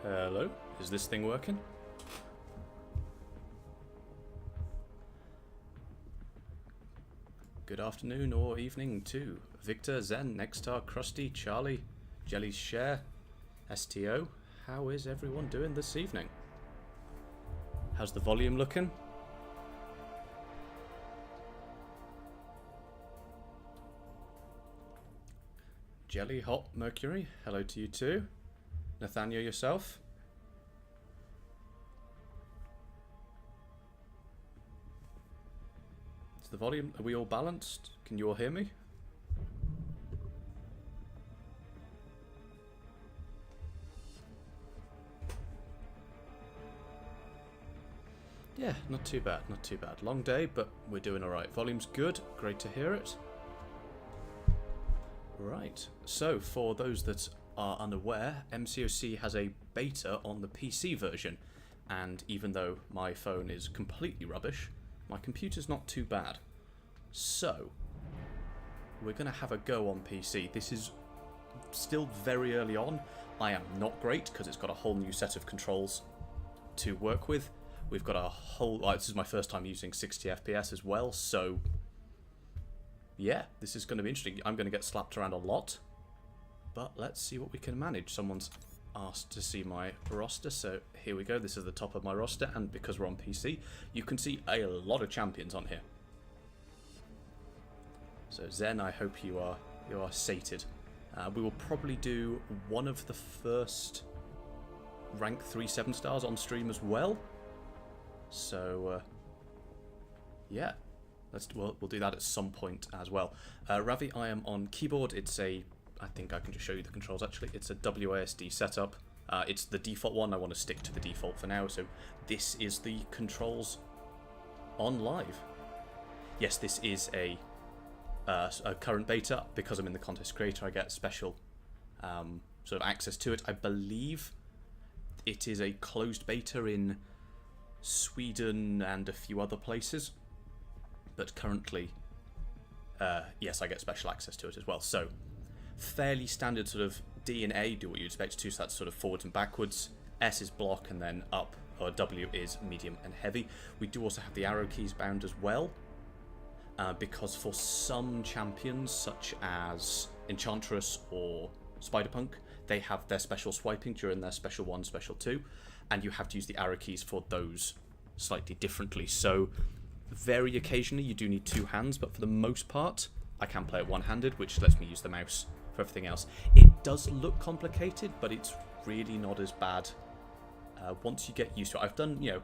Hello, is this thing working? Good afternoon or evening to Victor, Zen, Nextar, Krusty, Charlie, Jelly's Share, STO. How is everyone doing this evening? How's the volume looking? Jelly, Hot, Mercury, hello to you too. Nathaniel, yourself? Is the volume, are we all balanced? Can you all hear me? Yeah, not too bad, not too bad. Long day, but we're doing alright. Volume's good, great to hear it. Right, so for those that are unaware, MCOC has a beta on the PC version, and even though my phone is completely rubbish, my computer's not too bad. So, we're going to have a go on PC. This is still very early on. I am not great because it's got a whole new set of controls to work with. We've got a whole... this is my first time using 60 FPS as well, so... yeah, this is going to be interesting. I'm going to get slapped around a lot, but let's see what we can manage. Someone's asked to see my roster, so here we go. This is the top of my roster, and because we're on PC, you can see a lot of champions on here. So Zen, I hope you are sated. We will probably do one of the first rank 3 7-stars on stream as well. So yeah. We'll do that at some point as well. Ravi, I am on keyboard. It's a... I think I can just show you the controls actually. It's a WASD setup. It's the default one. I want to stick to the default for now. So this is the controls on live. Yes, this is a current beta. Because I'm in the contest creator, I get special sort of access to it. I believe it is a closed beta in Sweden and a few other places. But currently, yes, I get special access to it as well. So, fairly standard sort of D and A, do what you expect to, so that's sort of forwards and backwards. S is block, and then up, or W is medium and heavy. We do also have the arrow keys bound as well, because for some champions, such as Enchantress or Spiderpunk, they have their special swiping during their special 1, special 2, and you have to use the arrow keys for those slightly differently. So, very occasionally you do need 2 hands, but for the most part I can play it one-handed, which lets me use the mouse for everything else. It does look complicated, but it's really not as bad once you get used to it. I've done, you know,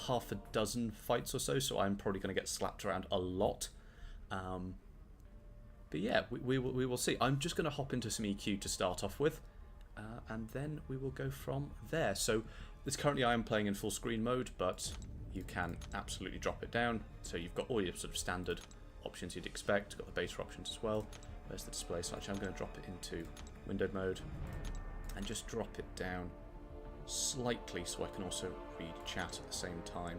half a dozen fights or so, so I'm probably going to get slapped around a lot. But yeah, we will see. I'm just going to hop into some EQ to start off with, and then we will go from there. So this currently I am playing in full screen mode, but you can absolutely drop it down. So you've got all your sort of standard options you'd expect. Got the beta options as well. Where's the display? So actually I'm going to drop it into windowed mode and just drop it down slightly so I can also read chat at the same time.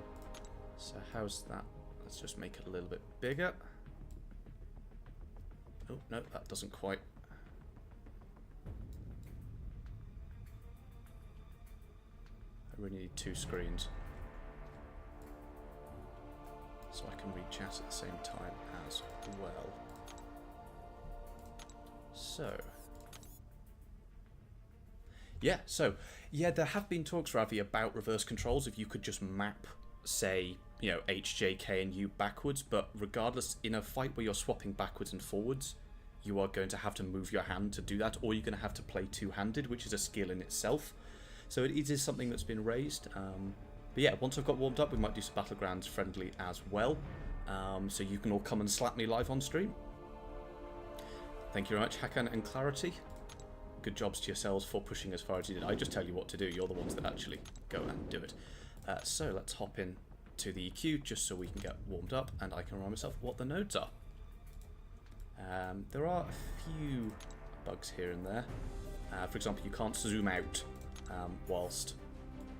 So how's that? Let's just make it a little bit bigger. Oh, no, that doesn't quite. I really need 2 screens, so I can read chat at the same time as well. So, yeah, there have been talks, Ravi, about reverse controls. If you could just map, say, you know, H, J, K and U backwards, but regardless, in a fight where you're swapping backwards and forwards, you are going to have to move your hand to do that, or you're going to have to play two-handed, which is a skill in itself. So it is something that's been raised. But yeah, once I've got warmed up, we might do some Battlegrounds friendly as well. So you can all come and slap me live on stream. Thank you very much, Hakan and Clarity. Good jobs to yourselves for pushing as far as you did. I just tell you what to do. You're the ones that actually go and do it. So let's hop in to the EQ just so we can get warmed up and I can remind myself what the nodes are. There are a few bugs here and there. For example, you can't zoom out whilst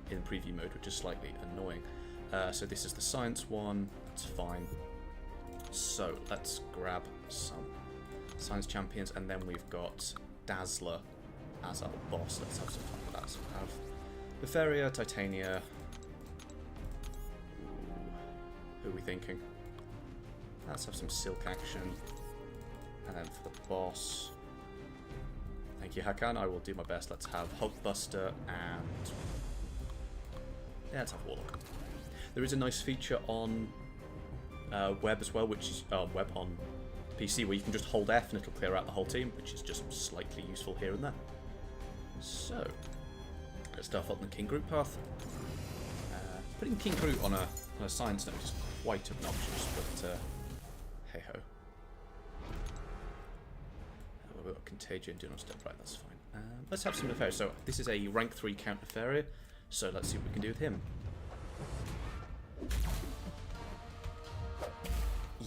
in preview mode, which is slightly annoying. So this is the science one. It's fine. So let's grab some science champions, and then we've got Dazzler as our boss. Let's have some fun with that. So we have Bavaria, Titania. Who are we thinking? Let's have some silk action. And then for the boss... Thank you, Hakan. I will do my best. Let's have Hulkbuster and... Yeah, let's have Warlock. There is a nice feature on web as well, which is... web on PC, where you can just hold F and it'll clear out the whole team, which is just slightly useful here and there. So, let's start off on the King Groot path. Putting King Groot on a science note is quite obnoxious, but hey-ho. We've got Contagion, Do Not Step, right, that's fine. Let's have some Nefaria. So, this is a rank 3 Count Nefaria, so let's see what we can do with him.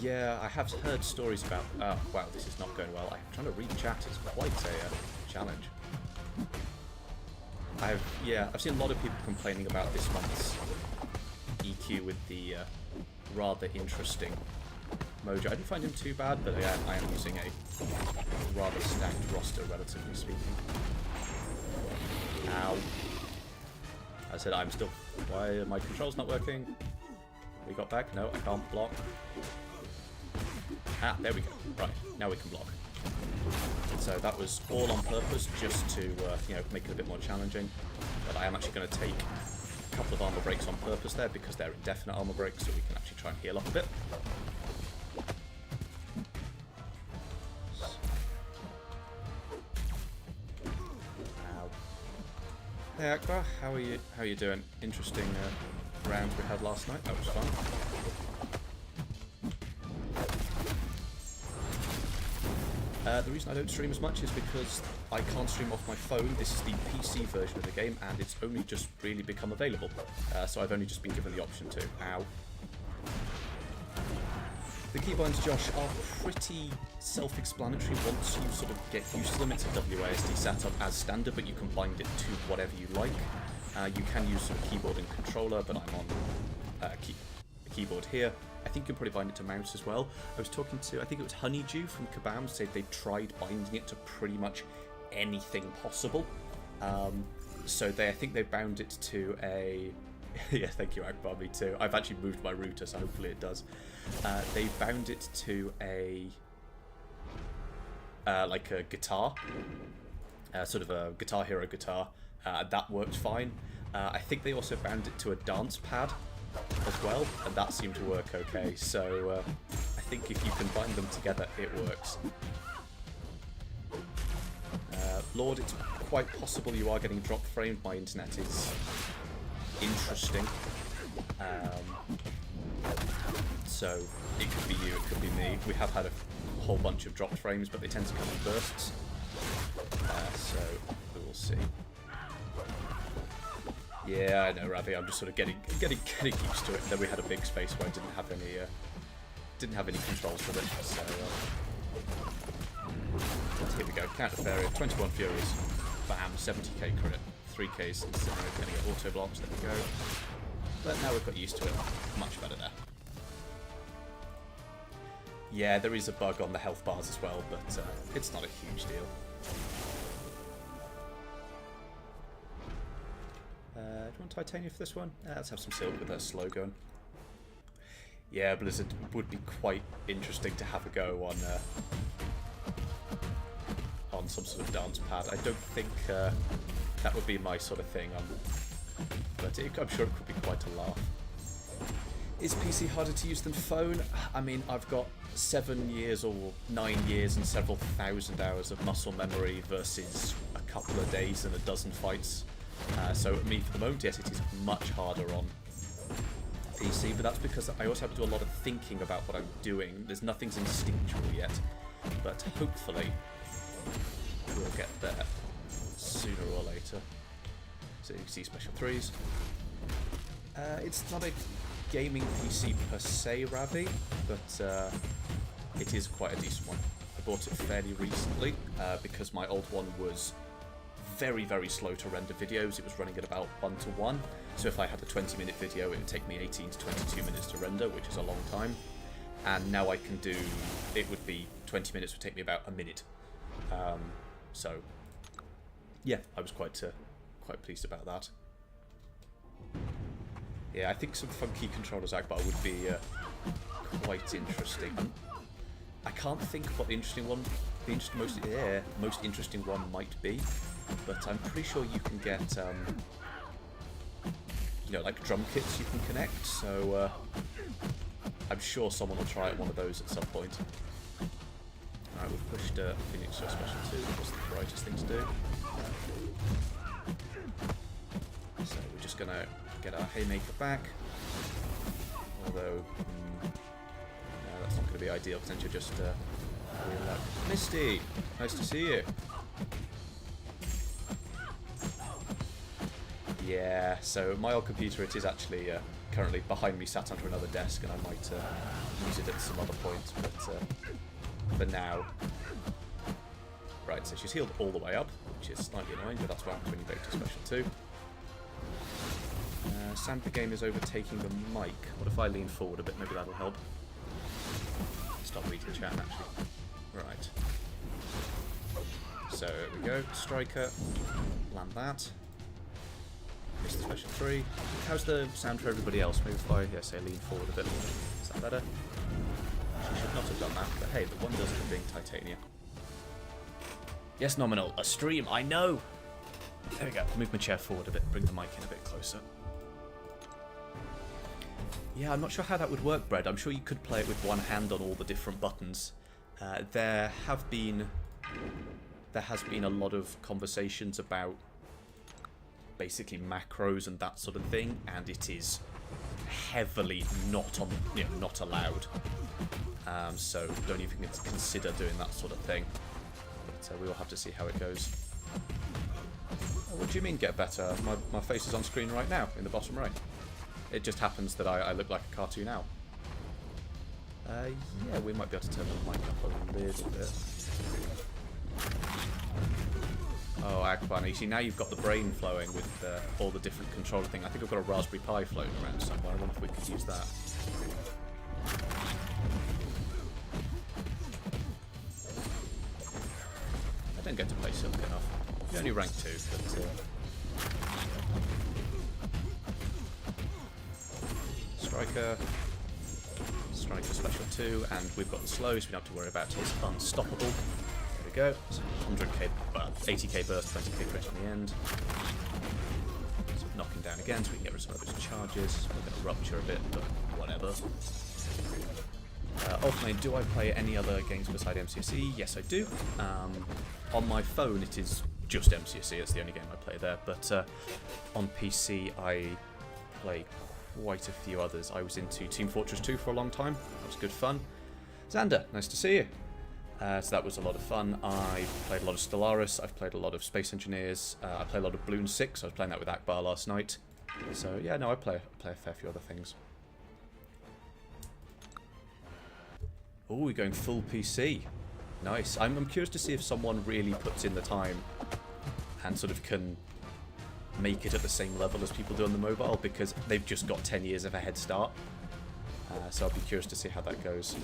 Yeah, I have heard stories about... wow, this is not going well. I'm trying to read chat. It's quite a challenge. I've seen a lot of people complaining about this month's EQ with the rather interesting Mojo. I didn't find him too bad, but yeah, I am using a rather stacked roster, relatively speaking. Ow. I said I'm still... Why are my controls not working? We got back? No, I can't block. Ah, there we go. Right, now we can block. So that was all on purpose, just to you know, make it a bit more challenging. But I am actually going to take a couple of armor breaks on purpose there, because they're indefinite armor breaks, so we can actually try and heal up a bit. Ow. Hey Akbar, how are you doing? Interesting round we had last night. That was fun. The reason I don't stream as much is because I can't stream off my phone. This is the PC version of the game, and it's only just really become available. So I've only just been given the option to. Ow. The keybinds, Josh, are pretty self-explanatory once you sort of get used to them. It's a WASD setup as standard, but you can bind it to whatever you like. You can use sort of keyboard and controller, but I'm on keyboard here. I think you can probably bind it to mouse as well. I was talking to, I think it was Honeydew from Kabam, said they tried binding it to pretty much anything possible. So I think they bound it to a... yeah, thank you, Akbar, me too. I've actually moved my router, so hopefully it does. They bound it to a... like a guitar. Sort of a Guitar Hero guitar. That worked fine. I think they also bound it to a dance pad as well, and that seemed to work okay. So I think if you combine them together, it works. Lord, it's quite possible you are getting drop framed. My internet is interesting. So it could be you, it could be me. We have had a whole bunch of dropped frames, but they tend to come in bursts. So we will see. Yeah, I know, Ravi. I'm just sort of getting used to it. And then we had a big space where I didn't have any controls for it. So here we go. Counter Fairy, 21 Furies, bam, 70k crit, 3k's instead of getting auto blocks. There we go. But now we've got used to it. Much better there. Yeah, there is a bug on the health bars as well, but it's not a huge deal. Do you want Titania for this one? Let's have some silk with her slow gun. Yeah, Blizzard would be quite interesting to have a go on some sort of dance pad. I don't think that would be my sort of thing, but I'm sure it could be quite a laugh. Is PC harder to use than phone? I mean, I've got 7 years or 9 years and several thousand hours of muscle memory versus a couple of days and a dozen fights. So for me, for the moment, yes, it is much harder on PC, but that's because I also have to do a lot of thinking about what I'm doing. There's nothing's instinctual yet, but hopefully we'll get there sooner or later. So you can see special 3s. It's not a gaming PC per se, Ravi, but it is quite a decent one. I bought it fairly recently because my old one was very, very slow to render videos. It was running at about 1:1, so if I had a 20-minute video, it would take me 18 to 22 minutes to render, which is a long time. And now I can do, it would be 20 minutes would take me about a minute. So yeah, I was quite pleased about that. Yeah, I think some funky controllers Akbar would be quite interesting. I can't think of what the most interesting one might be, but I'm pretty sure you can get you know, like drum kits you can connect. So I'm sure someone will try one of those at some point. Alright, we've pushed Phoenix to a special 2, which was the brightest thing to do. So we're just going to get our Haymaker back. Although, no, that's not going to be ideal, because then you're just... Misty! Nice to see you! Yeah, so my old computer, it is actually currently behind me, sat under another desk, and I might use it at some other point, but for now... Right, so she's healed all the way up, which is slightly annoying, but that's what happens when you go to Special 2. Santa Game is overtaking the mic. What if I lean forward a bit? Maybe that'll help. Stop reading chat, actually. Right. So, there we go. Striker. Land that. Missed the Special 3. How's the sound for everybody else? Maybe if I say lean forward a bit more. Is that better? She should not have done that, but hey, the wonders of being Titania. Yes, Nominal. A stream, I know! There we go. Move my chair forward a bit, bring the mic in a bit closer. Yeah, I'm not sure how that would work, Brad. I'm sure you could play it with one hand on all the different buttons. There has been a lot of conversations about basically macros and that sort of thing, and it is heavily not allowed. So don't even consider doing that sort of thing. But we will have to see how it goes. What do you mean get better? My face is on screen right now in the bottom right. It just happens that I look like a cartoon owl. Yeah, we might be able to turn the mic up a little bit. Oh, Akbar, you see, now you've got the brain flowing with all the different controller thing. I think I've got a Raspberry Pi floating around somewhere. I wonder if we could use that. I don't get to play Silk enough. You're only rank 2, but... Striker Special 2, and we've got the slow, so we don't have to worry about his unstoppable. There we go. So 100k, 80k burst, 20k crit on the end. So knock him down again, so we can get rid of some of his charges. We're going to rupture a bit, but whatever. Ultimately, do I play any other games beside MCOC? Yes, I do. On my phone, it is just MCOC. It's the only game I play there. But on PC, I play quite a few others. I was into Team Fortress 2 for a long time. That was good fun. Xander, nice to see you. So that was a lot of fun. I played a lot of Stellaris. I've played a lot of Space Engineers. I played a lot of Bloons 6. I was playing that with Akbar last night. So yeah, no, I play a fair few other things. Oh, we're going full PC. Nice. I'm curious to see if someone really puts in the time and sort of can make it at the same level as people do on the mobile, because they've just got 10 years of a head start. So I'll be curious to see how that goes.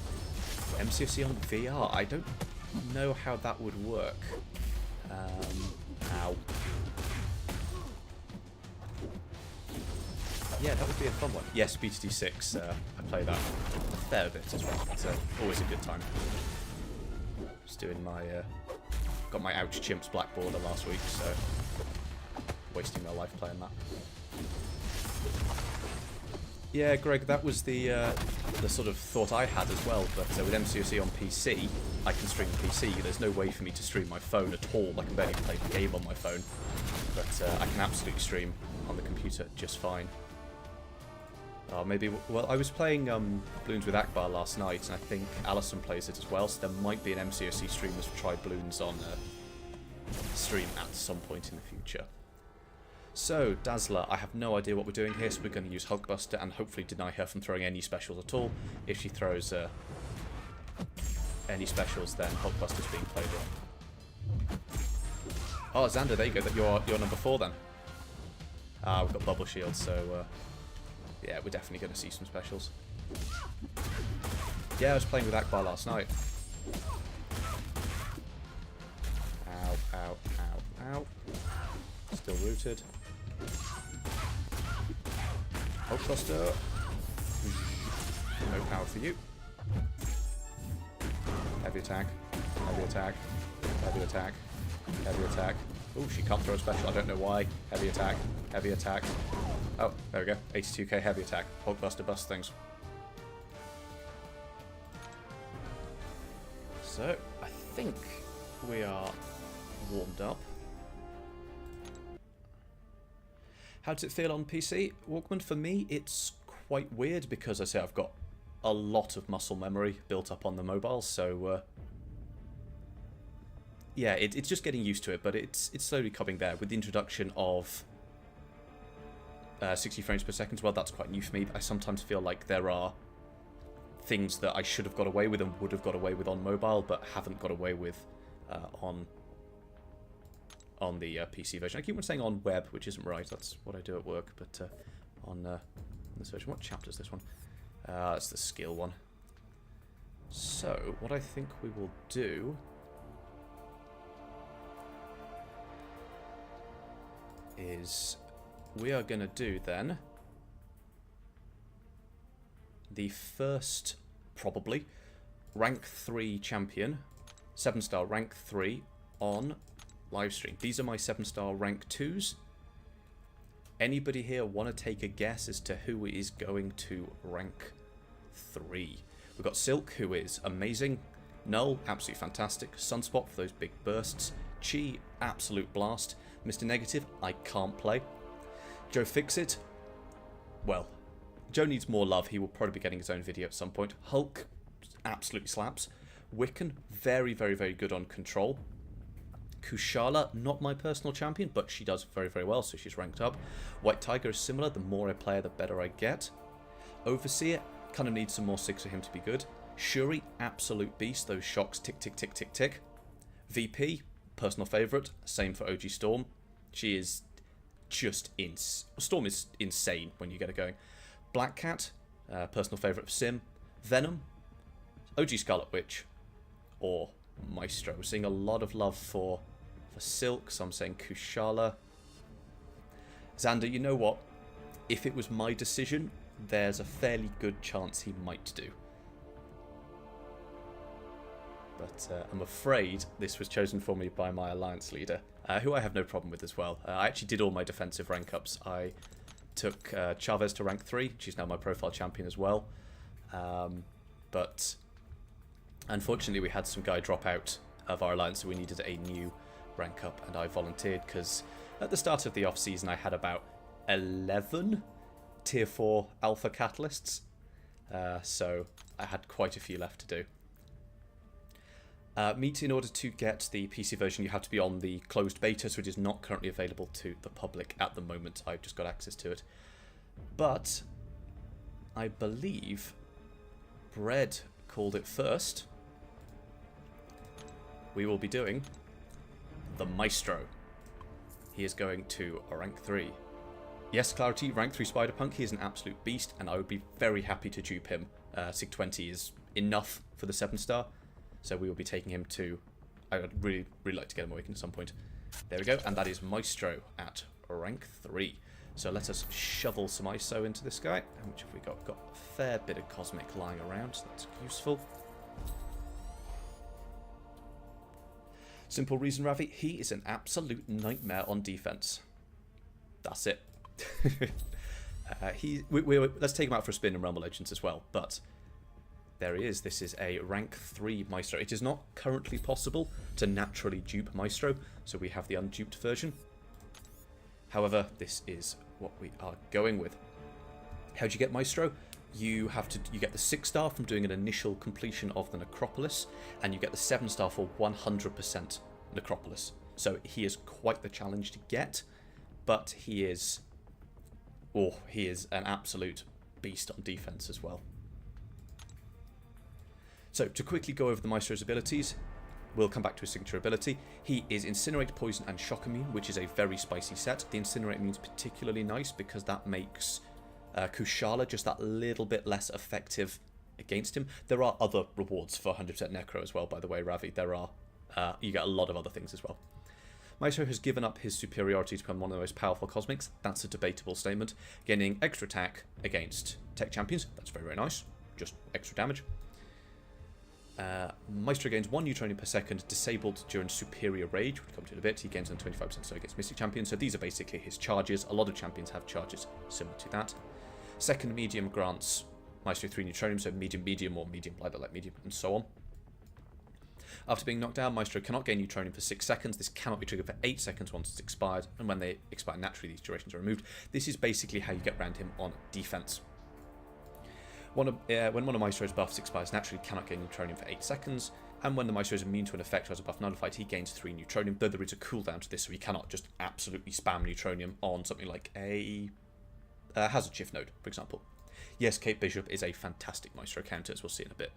MCOC on VR, I don't know how that would work. Ow. Yeah, that would be a fun one. Yes, BTD6, I play that a fair bit as well. It's always a good time. Just doing my... got my Ouch Chimps Black Border last week, so... wasting my life playing that. Yeah, Greg, that was the sort of thought I had as well, but with MCOC on PC, I can stream PC. There's no way for me to stream my phone at all. I can barely play the game on my phone, but I can absolutely stream on the computer just fine. Maybe, well, I was playing Bloons with Akbar last night, and I think Alison plays it as well, so there might be an MCOC streamer to try Bloons on stream at some point in the future. So, Dazzler, I have no idea what we're doing here, so we're going to use Hulkbuster and hopefully deny her from throwing any specials at all. If she throws any specials, then Hulkbuster's being played on. Oh, Xander, there you go. You're number 4 then. We've got Bubble Shield, so yeah, we're definitely going to see some specials. Yeah, I was playing with Akbar last night. Ow, ow, ow, ow. Still rooted. Hulkbuster. No power for you. Heavy attack. Heavy attack. Heavy attack. Heavy attack. Oh, she can't throw a special. I don't know why. Heavy attack. Heavy attack. Oh, there we go. 82k heavy attack. Hulkbuster busts things. So, I think we are warmed up. How does it feel on PC, Walkman? For me, it's quite weird because I say I've got a lot of muscle memory built up on the mobile, so yeah, it's just getting used to it, but it's slowly coming there with the introduction of 60 frames per second. Well, that's quite new for me. I sometimes feel like there are things that I should have got away with and would have got away with on mobile, but haven't got away with on the PC version. I keep on saying on web, which isn't right. That's what I do at work, but on this version. What chapter is this one? It's the skill one. So, what I think we will do is we are going to do then the first, probably, rank 3 champion, 7-star rank 3 on live stream. These are my 7-star rank 2s. Anybody here want to take a guess as to who is going to rank 3? We've got Silk, who is amazing. Null, absolutely fantastic. Sunspot for those big bursts. Chi, absolute blast. Mr. Negative, I can't play. Joe Fixit, well, Joe needs more love. He will probably be getting his own video at some point. Hulk, absolutely slaps. Wiccan, very, very, very good on control. Kushala, not my personal champion, but she does very, very well, so she's ranked up. White Tiger is similar. The more I play her, the better I get. Overseer, kind of needs some more 6 for him to be good. Shuri, absolute beast. Those shocks, tick, tick, tick, tick, tick. VP, personal favourite. Same for OG Storm. She is just Storm is insane when you get her going. Black Cat, personal favourite of Sim. Venom, OG Scarlet Witch, or Maestro. We're seeing a lot of love for Silk, so I'm saying Kushala. Xander, you know what? If it was my decision, there's a fairly good chance he might do. But I'm afraid this was chosen for me by my alliance leader, who I have no problem with as well. I actually did all my defensive rank ups. I took Chavez to rank 3. She's now my profile champion as well. But unfortunately, we had some guy drop out of our alliance, so we needed a new rank up, and I volunteered because at the start of the off-season, I had about 11 tier 4 alpha catalysts. So I had quite a few left to do. Meet, in order to get the PC version, you have to be on the closed beta, so it is not currently available to the public at the moment. I've just got access to it. But I believe Bread called it first. We will be doing the Maestro. He is going to rank 3. Yes, Clarity, rank 3 Spider-Punk. He is an absolute beast, and I would be very happy to dupe him. SIG 20 is enough for the 7-star. So we will be taking him to... I would really, really like to get him awakened at some point. There we go, and that is Maestro at rank 3. So let us shovel some ISO into this guy. How much have we got? We've got a fair bit of Cosmic lying around, so that's useful. Simple reason, Ravi, he is an absolute nightmare on defense. That's it. Let's take him out for a spin in Realm of Legends as well, but... there he is. This is a rank 3 Maestro. It is not currently possible to naturally dupe Maestro, so we have the unduped version. However, this is what we are going with. How do you get Maestro? You get the 6-star from doing an initial completion of the Necropolis, and you get the 7-star for 100% Necropolis. So he is quite the challenge to get, but he is an absolute beast on defense as well. So, to quickly go over the Maestro's abilities, we'll come back to his signature ability. He is Incinerate, Poison, and Shock Immune, which is a very spicy set. The Incinerate Immune is particularly nice because that makes Kushala just that little bit less effective against him. There are other rewards for 100% Necro as well, by the way, Ravi. There are, you get a lot of other things as well. Maestro has given up his superiority to become one of the most powerful cosmics. That's a debatable statement. Gaining extra attack against tech champions. That's very, very nice. Just extra damage. Maestro gains 1 neutronium per second, disabled during superior rage. We'll come to it in a bit. He gains on 25% so against mystic champions. So these are basically his charges. A lot of champions have charges similar to that. Second medium grants Maestro 3 neutronium, so medium, medium, or medium, light, medium, and so on. After being knocked down, Maestro cannot gain neutronium for 6 seconds. This cannot be triggered for 8 seconds once it's expired, and when they expire naturally, these durations are removed. This is basically how you get around him on defense. When one of Maestro's buffs expires naturally, cannot gain neutronium for 8 seconds, and when the Maestro is immune to an effect or has a buff nullified, he gains 3 neutronium, though there is a cooldown to this, so he cannot just absolutely spam neutronium on something like a hazard shift node, for example. Yes, Kate Bishop is a fantastic Maestro counter, as we'll see in a bit.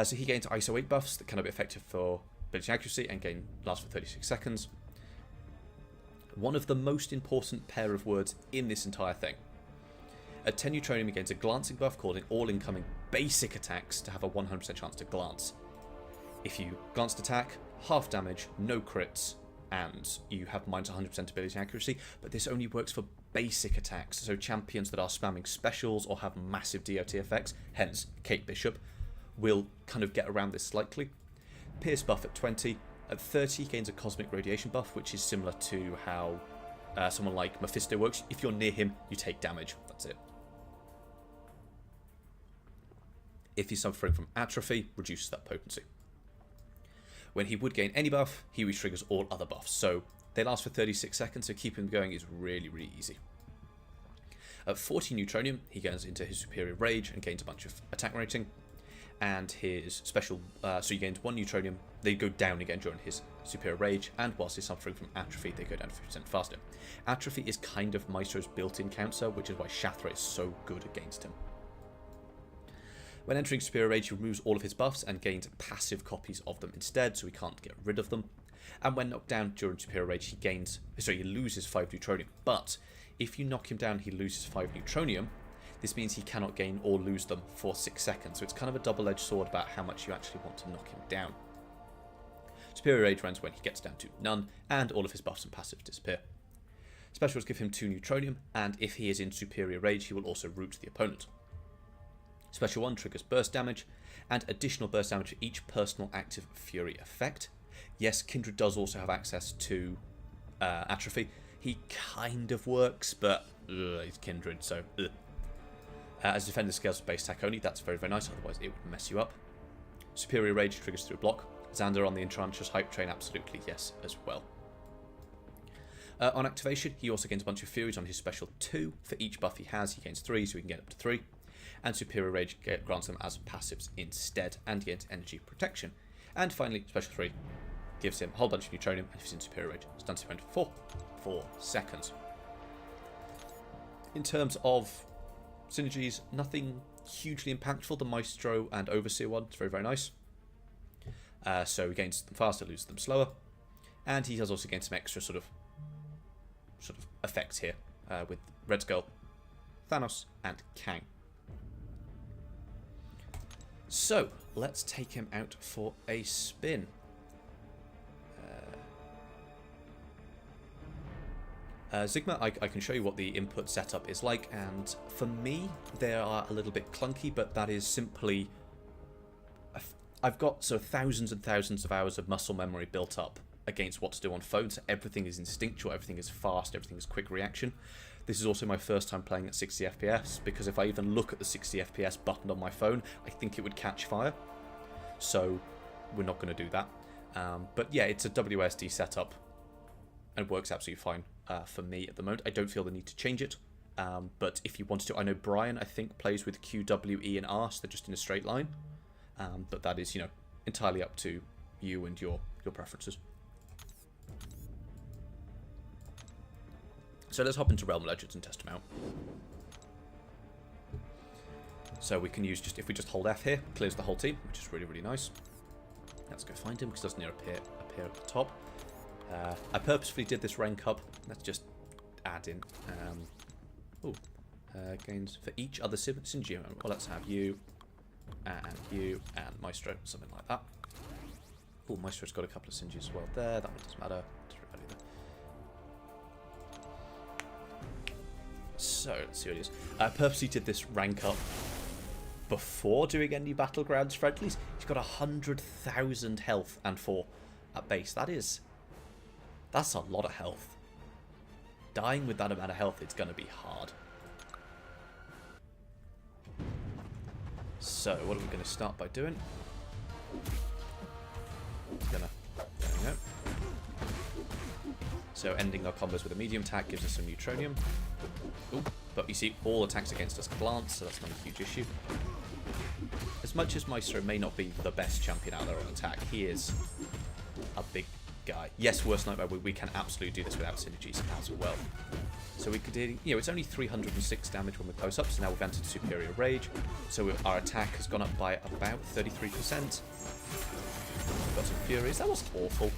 So he gains ISO 8 buffs that cannot be effective for ability accuracy and last for 36 seconds. One of the most important pair of words in this entire thing. At 10 neutronium, he gains a glancing buff, causing all incoming basic attacks to have a 100% chance to glance. If you glanced attack, half damage, no crits, and you have minus 100% ability accuracy, but this only works for basic attacks, so champions that are spamming specials or have massive DOT effects, hence Kate Bishop, will kind of get around this slightly. Pierce buff at 20. At 30, gains a cosmic radiation buff, which is similar to how someone like Mephisto works. If you're near him, you take damage. That's it. If he's suffering from atrophy, reduces that potency. When he would gain any buff, he re-triggers all other buffs. So they last for 36 seconds, so keeping them going is really, really easy. At 40 neutronium, he goes into his superior rage and gains a bunch of attack rating. And his special, so he gains 1 neutronium, they go down again during his superior rage, and whilst he's suffering from atrophy, they go down 50% faster. Atrophy is kind of Maestro's built-in counter, which is why Shathra is so good against him. When entering superior rage, he removes all of his buffs and gains passive copies of them instead, so he can't get rid of them. And when knocked down during superior rage, he loses 5 neutronium. But if you knock him down, he loses 5 neutronium. This means he cannot gain or lose them for 6 seconds, so it's kind of a double-edged sword about how much you actually want to knock him down. Superior rage runs when he gets down to none, and all of his buffs and passives disappear. Specials give him 2 neutronium, and if he is in superior rage, he will also root the opponent. Special 1 triggers burst damage, and additional burst damage for each personal active fury effect. Yes, Kindred does also have access to atrophy. He kind of works, but he's Kindred, so as defender scales for base attack only, that's very, very nice, otherwise it would mess you up. Superior rage triggers through block. Xander on the Enchantress hype train, absolutely yes as well. On activation, he also gains a bunch of furies on his special 2. For each buff he has, he gains 3, so he can get up to 3. And superior rage grants them as passives instead, and gains energy protection. And finally, special 3 gives him a whole bunch of neutronium, and if he's in superior rage, it's done to him for 4 seconds. In terms of synergies, nothing hugely impactful. The Maestro and Overseer one is very, very nice. So he gains them faster, loses them slower, and he does also gain some extra sort of effects here with Red Skull, Thanos, and Kang. So let's take him out for a spin. Sigma, I can show you what the input setup is like, and for me, they are a little bit clunky, but that is simply... I've got thousands and thousands of hours of muscle memory built up against what to do on phone, so everything is instinctual, everything is fast, everything is quick reaction. This is also my first time playing at 60 FPS, because if I even look at the 60 FPS button on my phone, I think it would catch fire. So we're not going to do that. But yeah, it's a WSD setup and works absolutely fine for me at the moment. I don't feel the need to change it. But if you wanted to, I know Brian, I think, plays with Q, W, E, and R, so they're just in a straight line. But that is, entirely up to you and your preferences. So let's hop into Realm Legends and test them out. So we can use if we just hold F here, clears the whole team, which is really, really nice. Let's go find him, because it doesn't appear at the top. I purposefully did this rank up. Let's just add in. Gains for each other synergy. Well, let's have you and Maestro, something like that. Oh, Maestro's got a couple of synergies as well there. That one doesn't matter. either. So, let's see what it is. I purposely did this rank up before doing any Battlegrounds friendlies. He's got 100,000 health and 4 at base. That's a lot of health. Dying with that amount of health, it's going to be hard. So, what are we going to start by doing? There we go. So, ending our combos with a medium attack gives us some neutronium. Ooh, but you see, all attacks against us glance, so that's not a huge issue. As much as Maestro may not be the best champion out there on attack, he is a big guy. Yes, Worst Nightmare, we can absolutely do this without synergies as well. So we could do, it's only 306 damage when we're close up, so now we've entered Superior Rage. So our attack has gone up by about 33%. We've got some Furies. That wasn't awful.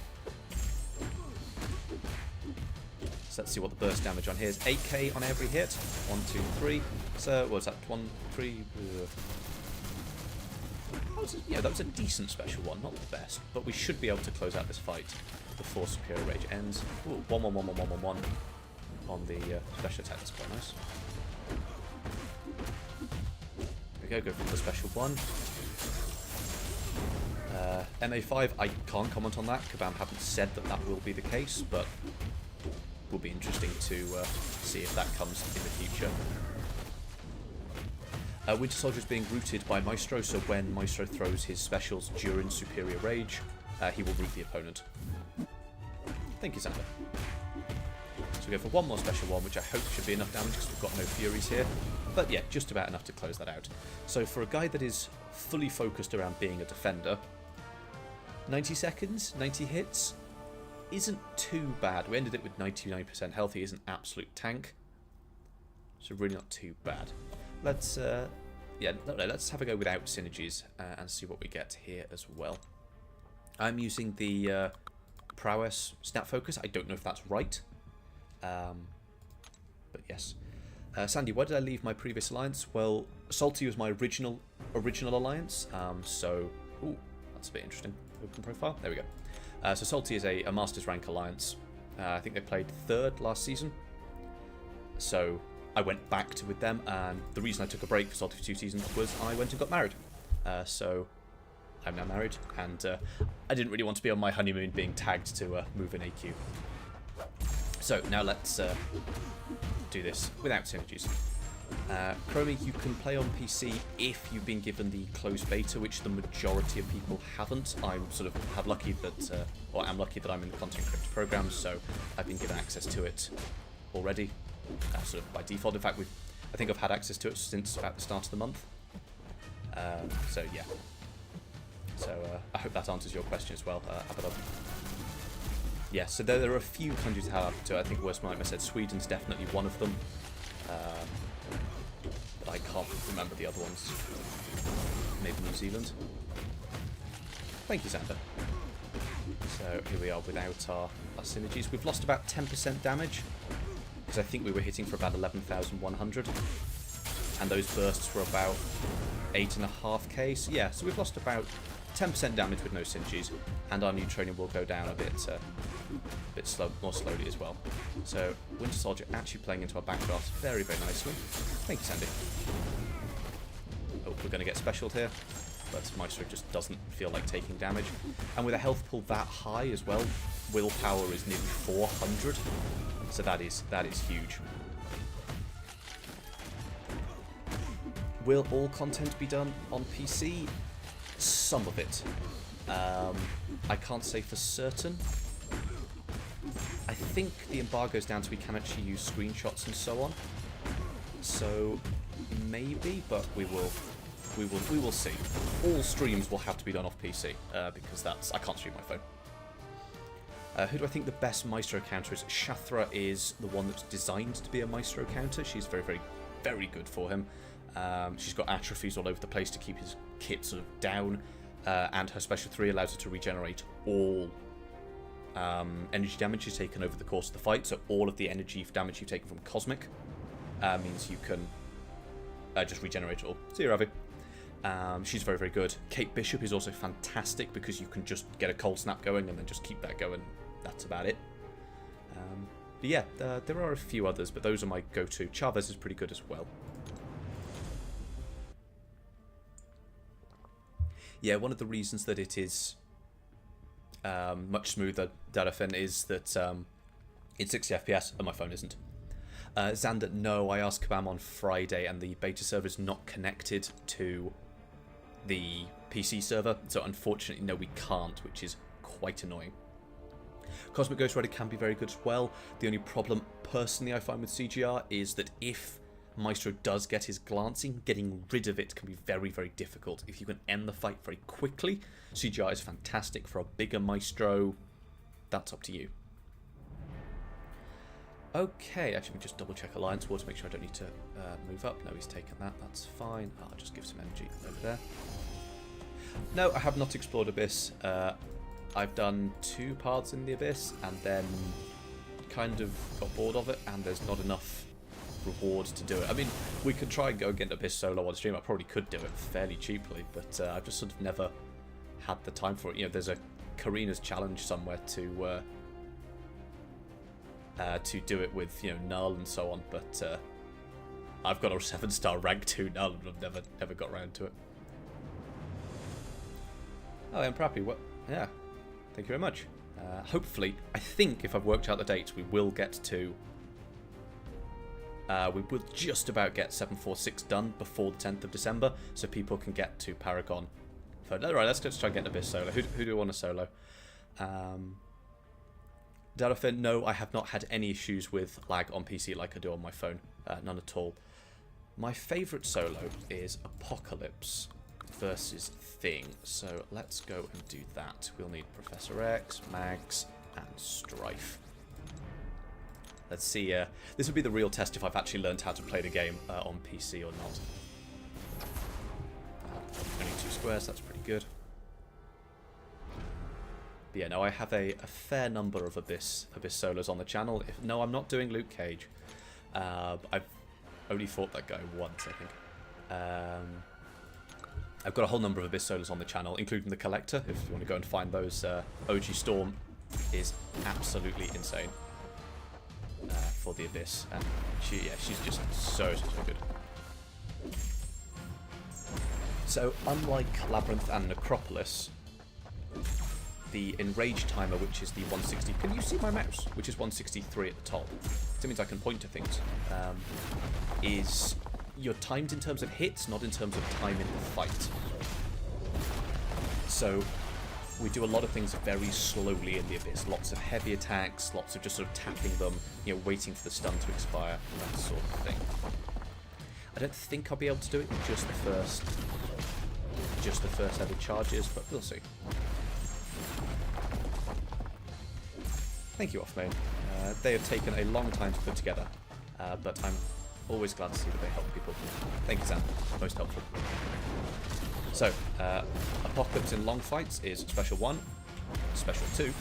So let's see what the burst damage on here is. 8k on every hit. 1, 2, 3. So what was that? 1, 3. That was a decent special one, not the best, but we should be able to close out this fight before Superior Rage ends. Ooh, 1, 1, 1, 1, 1, 1, 1 on the special attack. That's quite nice. There we go for the special one. MA5, I can't comment on that. Kabam haven't said that that will be the case, but will be interesting to see if that comes in the future. Winter Soldier is being routed by Maestro, so when Maestro throws his specials during Superior Rage, he will root the opponent. Thank you, Xander. So we go for one more special one, which I hope should be enough damage because we've got no Furies here. But yeah, just about enough to close that out. So for a guy that is fully focused around being a defender, 90 seconds, 90 hits, isn't too bad. We ended it with 99% health. He is an absolute tank. So really not too bad. Let's let's have a go without synergies and see what we get here as well. I'm using the prowess stat focus. I don't know if that's right, but yes. Sandy, why did I leave my previous alliance? Well, Salty was my original alliance. So, ooh, that's a bit interesting. Open profile. There we go. So Salty is a Masters rank alliance. I think they played 3rd last season. So I went back with them, and the reason I took a break for Salty for 2 seasons was I went and got married. So I'm now married, and I didn't really want to be on my honeymoon being tagged to move an AQ. So now let's do this without synergies. Chromie, you can play on PC if you've been given the closed beta, which the majority of people haven't. I'm sort of am lucky that I'm in the content creator program, so I've been given access to it already, sort of by default. In fact, I think I've had access to it since about the start of the month. So yeah. So I hope that answers your question as well, Abadab. Yeah, so there are a few countries that have to. I think Worst Nightmare said Sweden's definitely one of them. But I can't remember the other ones. Maybe New Zealand. Thank you, Xander. So here we are without our synergies. We've lost about 10% damage, because I think we were hitting for about 11,100. And those bursts were about 8.5k. So yeah, so we've lost about 10% damage with no synergies, and our neutronium will go down a bit more slowly as well. So Winter Soldier actually playing into our backdrafts very, very nicely. Thank you, Sandy. Oh, we're going to get specialed here, but Maestro just doesn't feel like taking damage. And with a health pool that high as well, willpower is nearly 400, so that is huge. Will all content be done on PC? Some of it. I can't say for certain. I think the embargo's down so we can actually use screenshots and so on. So maybe, but we will see. All streams will have to be done off PC because I can't stream my phone. Who do I think the best Maestro counter is? Shathra is the one that's designed to be a Maestro counter. She's very, very, very good for him. She's got atrophies all over the place to keep his kit sort of down, and her special 3 allows her to regenerate all energy damage she's taken over the course of the fight. So all of the energy damage you've taken from Cosmic means you can just regenerate it all. See you, Ravi. She's very, very good. Kate Bishop is also fantastic because you can just get a cold snap going and then just keep that going. That's about it. But yeah, there are a few others, but those are my go-to. Chavez is pretty good as well. Yeah, one of the reasons that it is much smoother, Darafin, is that it's 60 FPS and my phone isn't. Xander, no, I asked Kabam on Friday and the beta server is not connected to the PC server, so unfortunately, no, we can't, which is quite annoying. Cosmic Ghost Rider can be very good as well. The only problem, personally, I find with CGR is that if Maestro does get his glancing, getting rid of it can be very, very difficult. If you can end the fight very quickly, CGR is fantastic. For a bigger Maestro, that's up to you. Okay, actually, we just double check Alliance War to make sure I don't need to move up. No, he's taken that. That's fine. I'll just give some energy over there. No, I have not explored Abyss. I've done 2 paths in the Abyss and then kind of got bored of it, and there's not enough reward to do it. I mean, we could try and go get Abyss solo on stream. I probably could do it fairly cheaply, but I've just sort of never had the time for it. You know, there's a Karina's challenge somewhere to do it with, you know, Null and so on, but I've got a 7-star rank 2 Null and I've never got around to it. Oh, I'm Prappy. What? Yeah. Thank you very much. Hopefully, I think if I've worked out the dates, we will get to... we will just about get 746 done before the 10th of December, so people can get to Paragon. Alright, let's try and get Abyss solo. Who do we want to solo? Darafin, no, I have not had any issues with lag on PC like I do on my phone. None at all. My favourite solo is Apocalypse versus Thing, so let's go and do that. We'll need Professor X, Mags, and Strife. Let's see, this would be the real test if I've actually learned how to play the game on PC or not. Only 2 squares, that's pretty good. But yeah, no, I have a fair number of Abyss solos on the channel. No, I'm not doing Luke Cage. I've only fought that guy once, I think. I've got a whole number of Abyss solos on the channel, including the Collector. If you want to go and find those, OG Storm is absolutely insane for the Abyss, and she's just so good. So unlike Labyrinth and Necropolis, the Enrage timer, which is the 160, can you see my mouse? Which is 163 at the top. That means I can point to things. Is you're timed in terms of hits, not in terms of time in the fight. So we do a lot of things very slowly in the Abyss. Lots of heavy attacks, lots of just sort of tapping them, you know, waiting for the stun to expire, that sort of thing. I don't think I'll be able to do it in just the first set of charges, but we'll see. Thank you, Offmain. They have taken a long time to put together, but I'm always glad to see that they help people. Thank you, Sam. Most helpful. So, Apocalypse in long fights is Special 1, Special 2,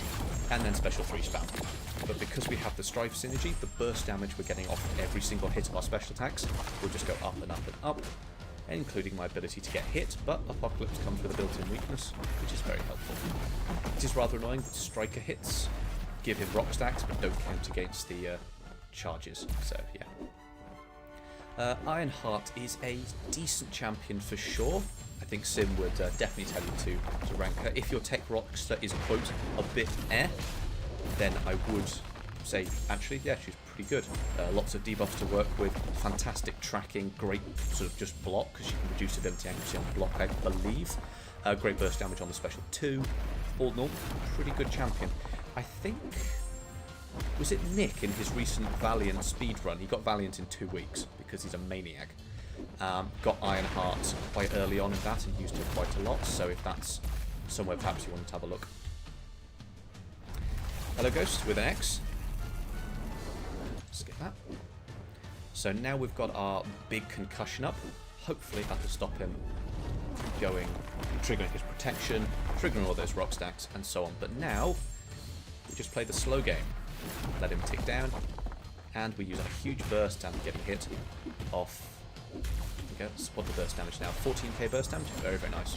and then Special 3 spam. But because we have the Strife synergy, the burst damage we're getting off every single hit of our special attacks will just go up and up and up, including my ability to get hit, but Apocalypse comes with a built-in weakness, which is very helpful. It is rather annoying that Striker hits give him rock stacks, but don't count against the charges, so yeah. Ironheart is a decent champion for sure. I think Sim would definitely tell you to rank her. If your tech rockster is, quote, a bit then I would say, actually, yeah, she's pretty good. Lots of debuffs to work with, fantastic tracking, great sort of just block, because she can reduce ability accuracy on block, I believe. Great burst damage on the special 2. All in all, pretty good champion. I think, was it Nick in his recent Valiant speedrun? He got Valiant in 2 weeks because he's a maniac. Got Ironheart quite early on in that and used her quite a lot, so if that's somewhere perhaps you want to have a look. Hello Ghost with an X. Skip that. So now we've got our big concussion up. Hopefully that will stop him going, triggering his protection, triggering all those rock stacks and so on. But now we just play the slow game. Let him tick down, and we use a huge burst and getting hit off. Okay, spot the burst damage now. 14k burst damage, very, very nice.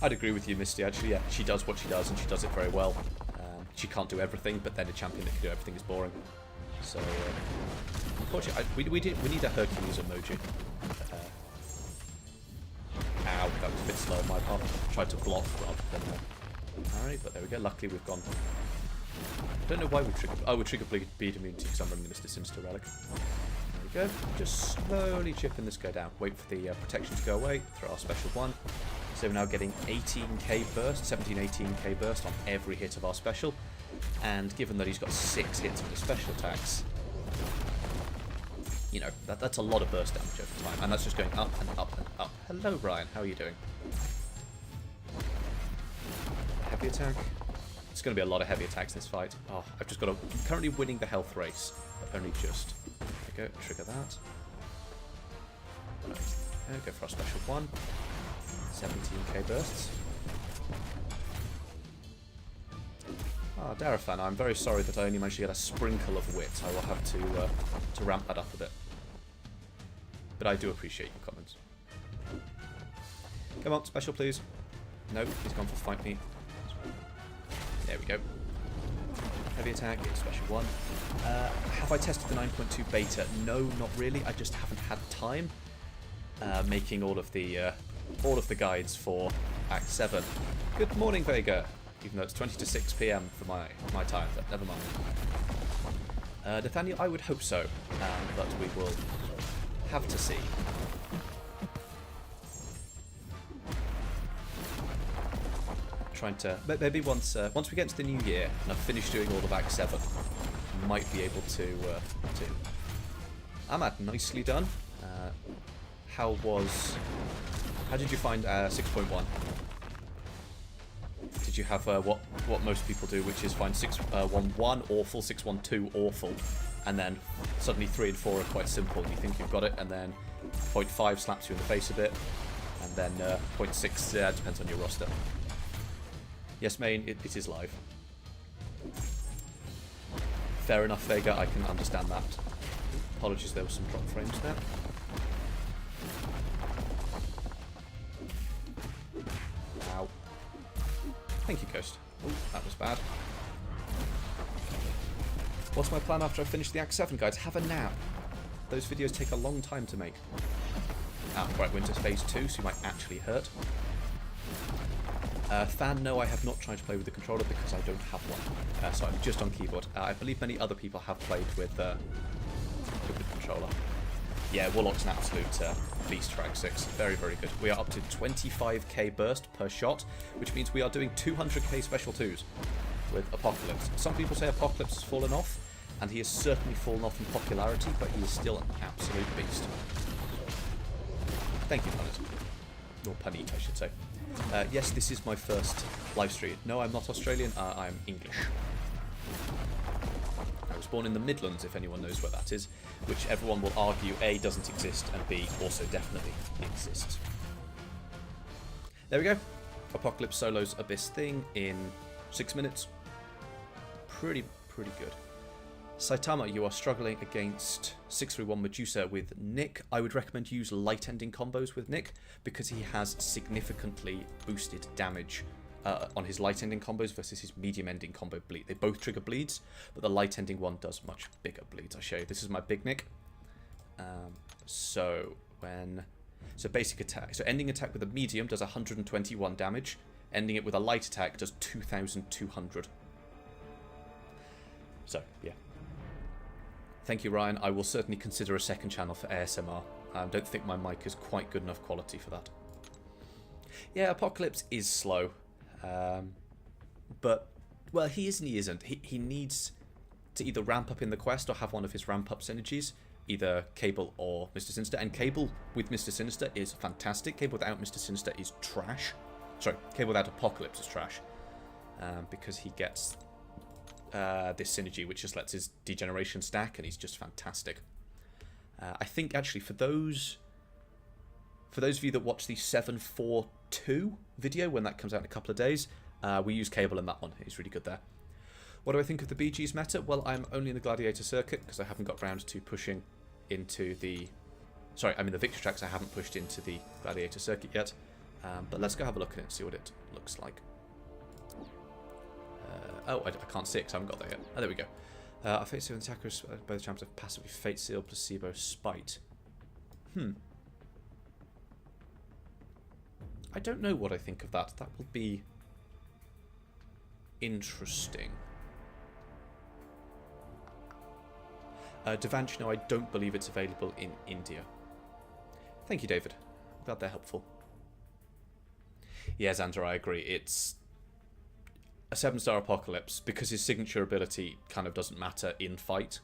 I'd agree with you, Misty, actually. Yeah, she does what she does, and she does it very well. She can't do everything, but then a champion that can do everything is boring. So, unfortunately, we need a Hercules emoji. Ow, that was a bit slow on my part. I tried to block rather than... Alright, but there we go. Luckily, we've gone... I don't know why we triggered... Oh, we triggered bleed immunity because I'm running the Mr. Sinister relic. There we go. Just slowly chipping this guy down. Wait for the protection to go away. Throw our special one. So we're now getting 18k burst, 17-18k burst on every hit of our special. And given that he's got 6 hits with the special attacks, you know, that's a lot of burst damage over time. And that's just going up and up and up. Hello, Brian. How are you doing? Heavy attack. It's going to be a lot of heavy attacks in this fight. Oh, I've just got to... I'm currently winning the health race, but only just. There we go. Trigger that. Right. Go for our special one. 17k bursts. Ah, Darafan, I'm very sorry that I only managed to get a sprinkle of wit. I will have to ramp that up a bit. But I do appreciate your comments. Come on, special please. Nope, he's gone for fight me. There we go. Heavy attack, special one. Have I tested the 9.2 beta? No, not really. I just haven't had time making all of the guides for Act 7. Good morning, Vega. Even though it's 20 to 6 PM for my time, but never mind. Nathaniel, I would hope so, but we will have to see. Trying to maybe once we get into the new year and I've finished doing all of Act 7, I might be able to. Ahmad, nicely done. How did you find 6.1? Did you have what most people do, which is find 6.1.1 awful, 6.1.2 awful, and then suddenly 3 and 4 are quite simple. You think you've got it, and then 0.5 slaps you in the face a bit, and then 0.6 depends on your roster. Yes, main, it is live. Fair enough, Vega. I can understand that. Apologies, there was some drop frames there. Ow. Thank you, Ghost. Oh, that was bad. What's my plan after I finish the Act 7 guides? Have a nap. Those videos take a long time to make. Ah, right, we're into Phase 2, so you might actually hurt. Fan, no, I have not tried to play with the controller because I don't have one. So I'm just on keyboard. I believe many other people have played with the controller. Yeah, Warlock's an absolute beast for Act 6. Very, very good. We are up to 25k burst per shot, which means we are doing 200k special 2s with Apocalypse. Some people say Apocalypse has fallen off, and he has certainly fallen off in popularity, but he is still an absolute beast. Thank you, Punit. Or Punit, I should say. Yes, this is my first live stream. No, I'm not Australian, I'm English. I was born in the Midlands, if anyone knows where that is, which everyone will argue A, doesn't exist, and B, also definitely exists. There we go. Apocalypse solos Abyss thing in 6 minutes. Pretty good. Saitama, you are struggling against 631 Medusa with Nick. I would recommend you use light ending combos with Nick because he has significantly boosted damage on his light ending combos versus his medium ending combo bleed. They both trigger bleeds, but the light ending one does much bigger bleeds. I'll show you. This is my big Nick. So basic attack. So ending attack with a medium does 121 damage. Ending it with a light attack does 2,200. So, yeah. Thank you, Ryan. I will certainly consider a second channel for ASMR. I don't think my mic is quite good enough quality for that. Yeah, Apocalypse is slow. But, well, he is and he isn't. He needs to either ramp up in the quest or have one of his ramp-up synergies. Either Cable or Mr. Sinister. And Cable with Mr. Sinister is fantastic. Cable without Mr. Sinister is trash. Sorry, Cable without Apocalypse is trash. Because he gets... this synergy which just lets his degeneration stack, and he's just fantastic. I think actually for those of you that watch the 742 video when that comes out in a couple of days, we use Cable in that one. He's really good there. What do I think of the BG's meta? Well, I'm only in the Gladiator circuit because I haven't got round to pushing into the... Sorry, I'm in the Victory tracks. I haven't pushed into the Gladiator circuit yet. But let's go have a look at it and see what it looks like. Oh, I can't see it because I haven't got there yet. Oh, there we go. I Fate Seal attackers, both champs have passively Fate Seal, Placebo, Spite. I don't know what I think of that. That will be interesting. Devanch, no, I don't believe it's available in India. Thank you, David. Glad they're helpful. Yeah, Xander, I agree. It's a 7-star Apocalypse because his signature ability kind of doesn't matter in fight.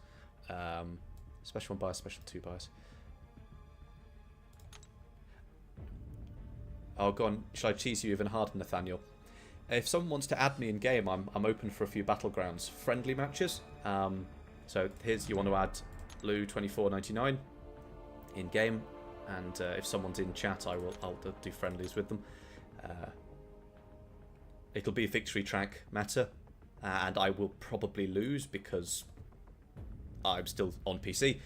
Special 1 bias, special 2 bias. Oh, go on. Shall I cheese you even harder, Nathaniel? If someone wants to add me in game, I'm open for a few Battlegrounds friendly matches. So here's, you want to add Blue 24.99 in game, and if someone's in chat, I'll do friendlies with them. It'll be a victory track meta, and I will probably lose because I'm still on PC,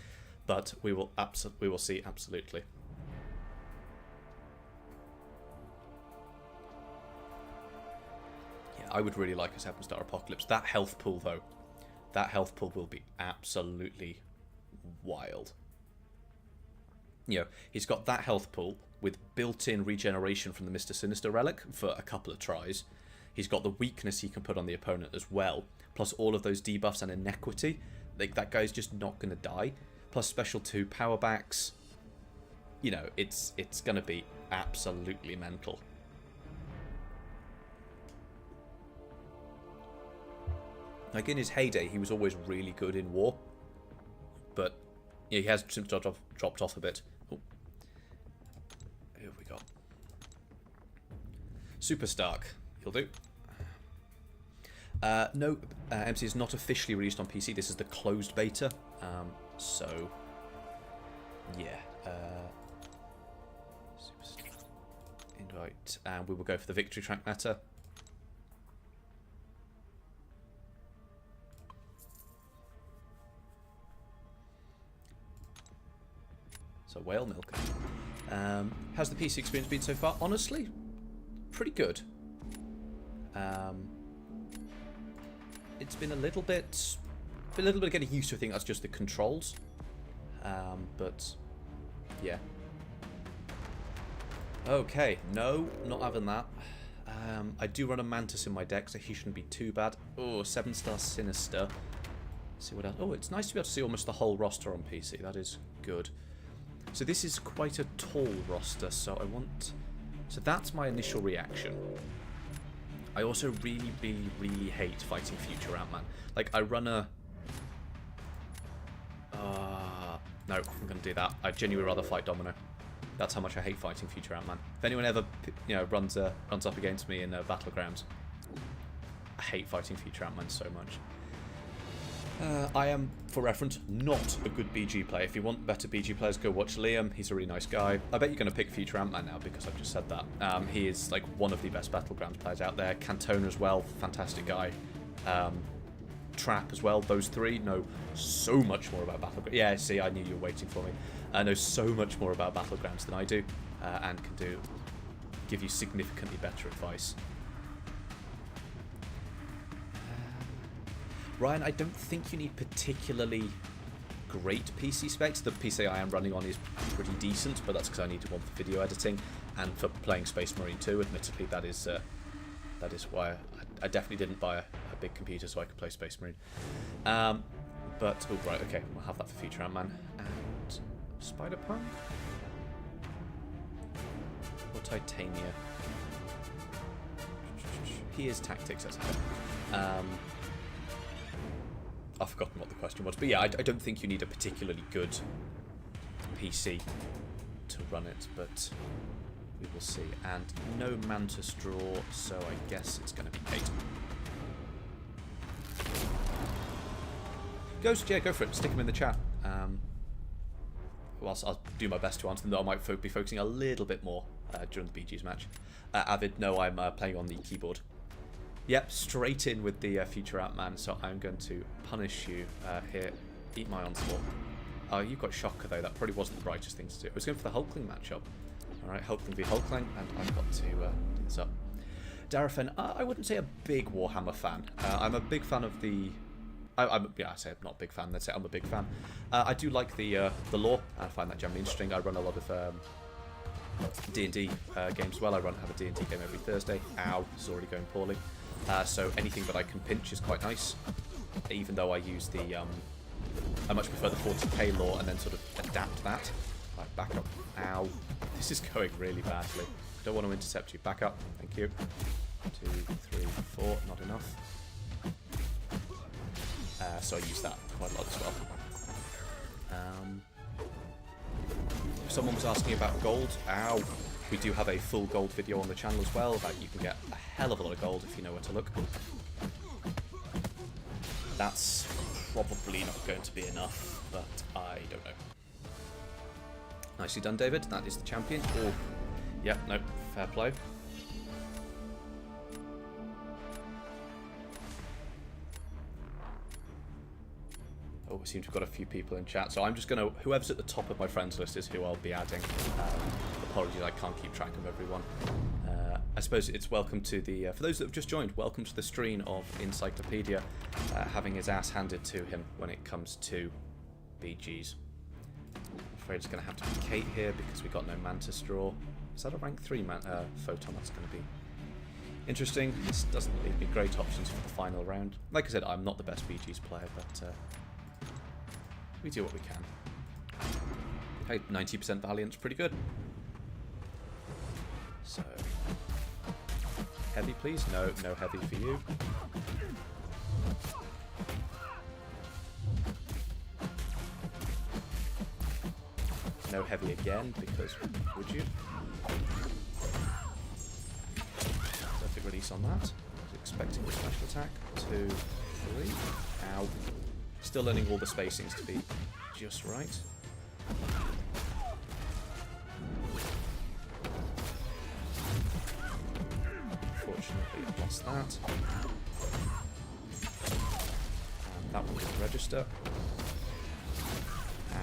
but we will see absolutely. Yeah, I would really like a 7-star Apocalypse. That health pool though, that health pool will be absolutely wild. You know, he's got that health pool with built-in regeneration from the Mr. Sinister relic for a couple of tries. He's got the weakness he can put on the opponent as well, plus all of those debuffs and inequity. Like, that guy's just not going to die. Plus special 2 power backs. You know, it's going to be absolutely mental. Like, in his heyday, he was always really good in war. But yeah, he has since dropped off a bit. Oh. Here we go. Super Stark. He'll do. No, MC is not officially released on PC. This is the closed beta. So, yeah. Invite. And we will go for the victory track meta. So, whale milk. How's the PC experience been so far? Honestly, pretty good. It's been a little bit getting used to. I think that's just the controls. But yeah. Okay, no, not having that. I do run a Mantis in my deck, so he shouldn't be too bad. Oh, 7-star Sinister. Let's see what else. Oh, it's nice to be able to see almost the whole roster on PC. That is good. So this is quite a tall roster, so I want... So that's my initial reaction. I also really hate fighting Future Ant-Man. Like, I run a... no, I'm going to do that. I'd genuinely rather fight Domino. That's how much I hate fighting Future Ant-Man. If anyone ever, you know, runs up against me in Battlegrounds, I hate fighting Future Ant-Man so much. I am, for reference, not a good BG player. If you want better BG players, go watch Liam. He's a really nice guy. I bet you're going to pick Future Ant-Man now because I've just said that. He is like one of the best Battlegrounds players out there. Cantona as well, fantastic guy. Trap as well. Those three know so much more about Battlegrounds. Yeah, see, I knew you were waiting for me. I know so much more about Battlegrounds than I do, and can give you significantly better advice. Ryan, I don't think you need particularly great PC specs. The PC I am running on is pretty decent, but that's because I need one for video editing and for playing Space Marine 2. Admittedly, that is why I definitely didn't buy a big computer so I could play Space Marine. But, oh right, okay, we'll have that for Future Ant-Man. And Spider-Punk? Or Titania? He is Tactics, that's it. I've forgotten what the question was, but yeah, I don't think you need a particularly good PC to run it, but we will see. And no Mantis draw, so I guess it's going to be Kate. Ghost, yeah, go for it. Stick him in the chat. Whilst I'll do my best to answer them, though I might be focusing a little bit more during the BG's match. Avid, no, I'm playing on the keyboard. Yep, straight in with the Future Ant-Man, so I'm going to punish you here. Eat my onslaught. Oh, you've got Shocker, though. That probably wasn't the brightest thing to do. I was going for the Hulkling matchup. Alright, Hulkling v Hulkling, and I've got to do this up. Daraphen, I wouldn't say a big Warhammer fan. I'm a big fan of the... yeah, I say I'm not a big fan, let's say I'm a big fan. I do like the lore, I find that generally interesting. I run a lot of D&D games as well. I have a D&D game every Thursday. Ow, this is already going poorly. So anything that I can pinch is quite nice, even though I use the... I much prefer the 40k lore and then sort of adapt that. Right, back up. Ow. This is going really badly. Don't want to intercept you. Back up. Thank you. 2, 3, 4. Not enough. So I use that quite a lot as well. Someone was asking about gold. Ow. We do have a full gold video on the channel as well. That you can get a hell of a lot of gold if you know where to look. That's probably not going to be enough, but I don't know. Nicely done, David. That is the champion. Oh, yeah, no, fair play. Oh, I seem to have got a few people in chat, so I'm just going to... Whoever's at the top of my friends list is who I'll be adding. Apologies, I can't keep track of everyone. I suppose it's welcome to the... for those that have just joined, welcome to the stream of Encyclopedia, having his ass handed to him when it comes to BGs. I'm afraid it's going to have to be Kate here because we got no Mantis Straw. Is that a rank 3 photon? That's going to be interesting. This doesn't leave me great options for the final round. Like I said, I'm not the best BGs player, but we do what we can. Hey, 90% Valiant's pretty good. So, heavy please? No, no heavy for you. No heavy again, because would you? Perfect release on that. I was expecting a special attack. 2, 3. Ow. Still learning all the spacings to be just right. Unfortunately, I've lost that. And that one didn't register.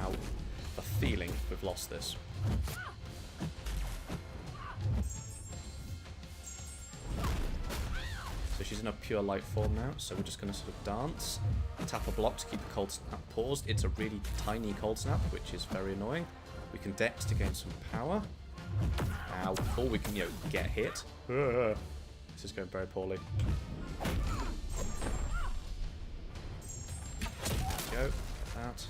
Ow. A feeling we've lost this. So she's in a pure light form now, so we're just going to sort of dance. Tap a block to keep the cold snap paused. It's a really tiny cold snap, which is very annoying. We can dex to gain some power. Ow. Or we can, get hit. This is going very poorly. There we go. That.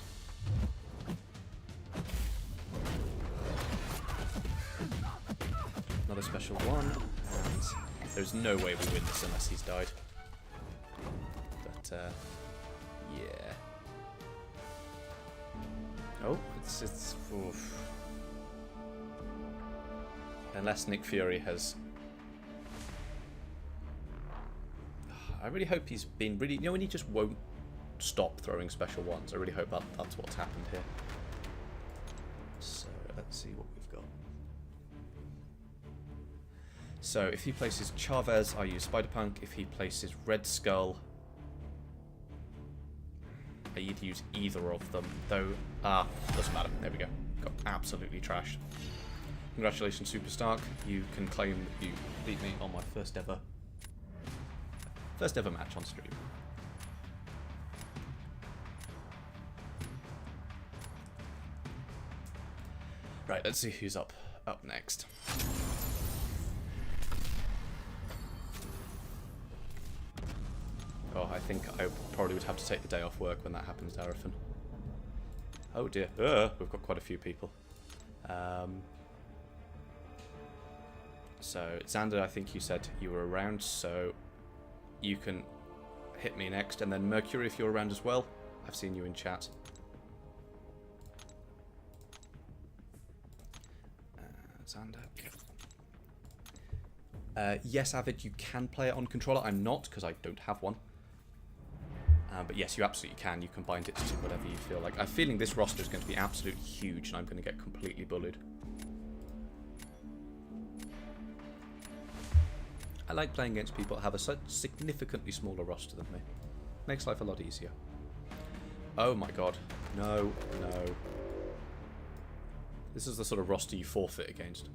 Another special one, and there's no way we win this unless he's died. But, yeah. Oh, it's oof. Unless Nick Fury has... I really hope he's been really... when he just won't stop throwing special ones. I really hope that's what's happened here. So, let's see what we've got. So, if he places Chavez, I use Spider-Punk. If he places Red Skull, I'd use either of them. Though, doesn't matter. There we go. Got absolutely trashed. Congratulations, Super Stark. You can claim that you beat me on my first ever match on stream. Right, let's see who's up next. Oh, I think I probably would have to take the day off work when that happens, Daraphen. Oh dear. We've got quite a few people. So, Xander, I think you said you were around, so you can hit me next. And then Mercury, if you're around as well. I've seen you in chat. Xander. Yes, Avid, you can play it on controller. I'm not, because I don't have one. But yes, you absolutely can. You can bind it to whatever you feel like. I'm feeling this roster is going to be absolutely huge, and I'm going to get completely bullied. I like playing against people that have a significantly smaller roster than me. Makes life a lot easier. Oh my god. No, no. This is the sort of roster you forfeit against.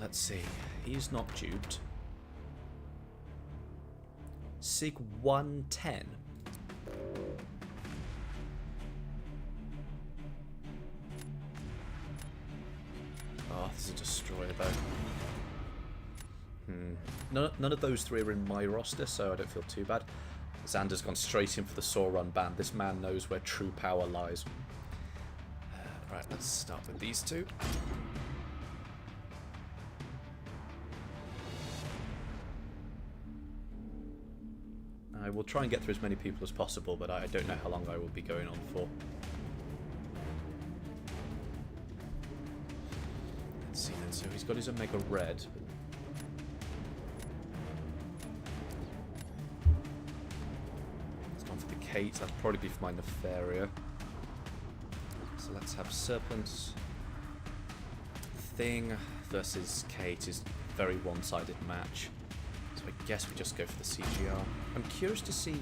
Let's see. He's not duped. Sig 110. Oh, this is a destroyer though. None of those three are in my roster, so I don't feel too bad. Xander's gone straight in for the Sauron ban. This man knows where true power lies. Right, let's start with these two. I will try and get through as many people as possible, but I don't know how long I will be going on for. Let's see then. So he's got his Omega Red. He's gone for the Kate. That'll probably be for my Nefaria. So let's have Serpents. Thing versus Kate is a very one-sided match. So I guess we just go for the CGR. I'm curious to see...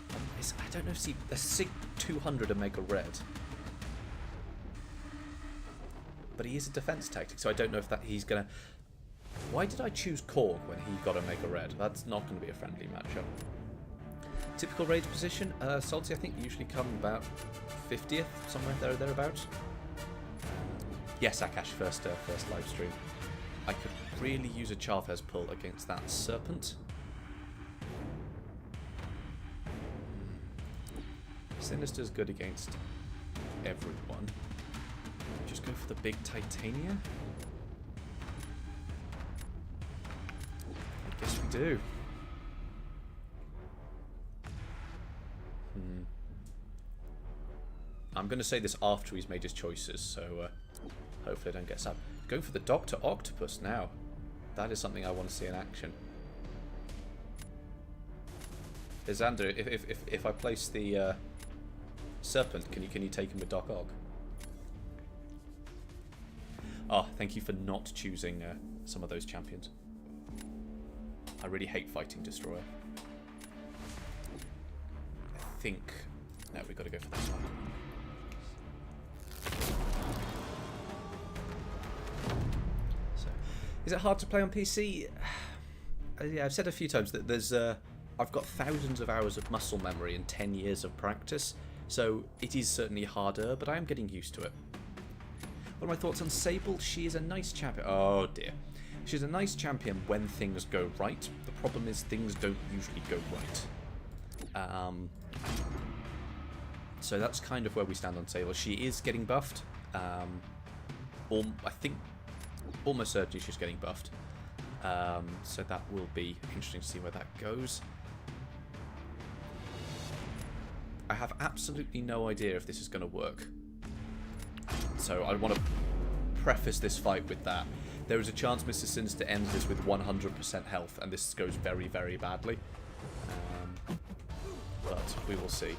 I don't know if the SIG 200 Omega Red. But he is a defense tactic, so I don't know if that he's going to... Why did I choose Korg when he got Omega Red? That's not going to be a friendly matchup. Typical raid position, Salty I think usually come about 50th, somewhere there or thereabouts. Yes, Akash, first live stream. I could really use a Chavez pull against that Serpent. Sinister's good against everyone. Just go for the big Titania? I guess we do. I'm going to say this after he's made his choices, so hopefully I don't get sad. Going for the Dr. Octopus now. That is something I want to see in action. Xander, if I place the Serpent, can you take him with Doc Ock? Oh, thank you for not choosing some of those champions. I really hate fighting Destroyer. I think... No, we've got to go for this one. So, is it hard to play on PC? Yeah, I've said a few times that there's... I've got thousands of hours of muscle memory and 10 years of practice, so it is certainly harder, but I am getting used to it. What are my thoughts on Sable? She is a nice champion. Oh dear. She's a nice champion when things go right. The problem is things don't usually go right. So that's kind of where we stand on Sable. She is getting buffed. I think almost certainly she's getting buffed. So that will be interesting to see where that goes. I have absolutely no idea if this is going to work. So I want to preface this fight with that. There is a chance Mr. Sinister ends this with 100% health, and this goes very, very badly. But we will see.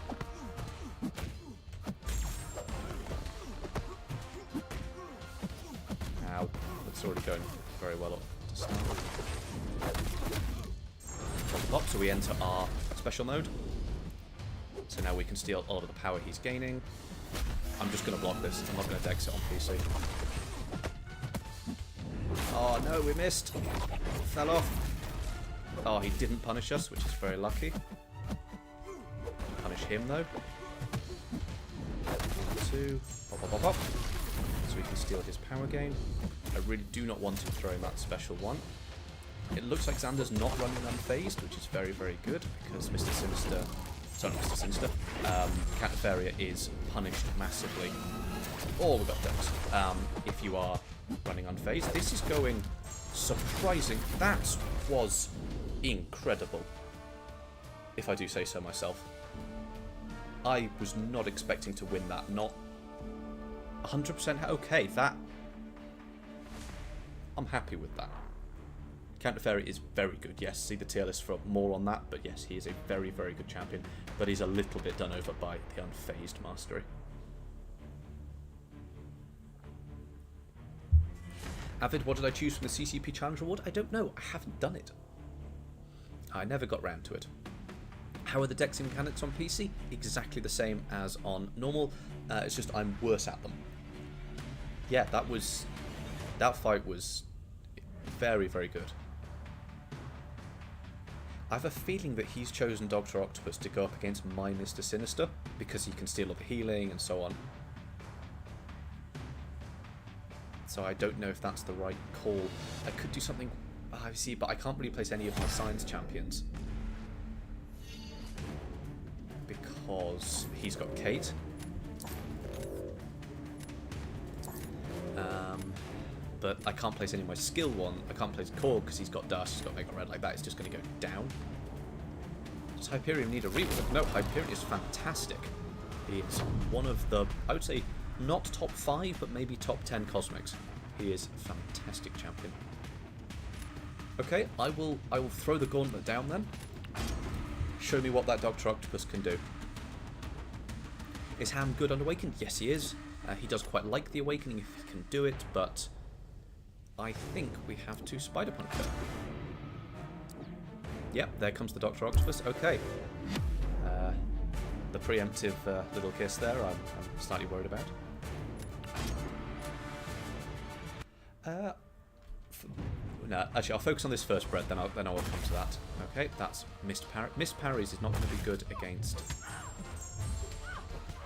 Ow. It's already going very well up to start. Top, so we enter our special mode. So now we can steal all of the power he's gaining. I'm just going to block this. I'm not going to dex it on PC. Oh no, we missed. Fell off. Oh, he didn't punish us, which is very lucky. Punish him though. 2. Pop, pop, pop, pop. So we can steal his power gain. I really do not want him throwing that special one. It looks like Xander's not running unfazed, which is very, very good, because Mr. Sinister... Sorry, Mr. Sinister. Cataferia is punished massively. Oh, we got those. If you are running unfazed. This is going surprising. That was incredible, if I do say so myself. I was not expecting to win that. Not 100% okay. That... I'm happy with that. Cataferia is very good. Yes, see the tier list for more on that. But yes, he is a very, very good champion. But he's a little bit done over by the unfazed mastery. Avid, what did I choose from the CCP Challenge Award? I don't know. I haven't done it. I never got round to it. How are the dexing mechanics on PC? Exactly the same as on normal. It's just I'm worse at them. Yeah, that fight was Very, very good. I have a feeling that he's chosen Dr. Octopus to go up against my Mr. Sinister, because he can steal all the healing and so on. So I don't know if that's the right call. I could do something... I see, but I can't really place any of my science champions. Because he's got Kate. But I can't place any of my skill one. I can't place Core because he's got Dust, he's got Mega Red like that. It's just going to go down. Does Hyperion need a rework? No, Hyperion is fantastic. He is one of the, I would say, not top 5, but maybe top 10 Cosmics. He is a fantastic champion. Okay, I will throw the gauntlet down then. Show me what that Dr. Octopus can do. Is Ham good on Awakened? Yes, he is. He does quite like the Awakening if he can do it, but I think we have to Spider-Punk her. Yep, there comes the Dr. Octopus. Okay. The preemptive little kiss there, I'm slightly worried about. No, actually, I'll focus on this first bread, then I'll come to that. Okay, that's Missed Parry. Missed Parries is not going to be good against.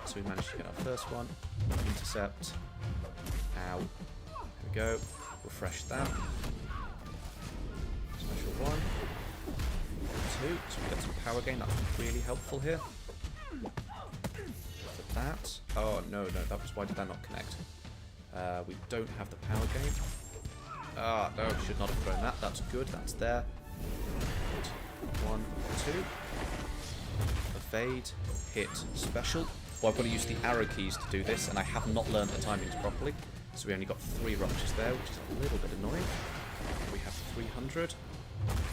So we managed to get our first one. Intercept. Ow. There we go. Refresh that. Special 1. 2. So we get some power gain. That's really helpful here. For that. Oh, no. That was... Why did that not connect? We don't have the power gain. Ah, no. Should not have thrown that. That's good. That's there. 1, 2. Evade. Hit. Special. Well, I've got to use the arrow keys to do this, and I have not learned the timings properly. So we only got 3 ruptures there, which is a little bit annoying. We have 300.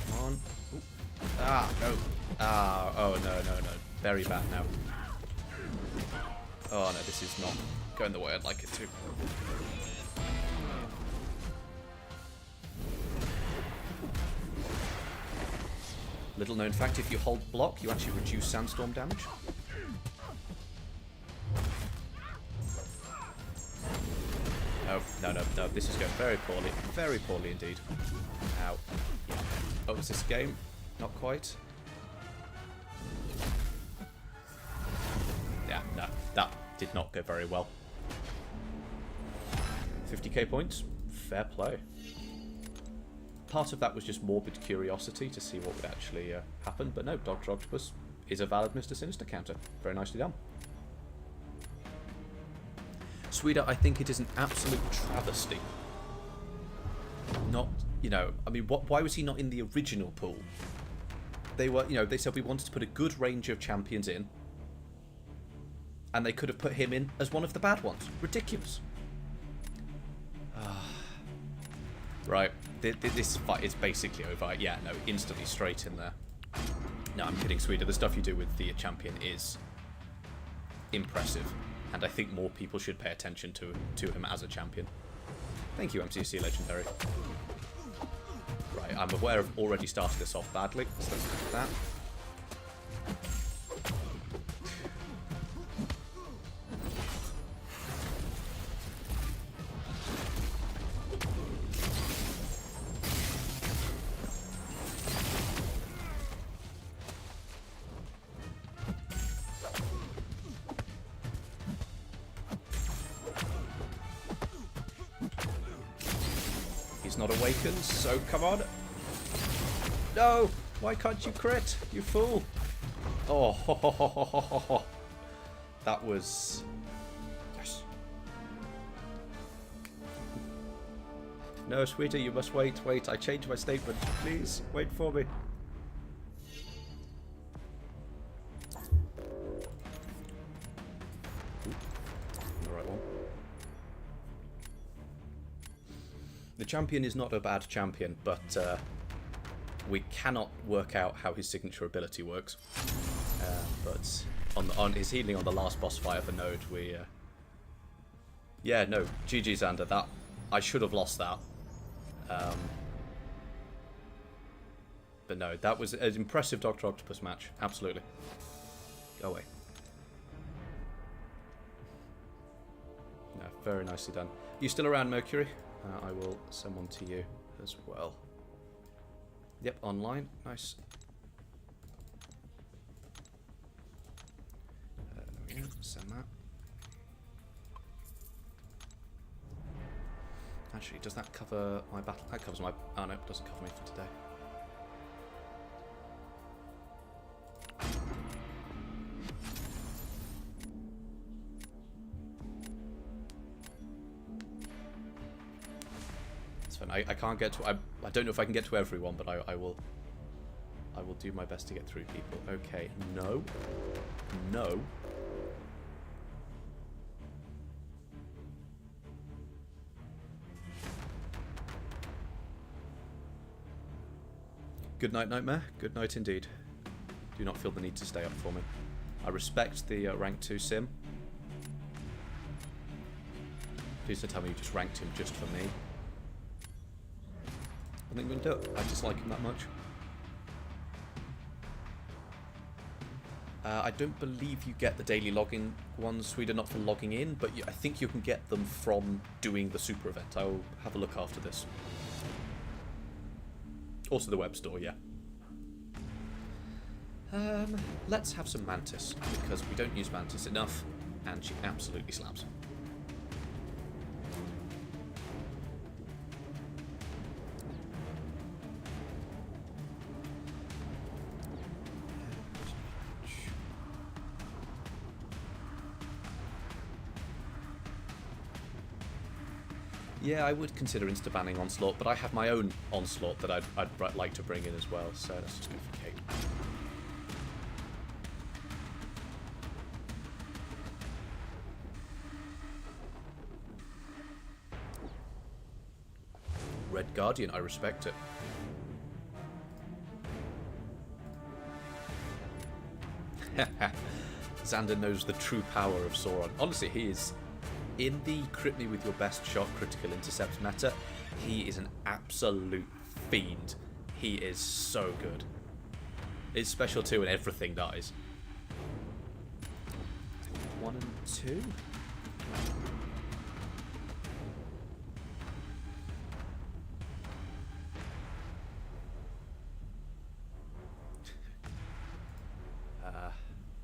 Come on. Ooh. Ah, no. Ah, oh, no. Very bad now. Oh, no, this is not going the way I'd like it to. Little known fact, if you hold block, you actually reduce sandstorm damage. No, this is going very poorly. Very poorly indeed. Ow. Oh, was this game? Not quite. Yeah, no, that did not go very well. 50k points? Fair play. Part of that was just morbid curiosity to see what would actually happen, but no, Dr. Octopus is a valid Mr. Sinister counter. Very nicely done. Sweden, I think it is an absolute travesty. Not, I mean, why was he not in the original pool? They were, they said we wanted to put a good range of champions in, and they could have put him in as one of the bad ones. Ridiculous. Right, this fight is basically over. Yeah, no, instantly straight in there. No, I'm kidding, Sweden. The stuff you do with the champion is impressive. And I think more people should pay attention to him as a champion. Thank you, MCOC Legendary. Right, I'm aware I've already started this off badly, so let's look at that. Not awakened, so come on. No! Why can't you crit? You fool! Oh, ho, ho, ho, ho, ho, ho. That was... Yes. No, sweetie, you must wait. Wait, I changed my statement. Please, wait for me. The champion is not a bad champion, but we cannot work out how his signature ability works. But on his healing on the last boss fight of the node, we... Yeah, no, GG Xander, that... I should have lost that. But no, that was an impressive Dr. Octopus match, absolutely. Go away. No, very nicely done. You still around, Mercury? I will send one to you as well. Yep, online. Nice. There we go. Send that. Actually, does that cover my battle? That covers my... Oh, no, it doesn't cover me for today. It's fine. I can't get to... I don't know if I can get to everyone, but I will do my best to get through people. Okay, no. No. Good night, Nightmare. Good night indeed. Do not feel the need to stay up for me. I respect the rank 2 sim. Please don't tell me you just ranked him just for me. I think we're going to do it. I dislike him that much. I don't believe you get the daily login ones, Sweden, not for logging in, but I think you can get them from doing the super event. I'll have a look after this. Also the web store, yeah. Let's have some Mantis, because we don't use Mantis enough, and she absolutely slaps. Yeah, I would consider insta-banning Onslaught, but I have my own Onslaught that I'd like to bring in as well, so let's just go for Kate. Red Guardian, I respect it. Xander knows the true power of Sauron. Honestly, he is... In the crit me with your best shot critical intercept meta, he is an absolute fiend. He is so good. It's special too and everything dies. 1 and 2?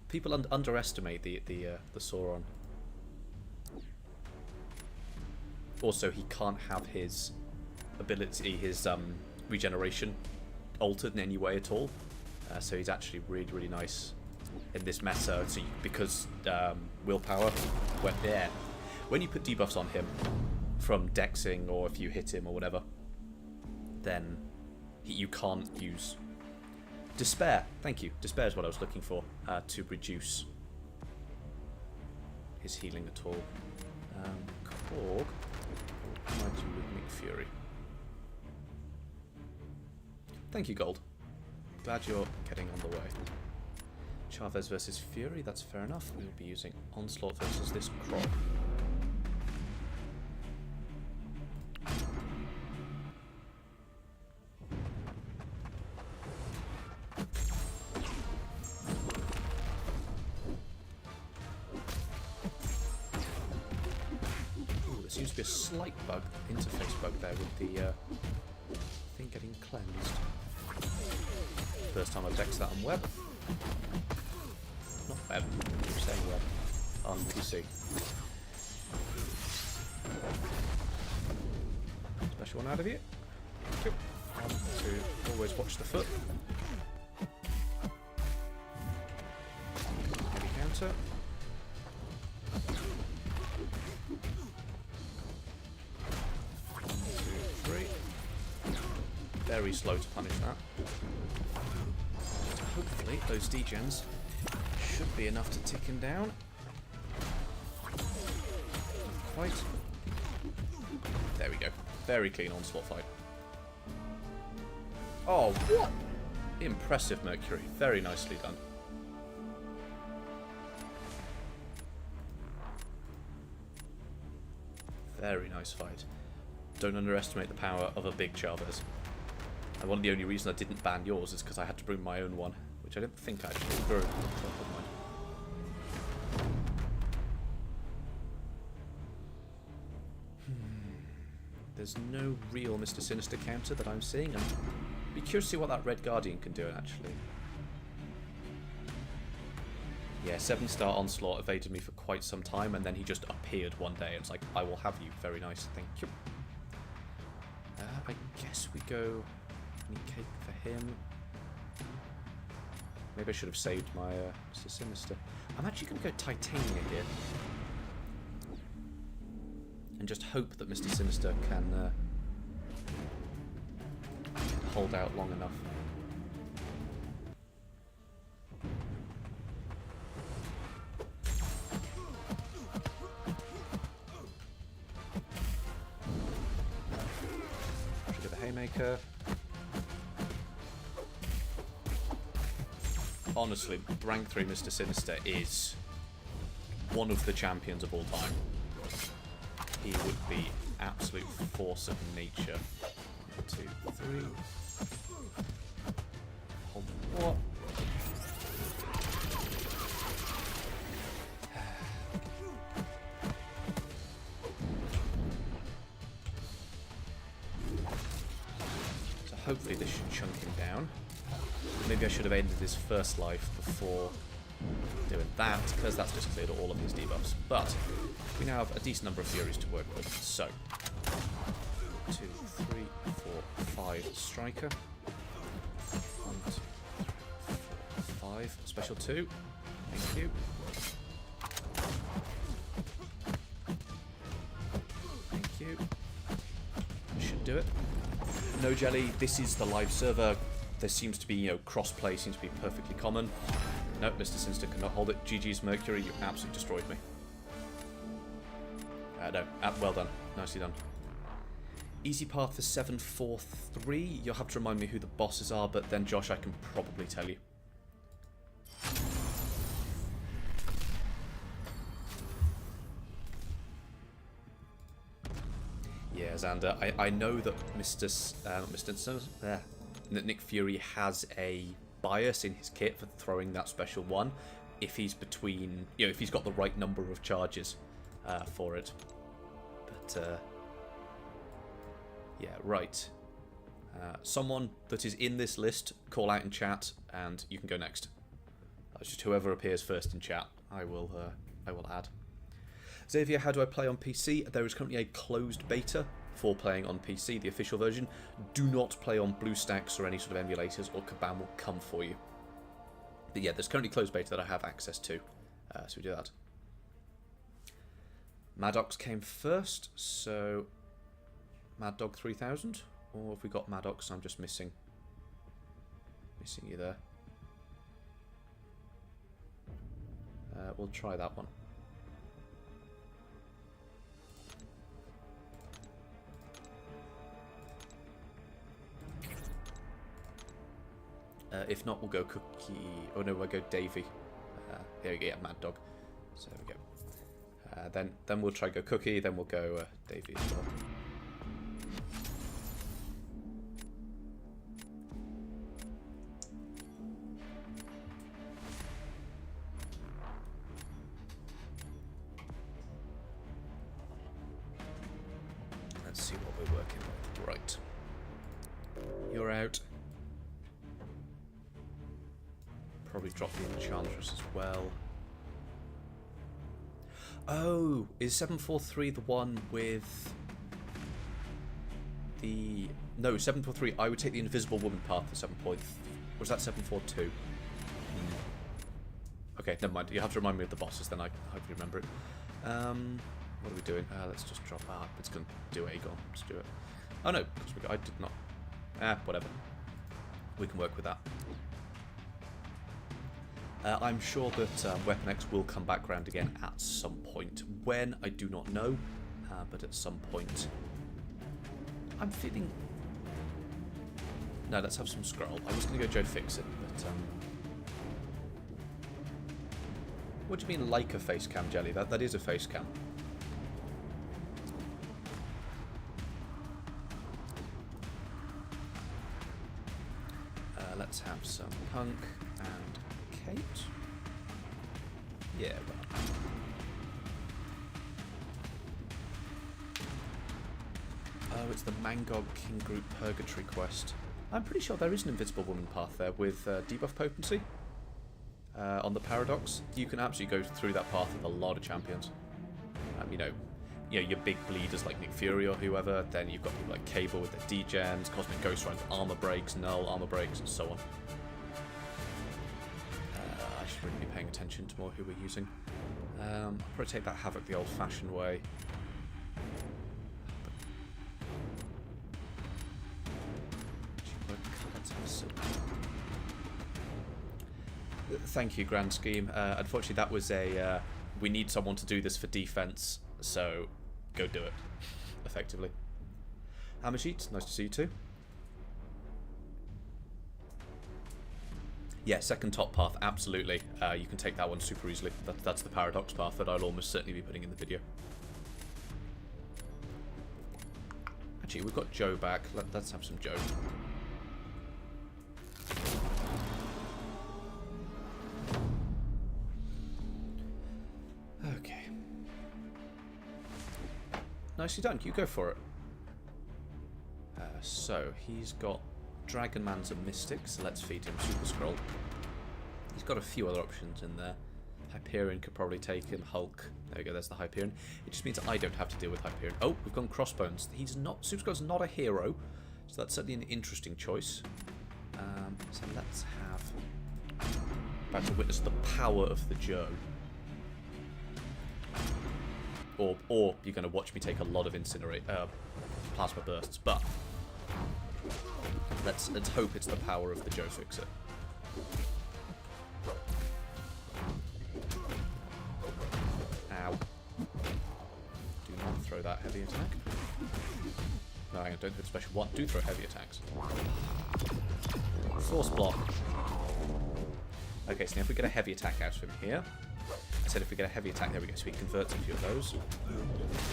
People underestimate the Sauron. Also, he can't have his ability, his regeneration altered in any way at all. So he's actually really, really nice in this meta. So because willpower, when you put debuffs on him from dexing or if you hit him or whatever, then you can't use despair. Thank you. Despair is what I was looking for to reduce his healing at all. Korg. Mighty Rhythmic Fury. Thank you, Gold. Glad you're getting on the way. Chavez versus Fury, that's fair enough. We will be using Onslaught versus this Krog. Seems to be a slight bug, interface bug there with the thing getting cleansed. First time I've dexed that on web. Not web, I'm saying web. On PC. Special one out of you. Two. 1, 2, always watch the foot. Heavy counter. Very slow to punish that. Hopefully those degens should be enough to tick him down. Not quite. There we go. Very clean Onslaught fight. Oh, what? Impressive Mercury. Very nicely done. Very nice fight. Don't underestimate the power of a big Chavez. And one of the only reasons I didn't ban yours is because I had to bring my own one, which I didn't think I actually grew. There's no real Mr. Sinister counter that I'm seeing. I'd be curious to see what that Red Guardian can do, actually. Yeah, 7-star Onslaught evaded me for quite some time, and then he just appeared one day. It's like, I will have you. Very nice, thank you. I guess we go... Any cake for him? Maybe I should have saved my Mr. Sinister. I'm actually going to go Titania here. And just hope that Mr. Sinister can hold out long enough. Trigger the Haymaker. Honestly, rank 3 Mr. Sinister is one of the champions of all time. He would be absolute force of nature. 1, 2, 3. Hold what? So hopefully this should chunk him down. Maybe I should have ended his first life before doing that, because that's just cleared all of his debuffs. But we now have a decent number of Furies to work with. So 2, 3, 4, 5 Striker. 1, 2, 3, 4, 5. Special 2. Thank you. Thank you. Should do it. No jelly. This is the live server. There seems to be, you know, cross-play seems to be perfectly common. No, Mr. Sinister cannot hold it. GG's Mercury, you absolutely destroyed me. No, well done. Nicely done. Easy path for 743. You'll have to remind me who the bosses are, but then, Josh, I can probably tell you. Yeah, Xander, I know that Nick Fury has a bias in his kit for throwing that special one if he's between, you know, if he's got the right number of charges for it. But yeah, right. Someone that is in this list, call out in chat, and you can go next. Just whoever appears first in chat, I will add. Xavier, how do I play on PC? There is currently a closed beta for playing on PC, the official version. Do not play on BlueStacks or any sort of emulators, or Kabam will come for you. But yeah, there's currently closed beta that I have access to, so we do that. Maddox came first, so Mad Dog 3000, or have we got Maddox? I'm just missing you there. We'll try that one. If not, we'll go Cookie. Oh no, we'll go Davy. There we go, yeah, Mad Dog. So there we go. Then we'll try go Cookie. Then we'll go Davy as well. Let's see what we're working with. Right, you're out. Probably drop the Enchantress as well. Oh, is 743 the one with the... No, 743, I would take the Invisible Woman path for 7 point... Was that 742? Okay, never mind. You have to remind me of the bosses, then I hope you remember it. What are we doing? Let's just drop out. It's going to do Aegon. Let's do it. Oh no, I did not. Whatever. We can work with that. I'm sure that Weapon X will come back round again at some point. When, I do not know, but at some point. I'm feeling... No, let's have some scroll. I was going to go Joe Fixit, but... What do you mean, like a face cam, Jelly? That is a face cam. Let's have some Punk and Kate. Yeah, right. Oh, it's the Mangog King Group Purgatory quest. I'm pretty sure there is an Invisible Woman path there with debuff potency on the Paradox. You can absolutely go through that path with a lot of champions. You know, your big bleeders like Nick Fury or whoever. Then you've got people like Cable with their degens, Cosmic Ghost Rider, armor breaks, null armor breaks, and so on. I should really be paying attention to more who we're using. I'll probably take that Havoc the old-fashioned way. Thank you, Grand Scheme. Unfortunately, that was a we need someone to do this for defense, so go do it, effectively. Hammersheet, nice to see you too. Yeah, second top path, absolutely. You can take that one super easily. That's the Paradox path that I'll almost certainly be putting in the video. Actually, we've got Joe back. Let's have some Joe. Okay. Nicely done. You go for it. So, he's got Dragon Man's a Mystic, so let's feed him Super Scroll. He's got a few other options in there. Hyperion could probably take him. Hulk. There we go, there's the Hyperion. It just means I don't have to deal with Hyperion. Oh, we've gone Crossbones. He's not. Super Scroll's not a hero, so that's certainly an interesting choice. So let's have. About to witness the power of the Joe. Or you're going to watch me take a lot of plasma bursts, but let's hope it's the power of the Joe Fixer. Ow. Do not throw that heavy attack. No, hang on, don't hit special one. Do throw heavy attacks. Force block. Okay, so now if we get a heavy attack out of him here. I said if we get a heavy attack, there we go, so he converts a few of those.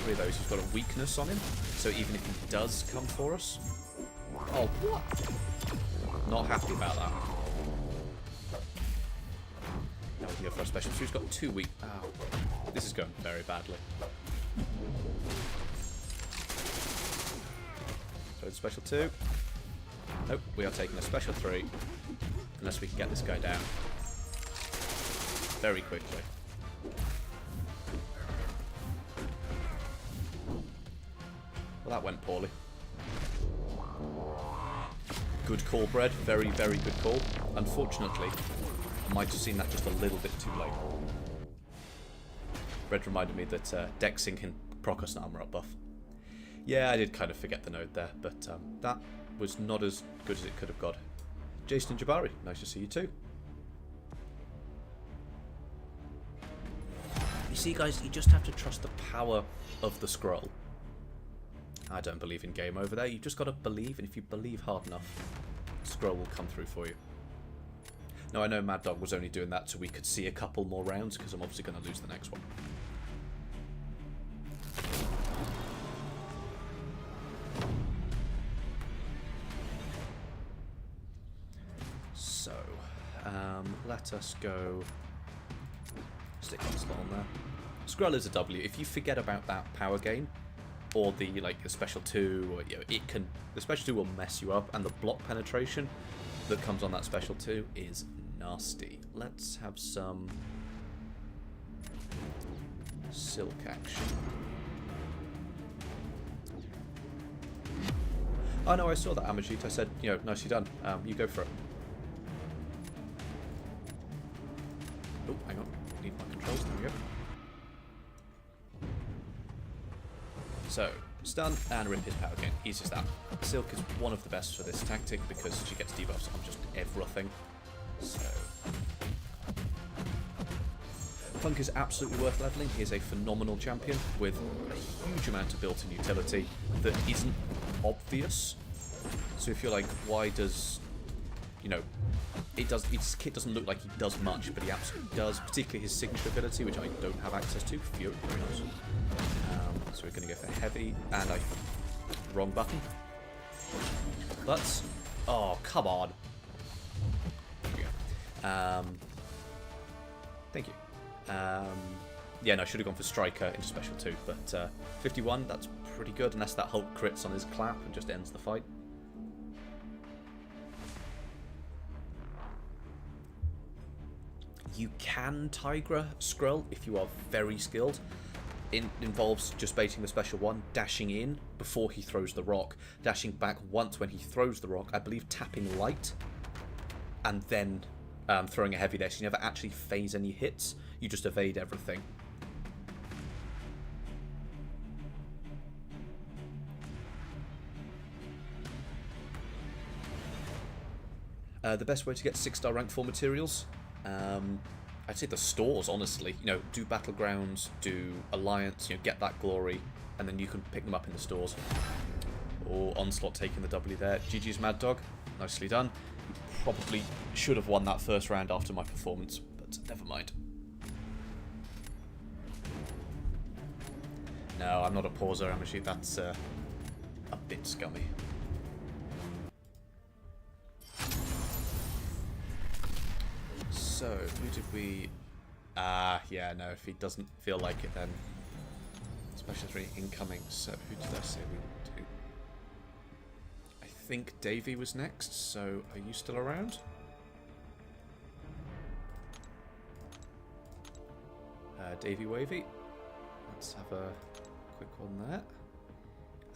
3 of those, he's got a weakness on him, so even if he does come for us... Oh, what? Not happy about that. Now we can go for a special. So he's got 2 weak... Oh, this is going very badly. So it's special 2. Nope, we are taking a special 3. Unless we can get this guy down. Very quickly. Well, that went poorly. Good call, Bread. Very, very good call. Unfortunately, I might have seen that just a little bit too late. Bread reminded me that Dexing can proc us an armor up buff. Yeah, I did kind of forget the node there, but that was not as good as it could have got. Jason and Jabari, nice to see you too. You see, guys, you just have to trust the power of the scroll. I don't believe in game over there. You've just got to believe, and if you believe hard enough, the scroll will come through for you. Now, I know Mad Dog was only doing that so we could see a couple more rounds, because I'm obviously going to lose the next one. So, let us go... Stick on Skull there. Skrull is a W. If you forget about that power gain, or the special 2, or the special 2 will mess you up, and the block penetration that comes on that special 2 is nasty. Let's have some silk action. Oh no, I saw that Amajit. I said, nicely done. You go for it. Oh, hang on. Need my controls. There we go. So, stun and rip his power gain. Easy as that. Silk is one of the best for this tactic because she gets debuffs on just everything. So, Punk is absolutely worth leveling. He is a phenomenal champion with a huge amount of built-in utility that isn't obvious. So if you're like, why does, his kit doesn't look like he does much, but he absolutely does, particularly his signature ability, which I don't have access to. Fury, very nice. So we're going to go for heavy, and wrong button. But, oh, come on. There we go. Thank you. Yeah, no, I should have gone for Striker into Special 2, but 51, that's pretty good, unless that Hulk crits on his clap and just ends the fight. You can Tigra Skrull if you are very skilled. It involves just baiting the Special 1, dashing in before he throws the rock, dashing back once when he throws the rock, I believe tapping light, and then throwing a heavy dash. You never actually phase any hits, you just evade everything. The best way to get 6-star rank 4 materials? I'd say the stores, honestly. You know, do Battlegrounds, do Alliance, you know, get that glory, and then you can pick them up in the stores. Or Onslaught taking the W there. GG's Mad Dog, nicely done. You probably should have won that first round after my performance, but never mind. No, I'm not a pauser, Amashi. That's a bit scummy. So, who did we... yeah, no, if he doesn't feel like it, then... Special 3 incoming, so who did I say we would do? I think Davey was next, so are you still around? Davey Wavy. Let's have a quick one there.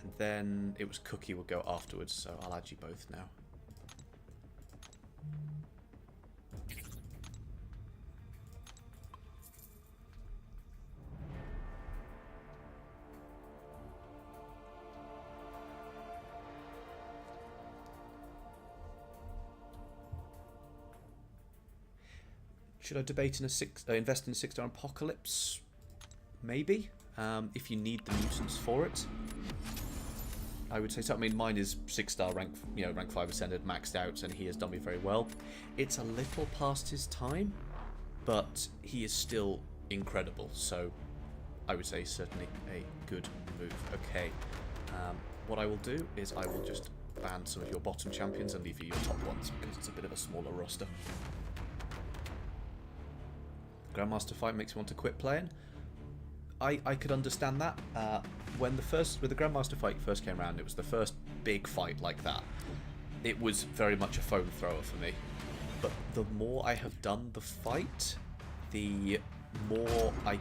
And then it was Cookie will go afterwards, so I'll add you both now. Should I debate in invest in a 6-star Apocalypse? Maybe, if you need the mutants for it. I would say so. I mean, mine is 6-star rank, you know, rank 5 ascended, maxed out, and he has done me very well. It's a little past his time, but he is still incredible. So, I would say certainly a good move. Okay, what I will do is I will just ban some of your bottom champions and leave you your top ones because it's a bit of a smaller roster. Grandmaster fight makes me want to quit playing. I could understand that. When the Grandmaster fight first came around, it was the first big fight like that. It was very much a phone thrower for me. But the more I have done the fight, the more I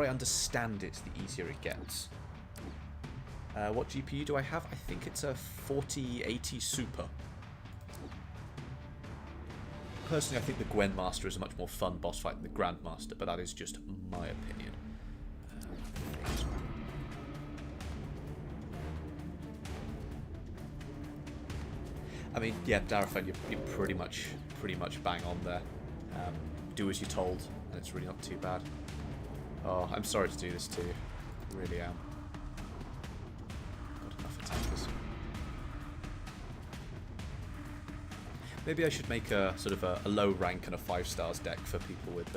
understand it, the easier it gets. What GPU do I have? I think it's a 4080 Super. Personally, I think the Gwen Master is a much more fun boss fight than the Grandmaster, but that is just my opinion. I mean, yeah, Darafan, you're pretty much bang on there. Do as you're told, and it's really not too bad. Oh, I'm sorry to do this to you. I really am. Got enough attackers. Maybe I should make a sort of a low rank and a 5 stars deck for people with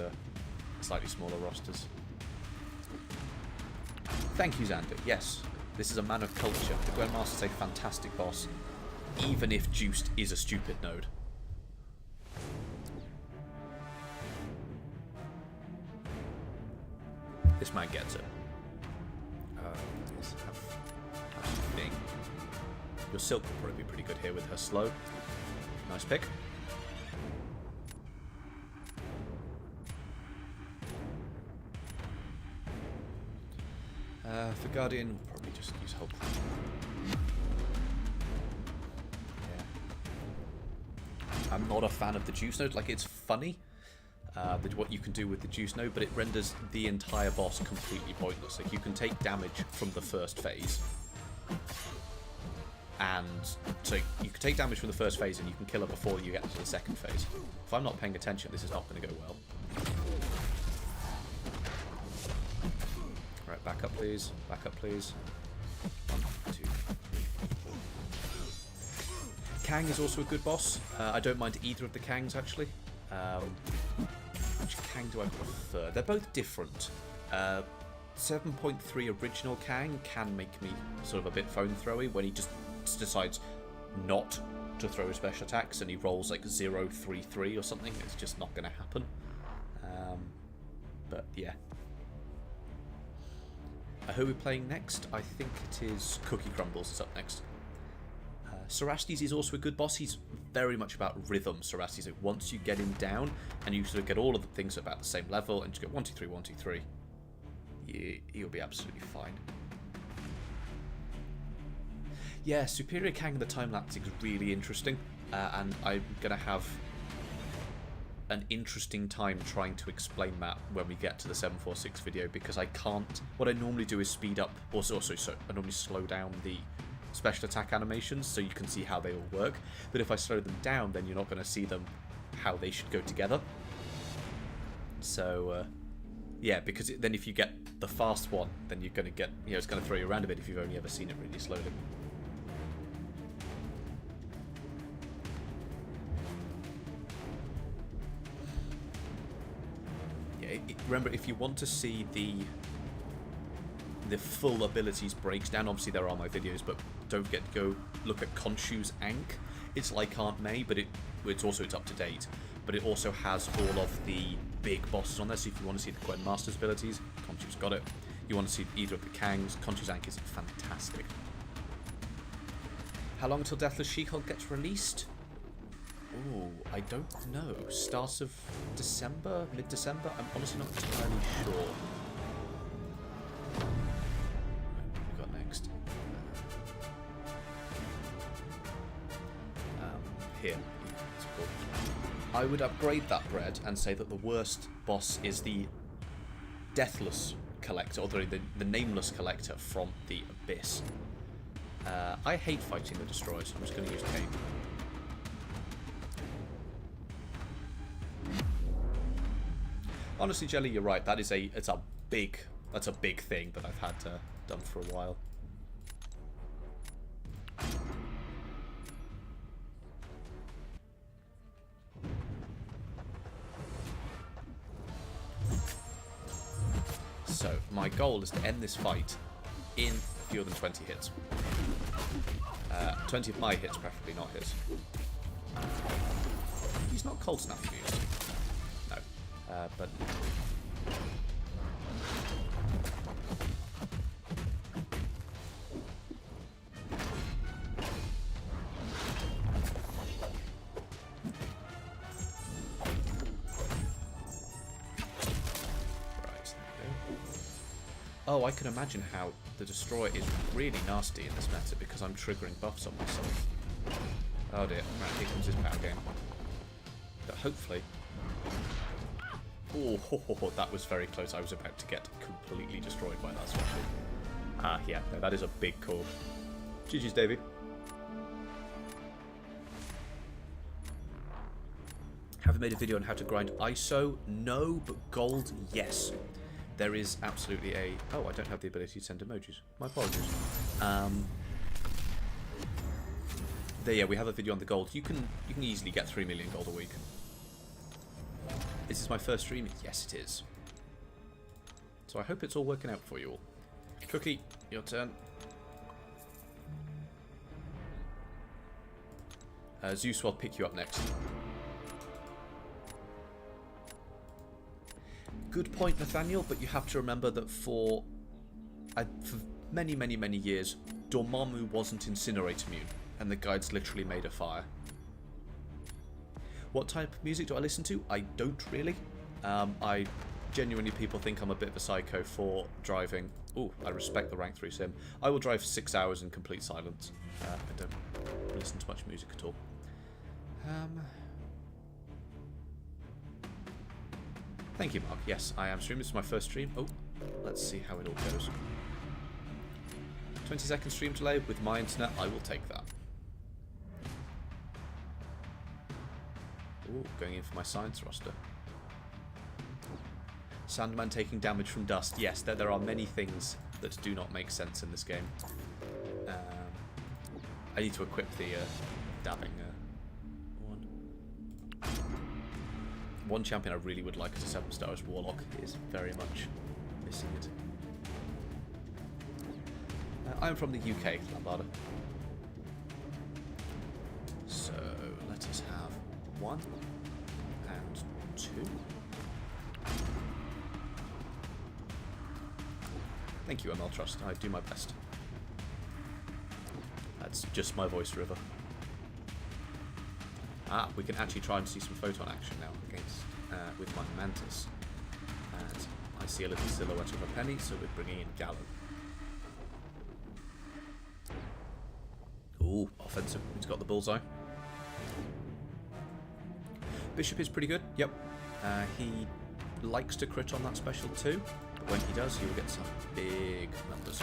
slightly smaller rosters. Thank you, Xander. Yes, this is a man of culture. The Grandmaster is a fantastic boss, even if Juiced is a stupid node. This man gets it. Let's have a thing. Your Silk will probably be pretty good here with her slow. Nice pick. For Guardian, we'll probably just use Hulk. Yeah. I'm not a fan of the Juice node. Like, it's funny what you can do with the Juice node, but it renders the entire boss completely pointless. Like, you can take damage from the first phase. And so you can take damage from the first phase and you can kill her before you get to the second phase. If I'm not paying attention, this is not going to go well. Alright, back up please. Back up please. 1, 2, 3, 4. Kang is also a good boss. I don't mind either of the Kangs actually. Which Kang do I prefer? They're both different. 7.3 original Kang can make me sort of a bit phone throwy when he just decides not to throw his special attacks and he rolls like 0-3-3 or something. It's just not going to happen. But yeah. Who are we playing next? I think it is Cookie Crumbles is up next. Cerastes is also a good boss. He's very much about rhythm, Cerastes. So once you get him down and you sort of get all of the things at about the same level and just go 1, 2, 3, 1, 2, 3, you'll be absolutely fine. Yeah, Superior Kang and the time lapsing is really interesting, and I'm going to have an interesting time trying to explain that when we get to the 746 video, because I can't. What I normally do is speed up, so I normally slow down the special attack animations so you can see how they all work, but if I slow them down, then you're not going to see them how they should go together. So yeah, because then if you get the fast one, then you're going to get, it's going to throw you around a bit if you've only ever seen it really slowly. Remember, if you want to see the full abilities breakdown, obviously there are my videos, but don't forget to go look at Khonshu's Ankh. It's like Aunt May, but it's up to date. But it also has all of the big bosses on there, so if you want to see the Gwen Master's abilities, Khonshu's got it. You want to see either of the Kangs, Khonshu's Ankh is fantastic. How long until Deathless She-Hulk gets released? Oh, I don't know. Start of December? Mid-December? I'm honestly not entirely sure. What have we got next? Here. I would upgrade that bread and say that the worst boss is the Deathless Collector, or the Nameless Collector from the Abyss. I hate fighting the Destroyers. I'm just going to use Kane. Honestly, Jelly, you're right. That's a big thing that I've had done for a while. So my goal is to end this fight in fewer than 20 hits. 20 of my hits, preferably, not his. He's not cold snap used. No. But oh, I can imagine how the Destroyer is really nasty in this meta because I'm triggering buffs on myself. Oh dear, right, here comes his power game. But hopefully... Oh, that was very close. I was about to get completely destroyed by that special. Ah, yeah, no, that is a big call. GG's, Davey. Have I made a video on how to grind ISO? No, but gold, yes. There is absolutely a... Oh, I don't have the ability to send emojis. My apologies. Yeah, we have a video on the gold. You can easily get 3 million gold a week. Is this my first stream? Yes, it is. So I hope it's all working out for you all. Cookie, your turn. Zeus will pick you up next. Good point, Nathaniel, but you have to remember that for many, many, many years, Dormammu wasn't Incinerate immune, and the guides literally made a fire. What type of music do I listen to? I don't really. I genuinely, people think I'm a bit of a psycho for driving. Ooh, I respect the rank 3 sim. I will drive 6 hours in complete silence. I don't listen to much music at all. Thank you, Mark. Yes, I am streaming. This is my first stream. Oh, let's see how it all goes. 20-second stream delay with my internet. I will take that. Ooh, going in for my science roster. Sandman taking damage from dust. Yes, there are many things that do not make sense in this game. I need to equip the dabbing one. One champion I really would like as a 7-star is Warlock. He is very much missing it. I'm from the UK, Lambada. So let us have 1 and 2. Thank you, ML Trust. I do my best. That's just my voice, River. Ah, we can actually try and see some photon action now against with my Mantis. And I see a little silhouette of a penny, so we're bringing in Gallon. Ooh, offensive. He's got the bullseye. Bishop is pretty good. Yep. He likes to crit on that special too. But when he does, he will get some big numbers.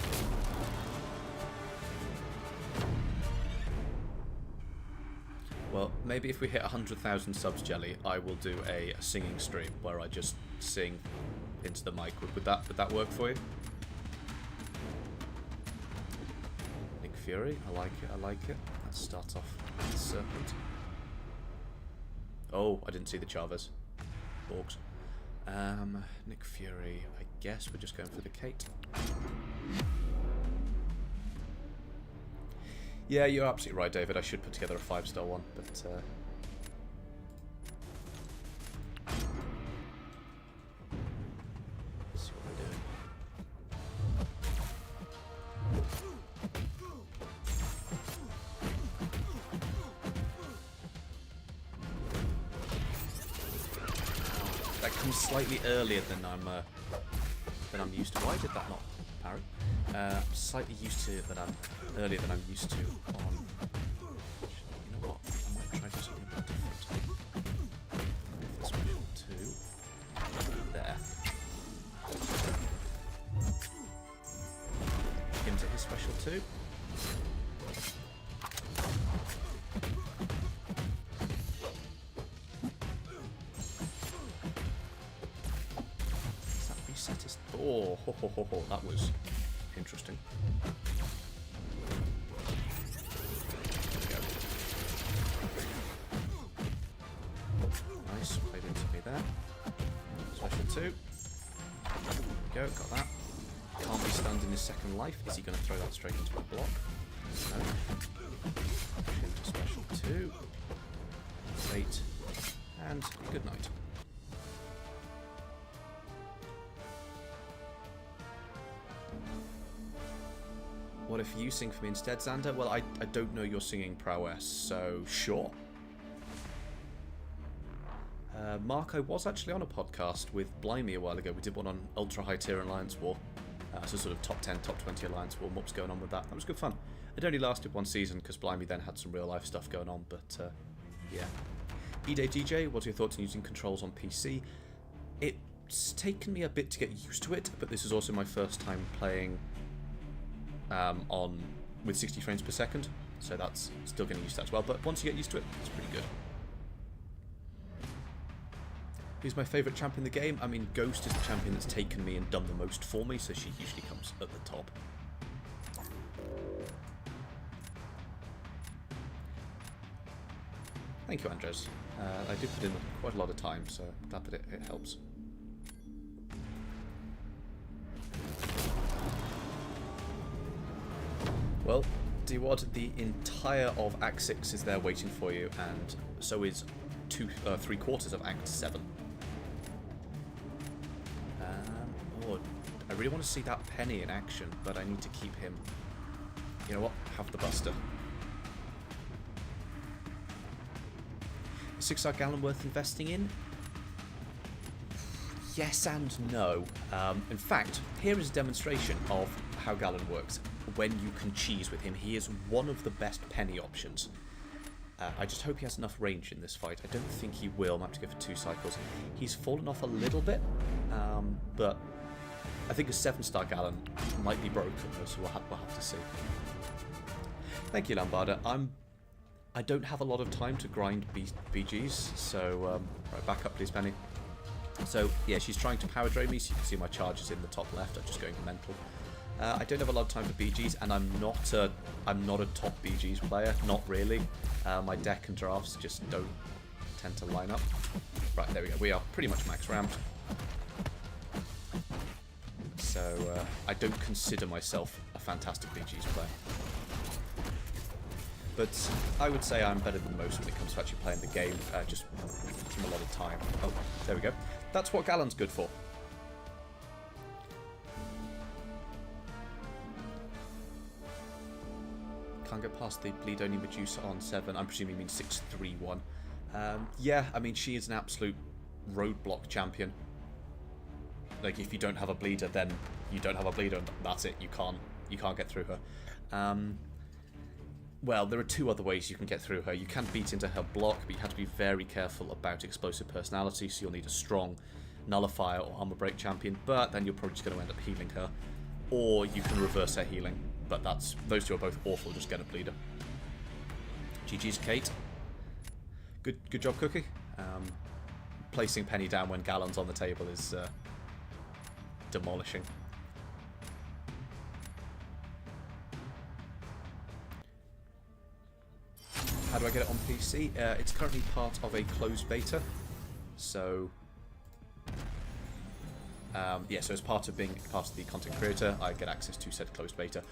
Well, maybe if we hit 100,000 subs, Jelly, I will do a singing stream where I just sing into the mic. Would that work for you? Nick Fury, I like it, I like it. Let's start off with the Serpent. Oh, I didn't see the Chavez. Borgs. Nick Fury, I guess we're just going for the Kate. Yeah, you're absolutely right, David. I should put together a 5-star one, but let's see what we're doing. That comes slightly earlier than I'm used to. Why did that not parry? Slightly used to it, but I'm earlier than I'm used to on. You know what? I might try to do something a bit different. Special 2. There. Him to his special 2. Does that reset his? Oh, that was interesting. Nice, played into me there. Special 2. There we go, got that. Can't be stunned in his second life. Is he going to throw that straight into a block? No. Into special 2. Wait. And good night. What if you sing for me instead, Xander? Well, I don't know your singing prowess, so sure. Mark, I was actually on a podcast with Blimey a while ago. We did one on Ultra High Tier Alliance War. So sort of top 10, top 20 Alliance War. What was going on with that? That was good fun. It only lasted one season because Blimey then had some real life stuff going on, but yeah. E-Day DJ, what's your thoughts on using controls on PC? It's taken me a bit to get used to it, but this is also my first time playing with 60 frames per second, so that's still getting used to that as well, but once you get used to it, it's pretty good. Who's my favourite champion in the game? I mean, Ghost is the champion that's taken me and done the most for me, so she usually comes at the top. Thank you, Andres. I did put in quite a lot of time, so I'm glad that it helps. Well, Dewad, the entire of Act 6 is there waiting for you, and so is 3/4 of Act 7. Oh, I really want to see that penny in action, but I need to keep him. You know what? Have the Buster. 6-star Gallon worth investing in? Yes and no. In fact, here is a demonstration of how Gallon works. When you can cheese with him, he is one of the best penny options. I just hope he has enough range in this fight. I don't think he will. I might have to go for 2 cycles. He's fallen off a little bit, but I think a 7-star Gallon might be broken, so we'll have to see. Thank you, Lambarda. I don't have a lot of time to grind BGs, so right, back up please, Penny. So yeah, she's trying to power drain me, so you can see my charges in the top left. I'm just going mental. I don't have a lot of time for BGs, and I'm not a top BGs player, not really. My deck and drafts just don't tend to line up. Right, there we go. We are pretty much max ramped. So I don't consider myself a fantastic BGs player. But I would say I'm better than most when it comes to actually playing the game, just from a lot of time. Oh, there we go. That's what Gallon's good for. can't get past the bleed only Medusa on 7. I'm presuming you mean 631. Yeah, I mean, she is an absolute roadblock champion. Like, if you don't have a bleeder, then you don't have a bleeder, and that's it. You can't get through her. Well, there are two other ways you can get through her. You can beat into her block, but you have to be very careful about explosive personality, so you'll need a strong nullifier or armor break champion, but then you're probably just going to end up healing her. Or you can reverse her healing, but those two are both awful. Just get a bleeder. GG's, Kate. Good job, Cookie. Placing Penny down when Gallon's on the table is demolishing. How do I get it on PC? It's currently part of a closed beta, so yeah. So as part of being part of the content creator, I get access to said closed beta.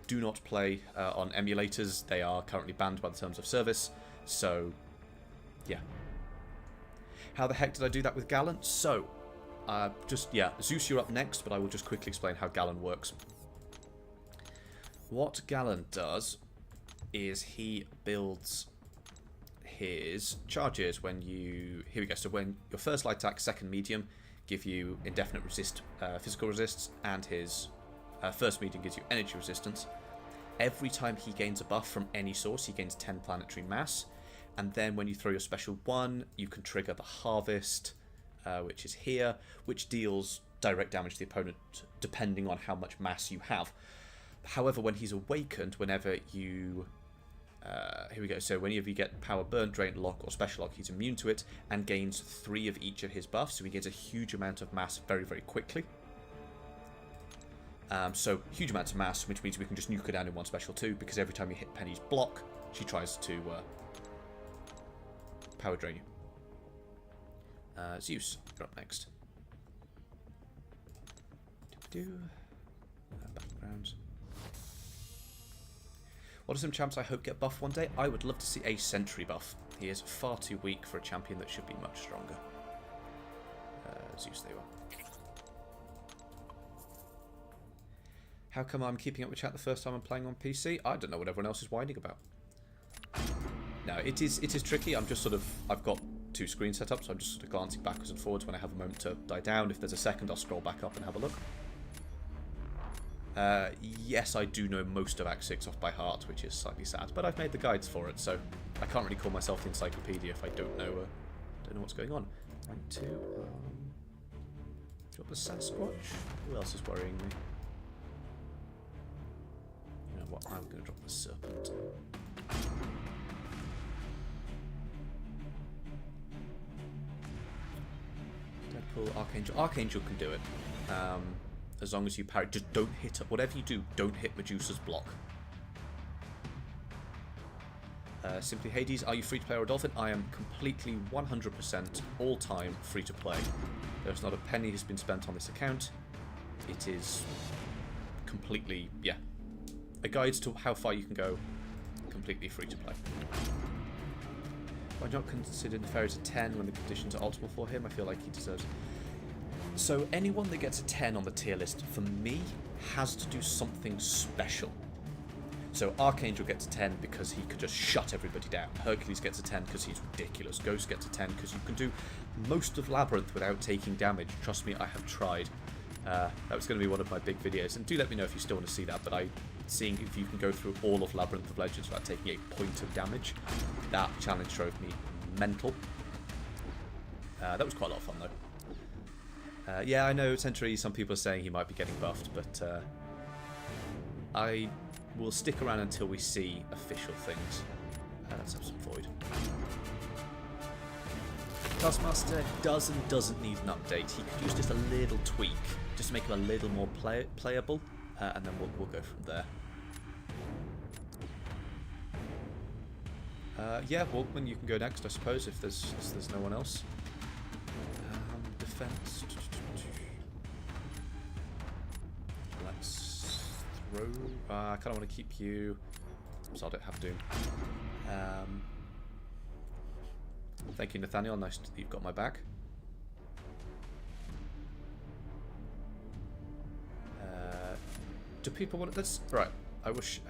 Do not play on emulators; they are currently banned by the terms of service. So yeah. How the heck did I do that with Gallon? So Zeus, you're up next, but I will just quickly explain how Gallon works. What Gallon does is he builds his charges when you... Here we go. So when your first light attack, second medium, give you indefinite resist, physical resists, and his first medium gives you energy resistance. Every time he gains a buff from any source, he gains 10 planetary mass. And then when you throw your special 1, you can trigger the Harvest, which is here, which deals direct damage to the opponent depending on how much mass you have. However, when he's awakened, whenever you... here we go. So whenever you get Power Burn, Drain, Lock, or Special Lock, he's immune to it and gains 3 of each of his buffs. So he gains a huge amount of mass very, very quickly. So huge amounts of mass, which means we can just nuke her down in one special 2, because every time you hit Penny's block, she tries to power drain you. Zeus, you're up next. Battlegrounds. What are some champs I hope get buffed one day? I would love to see a sentry buff. He is far too weak for a champion that should be much stronger. Zeus, there you are. How come I'm keeping up with chat the first time I'm playing on PC? I don't know what everyone else is whining about. No, it is tricky. I'm just sort of... I've got 2 screens set up, so I'm just sort of glancing backwards and forwards when I have a moment to die down. If there's a second, I'll scroll back up and have a look. Yes, I do know most of Act 6 off by heart, which is slightly sad, but I've made the guides for it, so I can't really call myself the encyclopedia if I don't know what's going on. Rank 2. Drop the Sasquatch. Who else is worrying me? You know what? I'm going to drop the Serpent. Deadpool, Archangel. Archangel can do it. As long as you parry. Just don't hit it. Whatever you do, don't hit Medusa's block. Simply Hades, are you free to play or a dolphin? I am completely 100% all time free to play. There's not a penny has been spent on this account. It is completely, yeah. A guide to how far you can go. Completely free to play. Why not consider Nefarious a 10 when the conditions are optimal for him? I feel like he deserves it. So anyone that gets a 10 on the tier list, for me, has to do something special. So Archangel gets a 10 because he could just shut everybody down. Hercules gets a 10 because he's ridiculous. Ghost gets a 10 because you can do most of Labyrinth without taking damage. Trust me, I have tried. That was going to be one of my big videos. And do let me know if you still want to see that. But seeing if you can go through all of Labyrinth of Legends without taking a point of damage, that challenge drove me mental. That was quite a lot of fun, though. Yeah, I know, Sentry, some people are saying he might be getting buffed, but I will stick around until we see official things. Let's have some Void. Taskmaster does and doesn't need an update. He could use just a little tweak, just to make him a little more playable, and then we'll go from there. Yeah, Walkman, you can go next, I suppose, if there's no one else. Defense. Let's throw. I kind of want to keep you. So I don't have Doom. Thank you, Nathaniel. Nice that you've got my back. Do people want this? Right. I wish.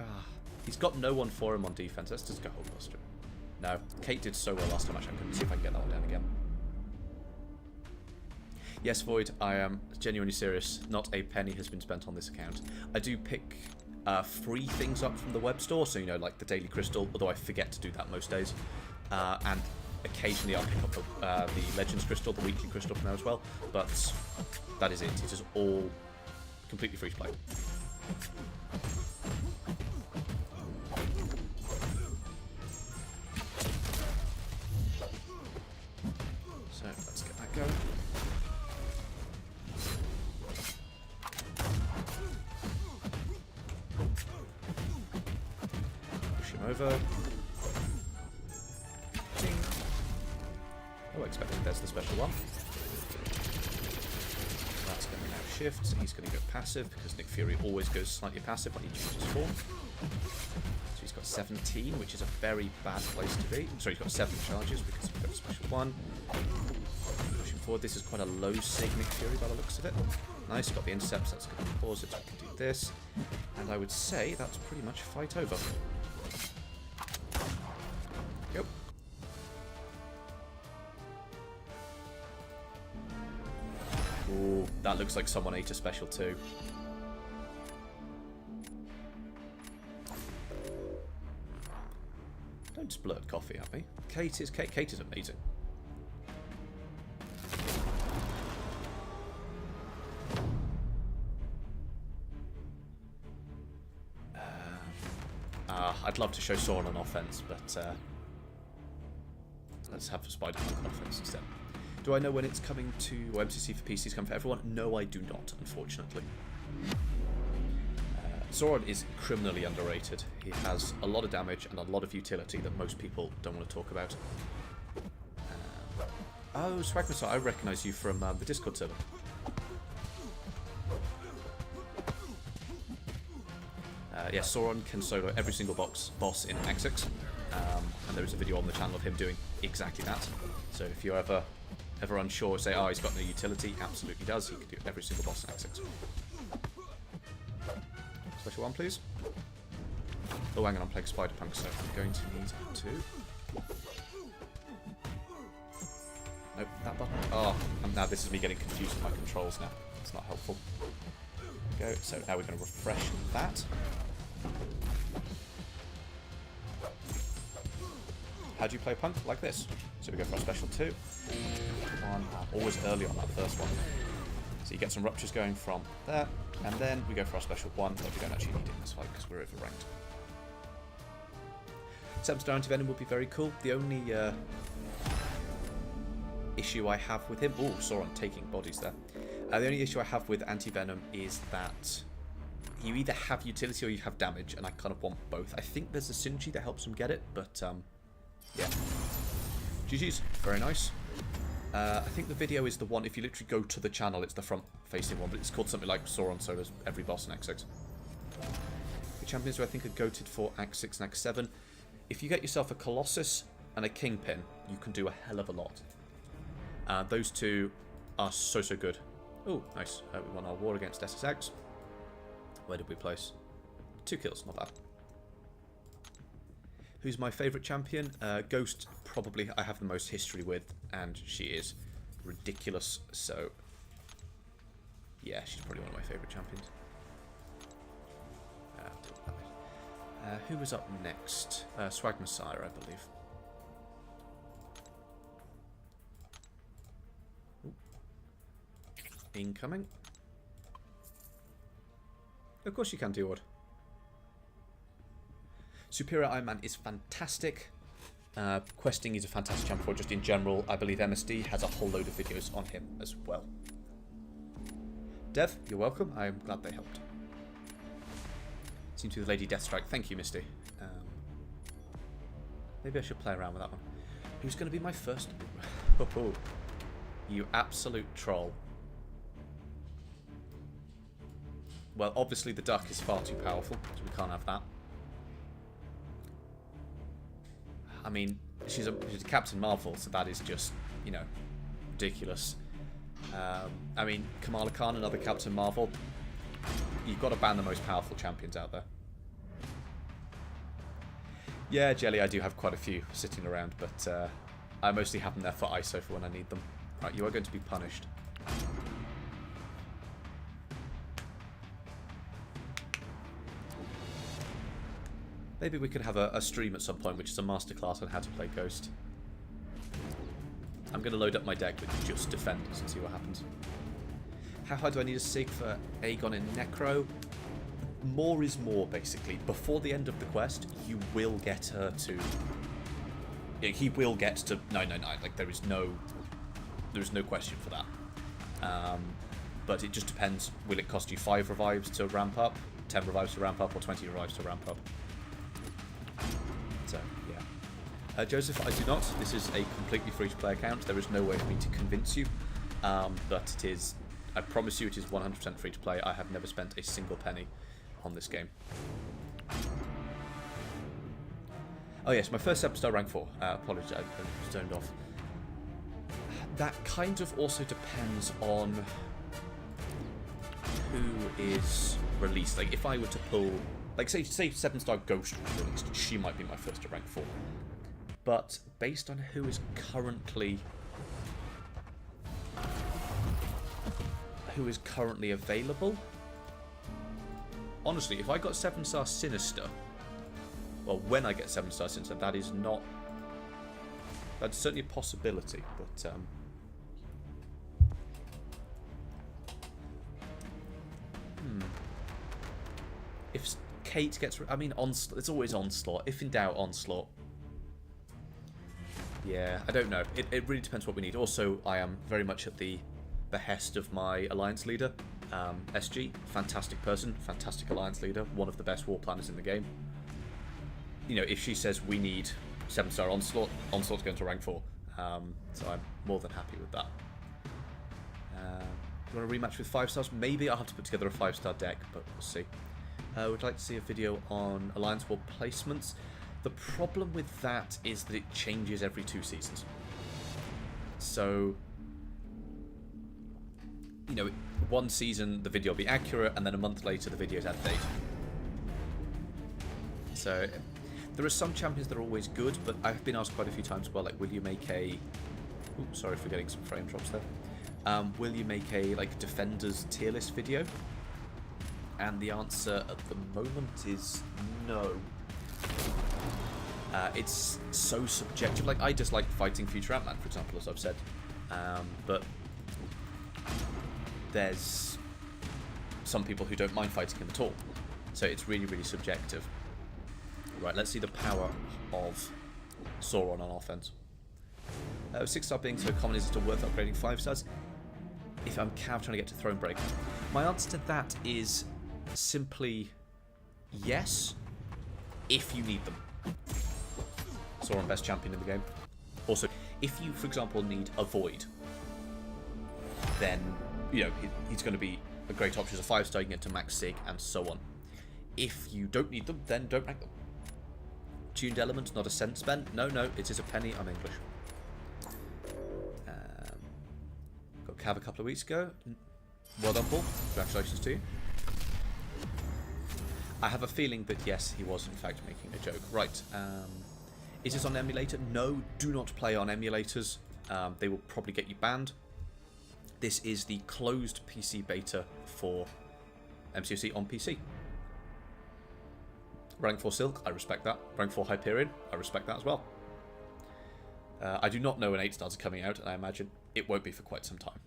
He's got no one for him on defense. Let's just go Hulkbuster. No, Kate did so well last time. Actually, I'm going to see if I can get that one down again. Yes, Void, I am genuinely serious. Not a penny has been spent on this account. I do pick free things up from the web store, so, you know, like the Daily Crystal, although I forget to do that most days. And occasionally I'll pick up the Legends Crystal, the weekly crystal from there as well. But that is it. It is all completely free to play. So let's get that going. Push him over. Ding. Oh, I expected there's the special one. That's going to now shift, so he's going to go passive, because Nick Fury always goes slightly passive when he changes form. So he's got 17, which is a very bad place to be. Sorry, he's got 7 charges, because he's got a special one. Pushing forward, this is quite a low sig Nick Fury by the looks of it. Nice, got the intercepts, that's going to pause it, so we can do this. And I would say that's pretty much fight over. Yep. Ooh, that looks like someone ate a special too. Don't splurt coffee at me. Kate is amazing. I'd love to show Sauron on offense, but let's have Spider-Man on offense instead. Do I know when it's coming to MCC for PCs coming for everyone? No, I do not, unfortunately. Sauron is criminally underrated. He has a lot of damage and a lot of utility that most people don't want to talk about. Oh, Swagmasar, I recognise you from the Discord server. Yes, Sauron can solo every single boss in X6, and there is a video on the channel of him doing exactly that. So if you're ever unsure, say, oh, he's got no utility, absolutely does. He can do every single boss in X6. Special one, please. Oh, hang on, I'm playing Spider-Punk, so I'm going to need to... Nope, that button. Oh, and now this is me getting confused with my controls now. It's not helpful. Go. So now we're going to refresh that. How do you play Punk? Like this. So we go for our special 2. Always early on that first one. So you get some ruptures going from there, and then we go for our special 1, but we don't actually need it in this fight because we're over-ranked. 7-star anti-venom would be very cool. The only issue I have with him... Oh, Sauron taking bodies there. The only issue I have with anti-venom is that you either have utility or you have damage, and I kind of want both. I think there's a synergy that helps him get it, but yeah. GG's. Very nice. I think the video is the one, if you literally go to the channel, it's the front-facing one, but it's called something like Sauron solos every boss in Act 6. The champions who I think are goated for Act 6 and Act 7. If you get yourself a Colossus and a Kingpin, you can do a hell of a lot. Those two are so good. Oh, nice. We won our war against SSX. Where did we place? 2 kills, not bad. Who's my favourite champion? Ghost, probably I have the most history with, and she is ridiculous, so yeah, she's probably one of my favourite champions. Who was up next? Swag Messiah, I believe. Ooh. Incoming. Of course you can, Deward. Superior Iron Man is fantastic. Questing is a fantastic champion for just in general. I believe MSD has a whole load of videos on him as well. Dev, you're welcome. I'm glad they helped. Seems to be the Lady Deathstrike. Thank you, Misty. Maybe I should play around with that one. Who's going to be my first? Oh, you absolute troll. Well, obviously the duck is far too powerful, so we can't have that. I mean, she's a Captain Marvel, so that is just, you know, ridiculous. I mean, Kamala Khan, another Captain Marvel. You've got to ban the most powerful champions out there. Yeah, Jelly, I do have quite a few sitting around, but I mostly have them there for ISO for when I need them. Right, you are going to be punished. Maybe we could have a stream at some point, which is a masterclass on how to play Ghost. I'm going to load up my deck with just Defenders and see what happens. How high do I need a Sig for Aegon and Necro? More is more, basically. Before the end of the quest, you will get her to... Yeah, he will get to 999. Like, there is no question for that. But it just depends. Will it cost you 5 revives to ramp up, 10 revives to ramp up, or 20 revives to ramp up? So, yeah. Joseph, I do not. This is a completely free-to-play account. There is no way for me to convince you. But it is... I promise you it is 100% free-to-play. I have never spent a single penny on this game. Oh yes, my first 7-star rank 4. Apologies, I zoned off. That kind of also depends on who is released. Like, if I were to pull... Like, say 7-star Ghost was released, she might be my first to rank 4. But based on who is currently available, honestly, if I got 7-star Sinister, well, when I get 7-star Sinister, that is not... That's certainly a possibility, but... If Kate gets... I mean, Onslaught, it's always Onslaught. If in doubt, Onslaught. Yeah, I don't know. It really depends what we need. Also, I am very much at the behest of my Alliance leader, SG. Fantastic person, fantastic Alliance leader, one of the best war planners in the game. You know, if she says we need 7-star Onslaught, Onslaught's going to rank 4. So I'm more than happy with that. You want a rematch with 5 stars? Maybe I'll have to put together a 5-star deck, but we'll see. Would like to see a video on Alliance War placements. The problem with that is that it changes every 2 seasons. So, you know, one season the video will be accurate, and then a month later the video's out of date. So, there are some champions that are always good, but I've been asked quite a few times, well, like, will you make a... Ooh, sorry for getting some frame drops there. Will you make a, like, Defenders tier list video? And the answer at the moment is no. It's so subjective. Like, I dislike fighting Future Ant-Man, for example, as I've said. But there's some people who don't mind fighting him at all. So it's really, really subjective. Right, let's see the power of Sauron on offense. 6-star being so common, is it still worth upgrading 5 stars? If I'm Cav trying to get to Thronebreaker. My answer to that is simply yes, if you need them. Sauron, best champion in the game. Also, if you, for example, need a Void, then, you know, he's going to be a great option as a 5-star. You can get to max Sig and so on. If you don't need them, then don't rank them. Tuned Element, not a cent spent. No, it is a penny. I'm English. Got Cav a couple of weeks ago. Well done, Paul. Congratulations to you. I have a feeling that, yes, he was in fact making a joke. Right. Is this on emulator? No, do not play on emulators. They will probably get you banned. This is the closed PC beta for MCOC on PC. Rank 4 Silk, I respect that. Rank 4 Hyperion, I respect that as well. I do not know when 8 stars are coming out, and I imagine it won't be for quite some time.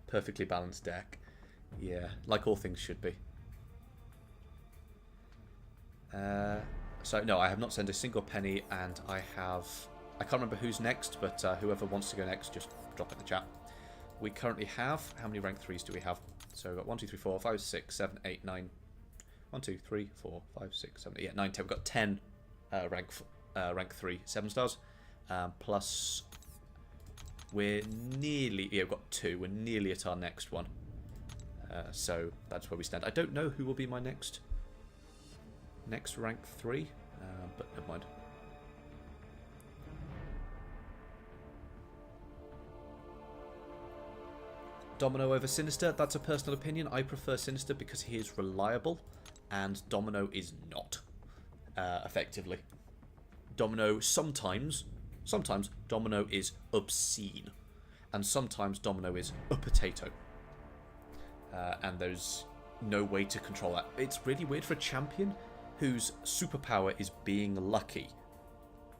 Perfectly balanced deck. Yeah, like all things should be. So, no, I have not sent a single penny, and I can't remember who's next, but whoever wants to go next, just drop it in the chat. We currently have, how many rank 3s do we have? So we've got 1, 2, 3, 4, 5, 6, 7, 8, 9. 1, 2, 3, 4, 5, 6, 7, 8, yeah, 9, 10. We've got 10 rank 3 7 stars. Plus, we're nearly, yeah, we've got 2. We're nearly at our next one. So that's where we stand. I don't know who will be my next rank 3, but never mind. Domino over Sinister, that's a personal opinion. I prefer Sinister because he is reliable, and Domino is not. effectively. Domino sometimes Domino is obscene, and sometimes Domino is a potato. And there's no way to control that. It's really weird for a champion whose superpower is being lucky.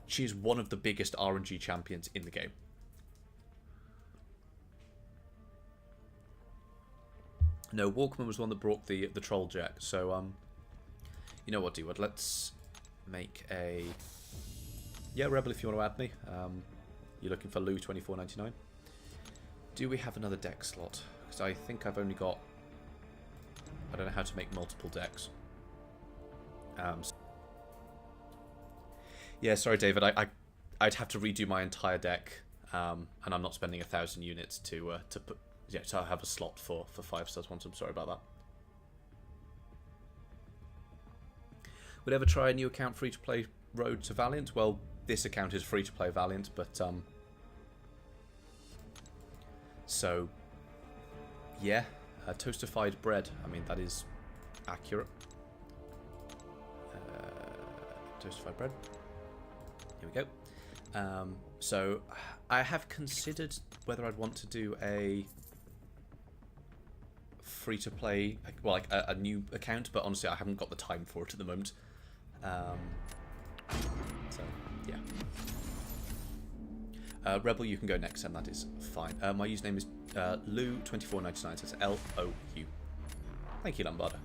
She is one of the biggest RNG champions in the game. No, Walkman was the one that brought the troll jack. So, you know what, D-Word? Let's make a... Yeah, Rebel, if you want to add me. You're looking for Lou 24.99. Do we have another deck slot? Because I think I've only got... I don't know how to make multiple decks. Yeah, sorry, David. I'd have to redo my entire deck, and I'm not spending 1,000 units to put... Yeah, so I have a slot for 5 stars once. I'm sorry about that. Would ever try a new account free-to-play Road to Valiant? Well, this account is free-to-play Valiant, but so yeah, toastified bread. I mean, that is accurate. Toastified bread. Here we go. So I have considered whether I'd want to do a free-to-play, well, like a new account, but honestly, I haven't got the time for it at the moment. So, yeah. Rebel, you can go next, and that is fine. My username is Lou2499, so it's L-O-U. Thank you, Lombardo.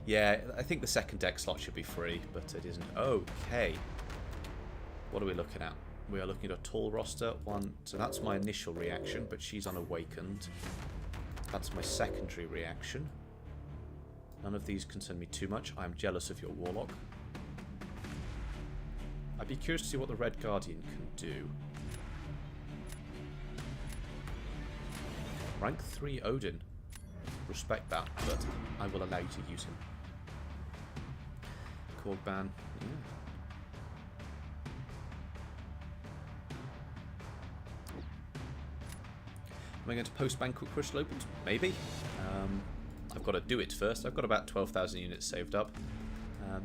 Yeah, I think the second deck slot should be free, but it isn't. Okay. What are we looking at? We are looking at a tall roster. So that's my initial reaction, but she's unawakened. That's my secondary reaction. None of these concern me too much. I'm jealous of your Warlock. I'd be curious to see what the Red Guardian can do. Rank 3 Odin. Respect that, but I will allow you to use him. Korgban. Yeah. Am I going to post-ban Quick Crystal Opens? Maybe. I've got to do it first. I've got about 12,000 units saved up.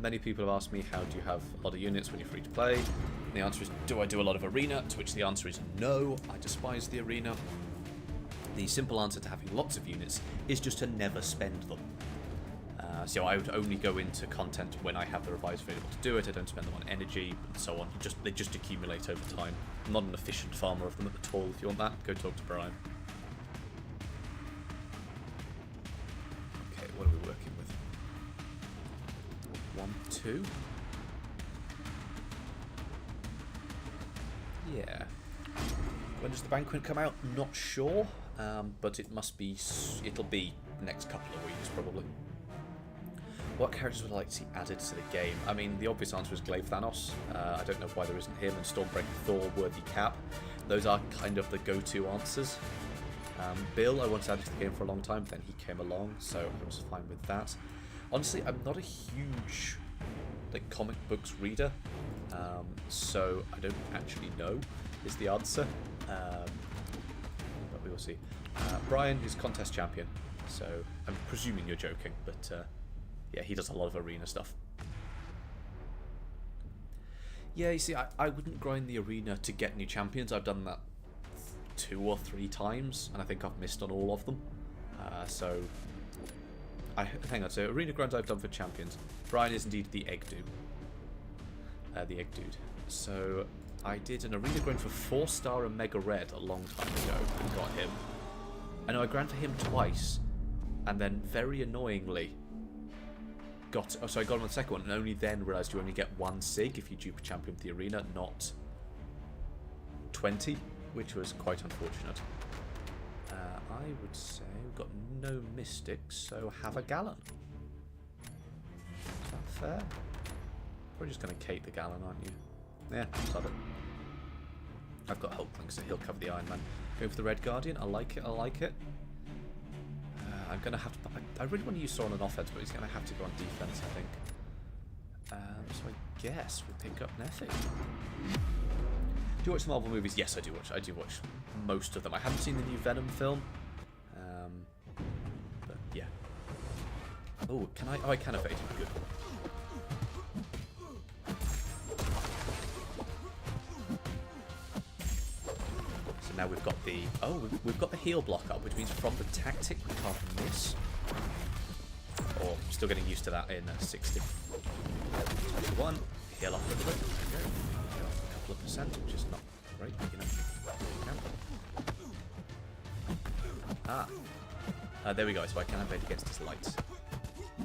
Many people have asked me, how do you have a lot of units when you're free to play? And the answer is, do I do a lot of arena? To which the answer is no. I despise the arena. The simple answer to having lots of units is just to never spend them. So I would only go into content when I have the revives available to do it. I don't spend them on energy and so on. They just accumulate over time. I'm not an efficient farmer of them at all. If you want that, go talk to Brian. Okay, what are we working with? 1, 2. Yeah. When does the banquet come out? Not sure, but it'll be next couple of weeks probably. What characters would I like to see added to the game? I mean, the obvious answer is Glaive Thanos. I don't know why there isn't him, and Stormbreaker Thor, Worthy Cap. Those are kind of the go-to answers. Bill, I wanted added to the game for a long time, but then he came along, so I was fine with that. Honestly, I'm not a huge comic books reader, so I don't actually know is the answer. But we will see. Brian is contest champion, so I'm presuming you're joking, but yeah, he does a lot of arena stuff. Yeah, you see, I wouldn't grind the arena to get new champions. I've done that 2 or 3 times, and I think I've missed on all of them. So, hang on, so arena grinds I've done for champions. Brian is indeed the egg dude. The egg dude. So, I did an arena grind for 4-star and Mega Red a long time ago, and got him. I know I grind for him twice, and then very annoyingly so I got him on the second one, and only then realised you only get 1 sig if you dupe a champion with the arena, not 20, which was quite unfortunate. I would say we've got no mystics, so have a Gallon. Is that fair? Probably just going to Kate the Gallon, aren't you? Yeah, sod it. I've got Hulkling, so he'll cover the Iron Man. Going for the Red Guardian, I like it, I like it. I'm going to have to... I really want to use Sauron on offense, but he's going to have to go on defense, I think. So I guess we'll pick up Neffy. Do you watch the Marvel movies? Yes, I do watch. I do watch most of them. I haven't seen the new Venom film. But yeah. Oh, can I? Oh, I can evade. Good. now we've got the... Oh, we've got the heal block up, which means from the tactic we can't miss. Or, still getting used to that in 60. 21. Heal off a little bit. There we go. Heal off a couple of percent, which is not great, you know. There we go, so I can evade against his lights. I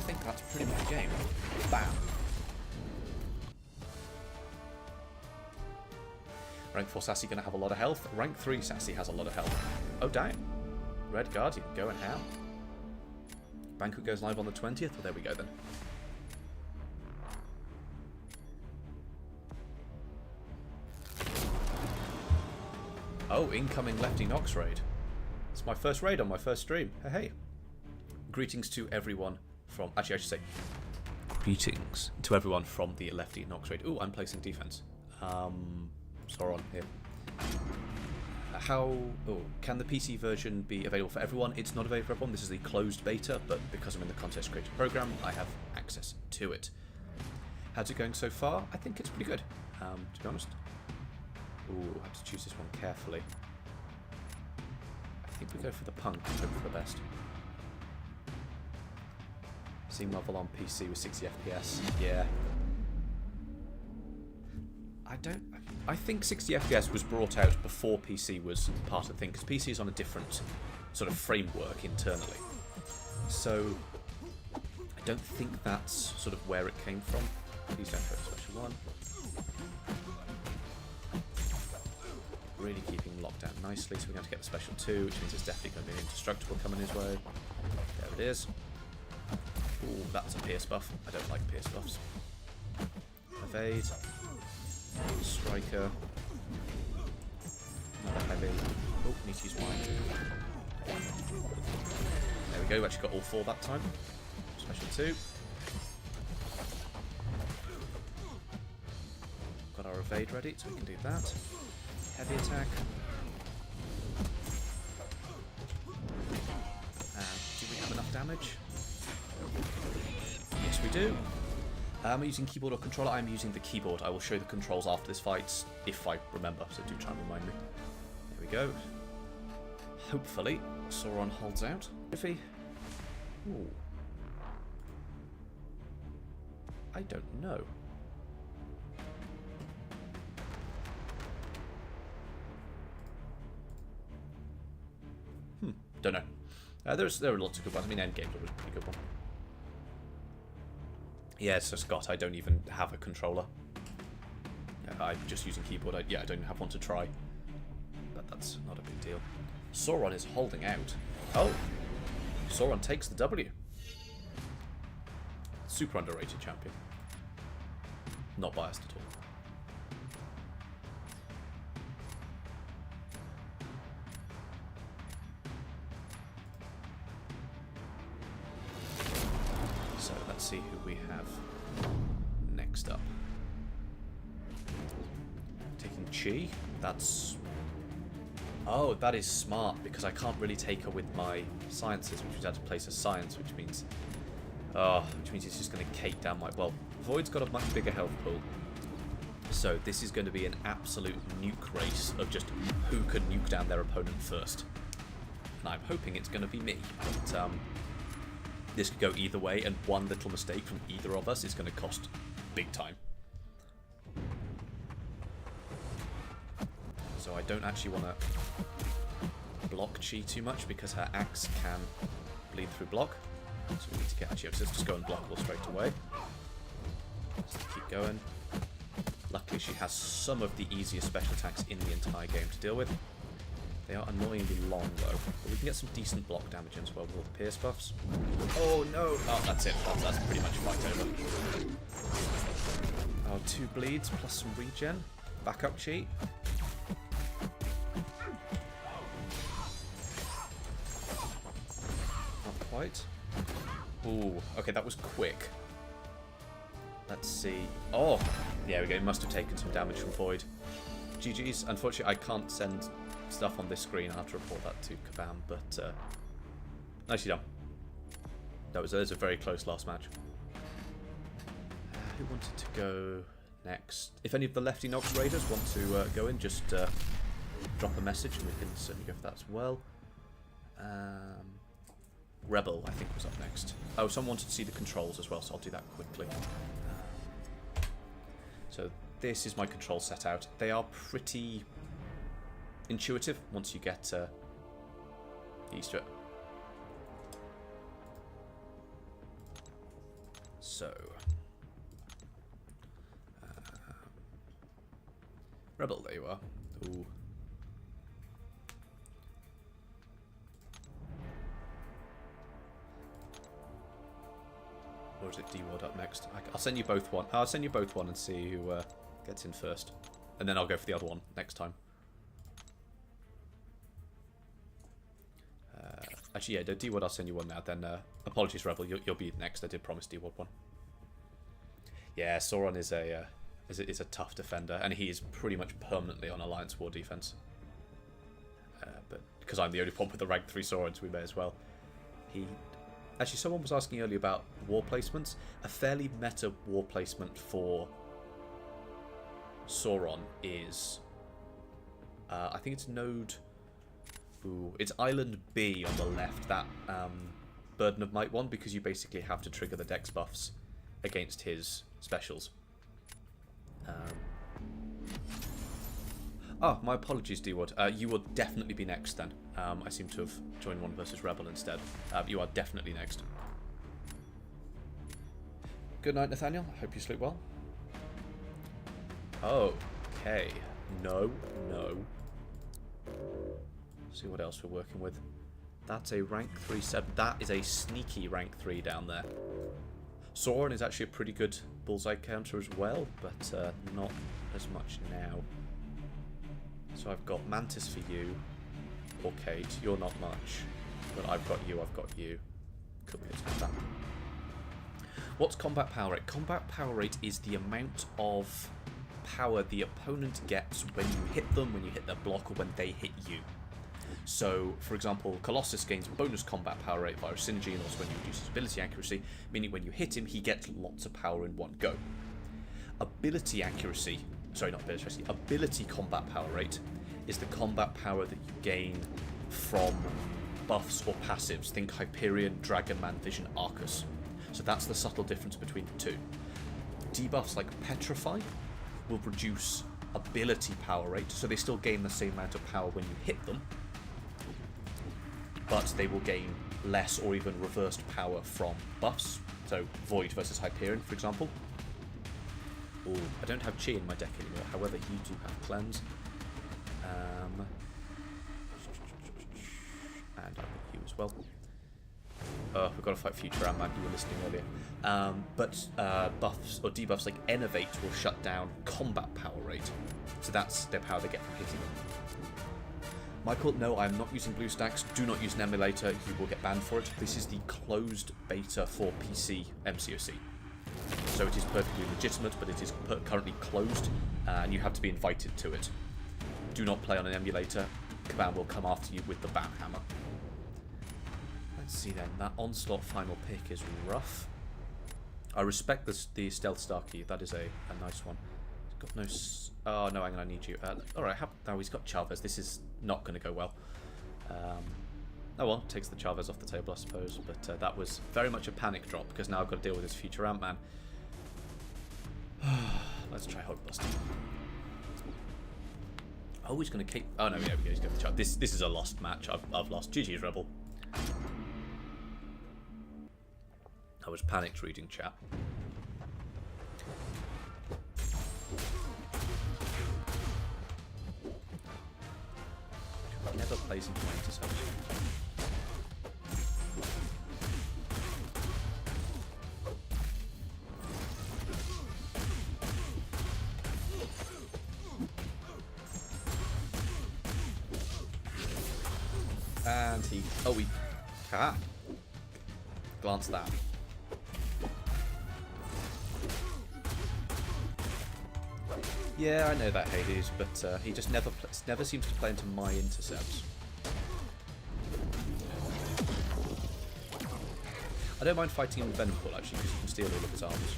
think that's pretty much the game. Bam. Rank 4 Sassy going to have a lot of health. Rank 3 Sassy has a lot of health. Oh, damn. Red Guardian going ham. Banquet goes live on the 20th. Well, there we go then. Oh, incoming Lefty Nox raid. It's my first raid on my first stream. Hey, hey. Greetings to everyone from... Actually, I should say... Greetings to everyone from the Lefty Nox raid. Ooh, I'm placing defense. Sauron here. Oh, can the PC version be available for everyone? It's not available for everyone. This is the closed beta, but because I'm in the Contest Creator program, I have access to it. How's it going so far? I think it's pretty good, to be honest. Ooh, I have to choose this one carefully. I think we go for the punk and hope for the best. Scene level on PC with 60 FPS. Yeah. I think 60 FPS was brought out before PC was part of the thing, because PC is on a different sort of framework internally. So I don't think that's sort of where it came from. Please don't throw a special one. Really keeping him locked down nicely, so we're going to get the special 2, which means it's definitely going to be an indestructible coming his way. There it is. Ooh, that's a pierce buff. I don't like pierce buffs. Evade. Striker. Another heavy. Oh, need to use mine. There we go, we actually got all 4 that time. Special 2. Got our evade ready, so we can do that. Heavy attack. And do we have enough damage? Yes, we do. Am I using keyboard or controller? I'm using the keyboard. I will show you the controls after this fight, if I remember, so do try and remind me. There we go. Hopefully, Sauron holds out. If he... Ooh. I don't know. Don't know. There are lots of good ones. I mean, Endgame's always a pretty good one. Yeah, so Scott, I don't even have a controller. I'm just using keyboard. I don't even have one to try. But that's not a big deal. Sauron is holding out. Oh! Sauron takes the W. Super underrated champion. Not biased at all. So let's see who we have next up. Taking Chi. That's... Oh, that is smart, because I can't really take her with my sciences, which means I have to place a science, which means it's just going to cake down my... Well, Void's got a much bigger health pool. So this is going to be an absolute nuke race of just who can nuke down their opponent first. And I'm hoping it's going to be me, but this could go either way, and one little mistake from either of us is going to cost big time. So I don't actually want to block Chi too much, because her axe can bleed through block. So we need to get... Actually, let's just go and blockable straight away. Just keep going. Luckily, she has some of the easiest special attacks in the entire game to deal with. They are annoyingly long, though. But we can get some decent block damage in as well with all the pierce buffs. Oh, no! Oh, that's it. That's pretty much fight over. Oh, 2 bleeds plus some regen. Back up, Chi. Not quite. Ooh, okay, that was quick. Let's see. Oh, yeah, we go. Must have taken some damage from Void. GG's. Unfortunately, I can't send stuff on this screen. I'll have to report that to Kabam, but nicely done. That was a very close last match. Who wanted to go next? If any of the Lefty Nox Raiders want to go in, just drop a message and we can certainly go for that as well. Rebel, I think, was up next. Oh, someone wanted to see the controls as well, so I'll do that quickly. So this is my control set out. They are pretty intuitive once you get used to it. So, Rebel, there you are. Ooh. Or is it D-Ward up next? I'll send you both one. I'll send you both one and see who gets in first. And then I'll go for the other one next time. Actually, yeah, D-Ward, I'll send you one now. Then, apologies, Rebel, you'll be next. I did promise D-Ward one. Yeah, Sauron is a tough defender, and he is pretty much permanently on Alliance War defense. But because I'm the only one with the rank 3 Saurons, we may as well. Actually, someone was asking earlier about war placements. A fairly meta war placement for Sauron is, I think it's node. Ooh, it's Island B on the left. That Burden of Might one, because you basically have to trigger the dex buffs against his specials. Oh, my apologies, D-Ward. You will definitely be next then. I seem to have joined 1 versus Rebel instead. You are definitely next. Good night, Nathaniel. I hope you sleep well. Okay. No. See what else we're working with. That's a rank 3-7. That is a sneaky rank 3 down there. Sauron is actually a pretty good bullseye counter as well, but not as much now. So I've got Mantis for you, or Kate. You're not much, but I've got you. Cool, let's have that. What's combat power rate? Combat power rate is the amount of power the opponent gets when you hit them, when you hit their block, or when they hit you. So, for example, Colossus gains bonus combat power rate via synergy, and also when you reduce his ability accuracy, meaning when you hit him, he gets lots of power in one go. Ability combat power rate is the combat power that you gain from buffs or passives. Think Hyperion, Dragonman, Vision, Arcus. So that's the subtle difference between the two. Debuffs like Petrify will reduce ability power rate, so they still gain the same amount of power when you hit them, but they will gain less or even reversed power from buffs. So Void versus Hyperion, for example. Ooh, I don't have Chi in my deck anymore, however you do have Cleanse. And I've got you as well. We've got to fight Future Ant-Man, you were listening earlier. But buffs or debuffs like Innovate will shut down combat power rate. So that's the power they get from hitting them. Michael, no, I'm not using BlueStacks. Do not use an emulator. You will get banned for it. This is the closed beta for PC MCOC. So it is perfectly legitimate, but it is currently closed, and you have to be invited to it. Do not play on an emulator. Kabam will come after you with the ban hammer. Let's see then. That Onslaught final pick is rough. I respect the Stealth Starkey. That is a nice one. He's got no... Oh, no, I'm going to need you. Alright, now he's got Chavez. This is not going to go well. Oh well, takes the Chavez off the table, I suppose. But that was very much a panic drop, because now I've got to deal with this future Ant-Man. Let's try Hulkbuster. Oh, he's going to keep... Oh, no, there we go. He's going to Chavez. This is a lost match. I've lost. GG's, Rebel. I was panicked reading chat. Never plays into my interception. And he... Oh, he... Ah! Glance that. Yeah, I know that, Hades, but he just never seems to play into my intercepts. I don't mind fighting him with Venom Pool, actually, because you can steal all of his arms.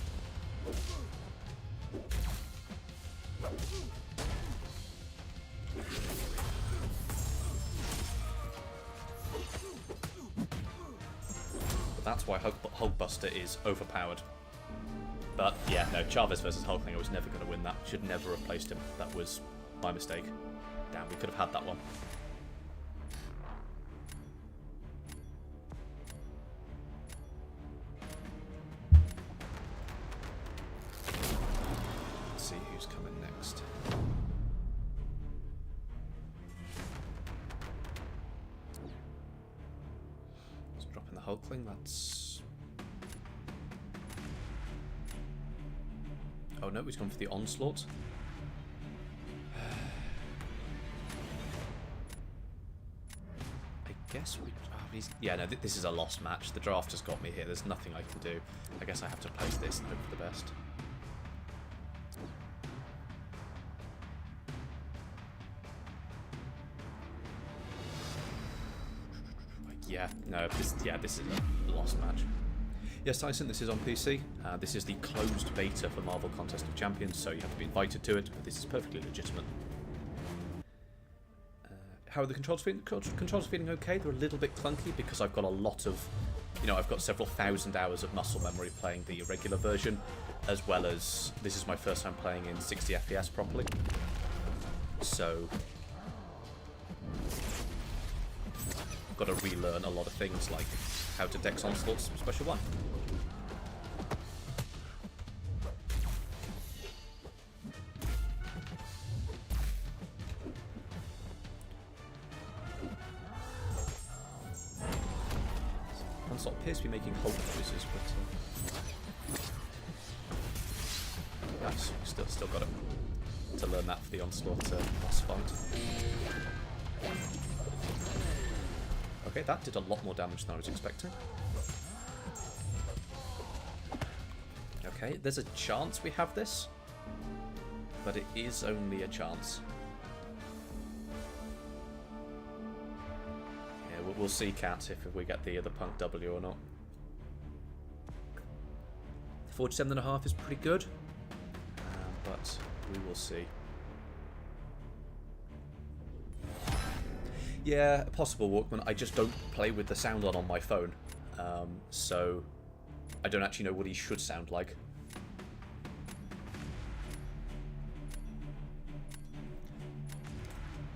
That's why Hulkbuster is overpowered. But yeah, no, Chavez versus Hulkling, I was never going to win that. Should never have placed him. That was my mistake. Damn, we could have had that one. Let's see who's coming next. Let's drop in the Hulkling. That's... Oh no, he's gone for the Onslaught. I guess we... Oh, yeah, no, this is a lost match. The draft has got me here. There's nothing I can do. I guess I have to place this and hope for the best. Yeah, no, this is a lost match. Yes, Tyson, this is on PC. This is the closed beta for Marvel Contest of Champions, so you have to be invited to it, but this is perfectly legitimate. How are the controls feeling? Controls feeling okay. They're a little bit clunky because I've got a lot of, I've got several thousand hours of muscle memory playing the regular version, as well as this is my first time playing in 60 FPS properly. So I've got to relearn a lot of things like how to dex Onslaught's Special 1. Onslaught appears to be making Hulk noises, but nice. Still got to learn that for the Onslaught boss fight. Okay, that did a lot more damage than I was expecting. Okay, there's a chance we have this, but it is only a chance. Yeah, we'll see, Cat, if we get the Punk W or not. 47.5 is pretty good, but we will see. Yeah, possible, Walkman. I just don't play with the sound on my phone, so I don't actually know what he should sound like.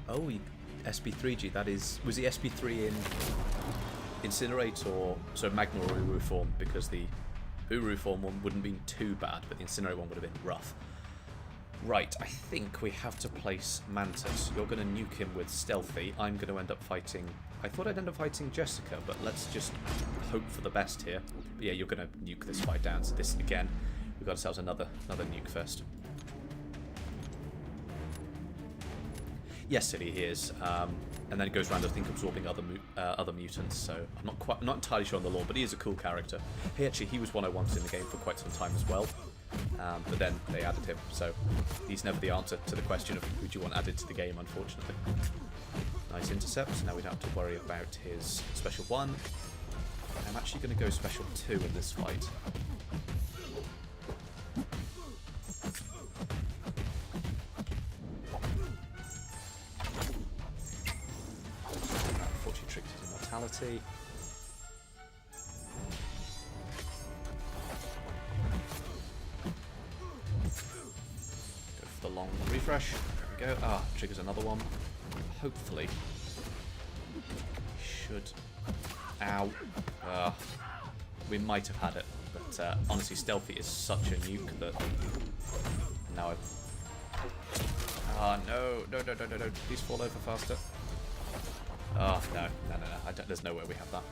Oh, SB3G, that is... Was the SB3 in Incinerate or... So Magma or Uru form, because the Uru form one wouldn't have been too bad, but the Incinerate one would have been rough. Right, I think we have to place Mantis. You're going to nuke him with Stealthy. I'm going to end up fighting... I thought I'd end up fighting Jessica, but let's just hope for the best here. But yeah, you're going to nuke this fight down. So this, again, we've got ourselves another nuke fest. Yes, Silly, he is. And then it goes around, I think, absorbing other mutants. So I'm not entirely sure on the lore, but he is a cool character. Hey, actually, he was one I wanted in the game for quite some time as well. But then they added him, so he's never the answer to the question of who do you want added to the game, unfortunately. Nice intercept. Now we don't have to worry about his Special 1. I'm actually going to go Special 2 in this fight. Unfortunately, tricked his immortality. Long refresh. There we go. Ah, triggers another one. Hopefully. Should. Ow. We might have had it, but honestly, Stealthy is such a nuke that. Now I've. No. Please fall over faster. Oh, no. There's no way we have that.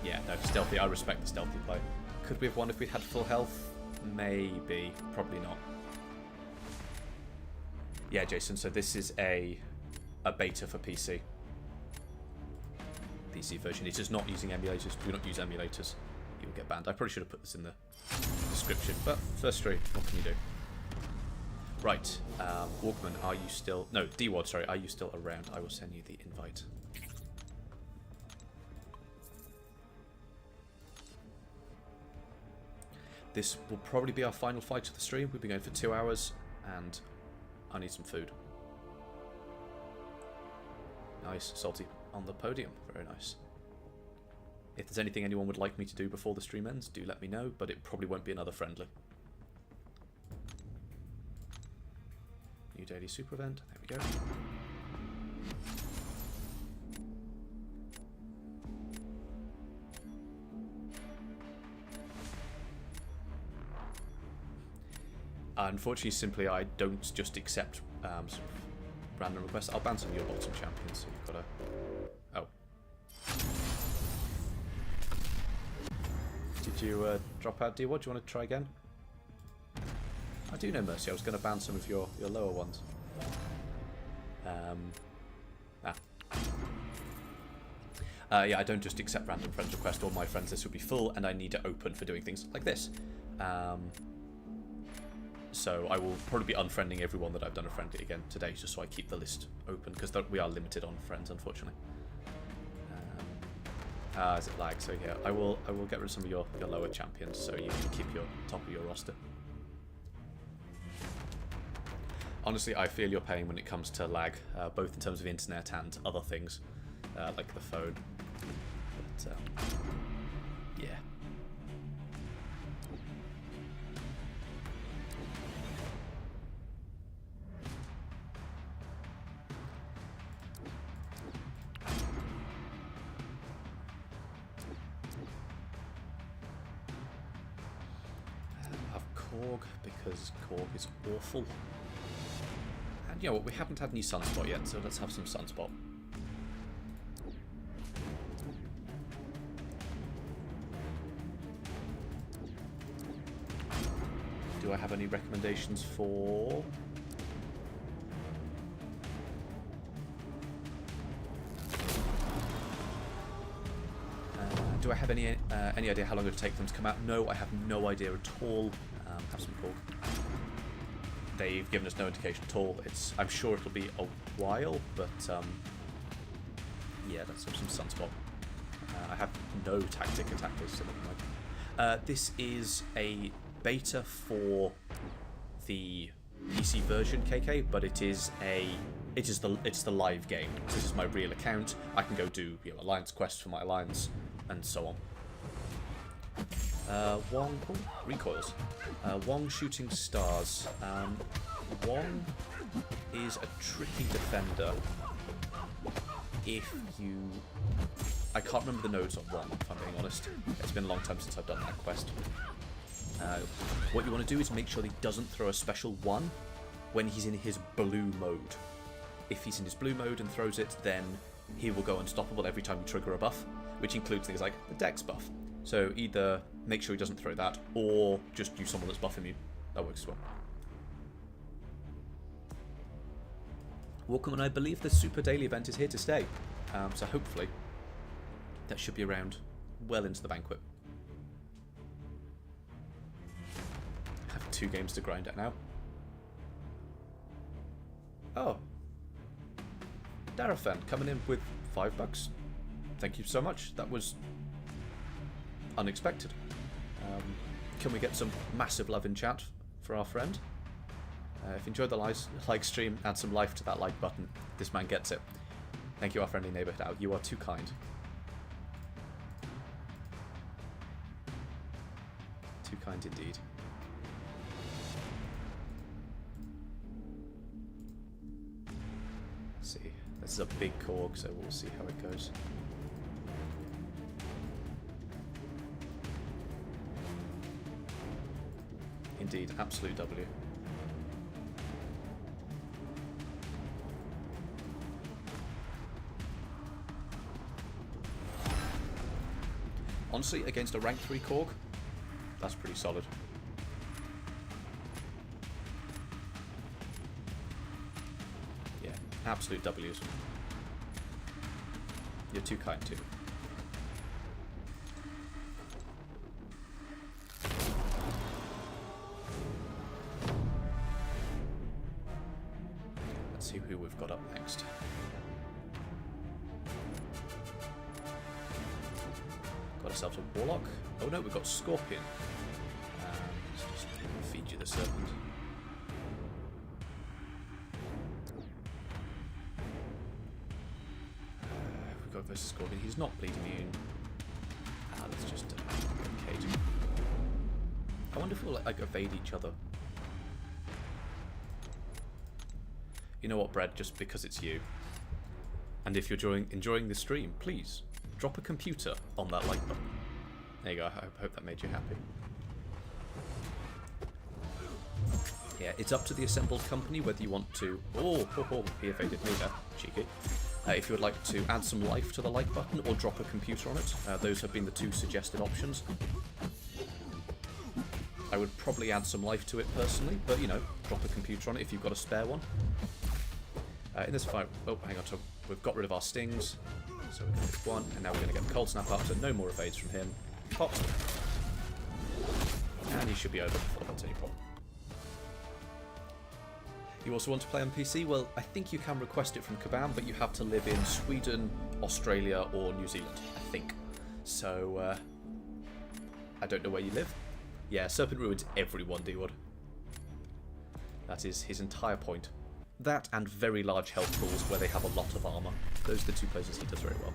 Yeah, no, Stealthy. I respect the Stealthy play. Could we have won if we had full health? Maybe. Probably not. Yeah, Jason, so this is a beta for PC. PC version. It is not using emulators. Do not use emulators. You will get banned. I probably should have put this in the description, but first stream, what can you do? Right, Walkman, are you still... No, D-Wad, sorry, are you still around? I will send you the invite. This will probably be our final fight of the stream. We've been going for 2 hours, and I need some food. Nice, Salty on the podium. Very nice. If there's anything anyone would like me to do before the stream ends, do let me know, but it probably won't be another friendly. New daily super event, there we go. Unfortunately, simply I don't just accept sort of random requests. I'll ban some of your bottom champions, so you've got to... Oh. Did you drop out, D-Wad? Do you want to try again? I do know Mercy. I was going to ban some of your lower ones. Yeah, I don't just accept random friends requests. All my friends list will be full, and I need to open for doing things like this. So I will probably be unfriending everyone that I've done a friendly again today, just so I keep the list open, because we are limited on friends, unfortunately. Is it lag? So yeah, I will get rid of some of your lower champions, so you can keep your top of your roster. Honestly, I feel your pain when it comes to lag, both in terms of internet and other things, like the phone. But yeah. Korg, because Korg is awful. And you know what, we haven't had any Sunspot yet, so let's have some Sunspot. Do I have any recommendations for... do I have any idea how long it would take them to come out? No, I have no idea at all. Have some Korg. They've given us no indication at all. I'm sure it'll be a while, but yeah, let's have some Sunspot. I have no tactic attackers, so never mind. This is a beta for the PC version, KK, but it's the live game. So this is my real account. I can go do alliance quests for my alliance and so on. Wong recoils. Wong shooting stars. Wong is a tricky defender. If you, I can't remember the nodes on Wong, if I'm being honest. It's been a long time since I've done that quest. What you want to do is make sure that he doesn't throw a special 1 when he's in his blue mode. If he's in his blue mode and throws it, then he will go unstoppable every time you trigger a buff, which includes things like the Dex buff. So either make sure he doesn't throw that, or just use someone that's buffing you. That works as well. Welcome, and I believe the Super Daily event is here to stay. So hopefully that should be around well into the banquet. I have 2 games to grind at now. Oh. Daraphan coming in with $5. Thank you so much. That was unexpected. Can we get some massive love in chat for our friend? If you enjoyed the like stream, add some life to that like button. This man gets it. Thank you, our friendly neighbour. You are too kind. Too kind indeed. Let's see. This is a big Korg, so we'll see how it goes. Indeed, absolute W. Honestly, against a rank 3 Korg, that's pretty solid. Yeah, absolute W's. You're too kind too. Let's see who we've got up next. Got ourselves a Warlock. Oh no, we've got Scorpion. Let's just feed you the Serpent. We've got versus Scorpion. He's not bleed immune. let's just Kate. I wonder if we'll like evade each other. You know what, Brad? Just because it's you. And if you're enjoying the stream, please drop a computer on that like button. There you go. I hope that made you happy. Yeah, it's up to the assembled company whether you want to... Oh, he evaded me there. Cheeky. If you would like to add some life to the like button or drop a computer on it. Those have been the two suggested options. I would probably add some life to it personally, but, you know, drop a computer on it if you've got a spare one. In this fight... Oh, hang on. So we've got rid of our stings. So we're going to hit one, and now we're going to get the cold snap up, so no more evades from him. Pop. And he should be over before that's any problem. You also want to play on PC? Well, I think you can request it from Kabam, but you have to live in Sweden, Australia, or New Zealand, I think. So, I don't know where you live. Yeah, Serpent ruins everyone, D-Wood. That is his entire point. That and very large health pools where they have a lot of armour. Those are the two places he does very well.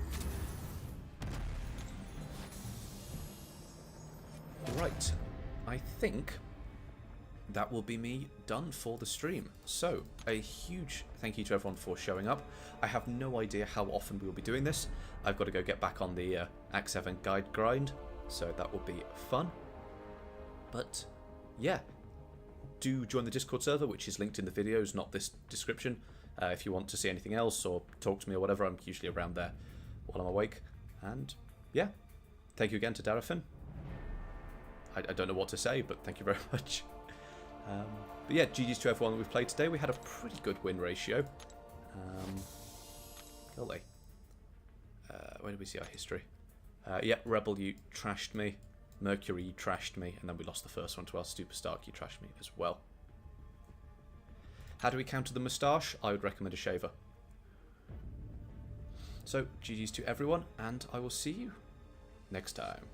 Right, I think that will be me done for the stream. So, a huge thank you to everyone for showing up. I have no idea how often we will be doing this. I've got to go get back on the Act 7 guide grind, so that will be fun. But, yeah, do join the Discord server, which is linked in the videos, not this description. If you want to see anything else or talk to me or whatever, I'm usually around there while I'm awake. And, yeah, thank you again to Darafin. I don't know what to say, but thank you very much. But yeah, GG's to everyone that we've played today. We had a pretty good win ratio. Golly. Where did we see our history? Yeah, Rebel, you trashed me. Mercury, you trashed me. And then we lost the first one to our Super Stark, you trashed me as well. How do we counter the moustache? I would recommend a shaver. So, GG's to everyone, and I will see you next time.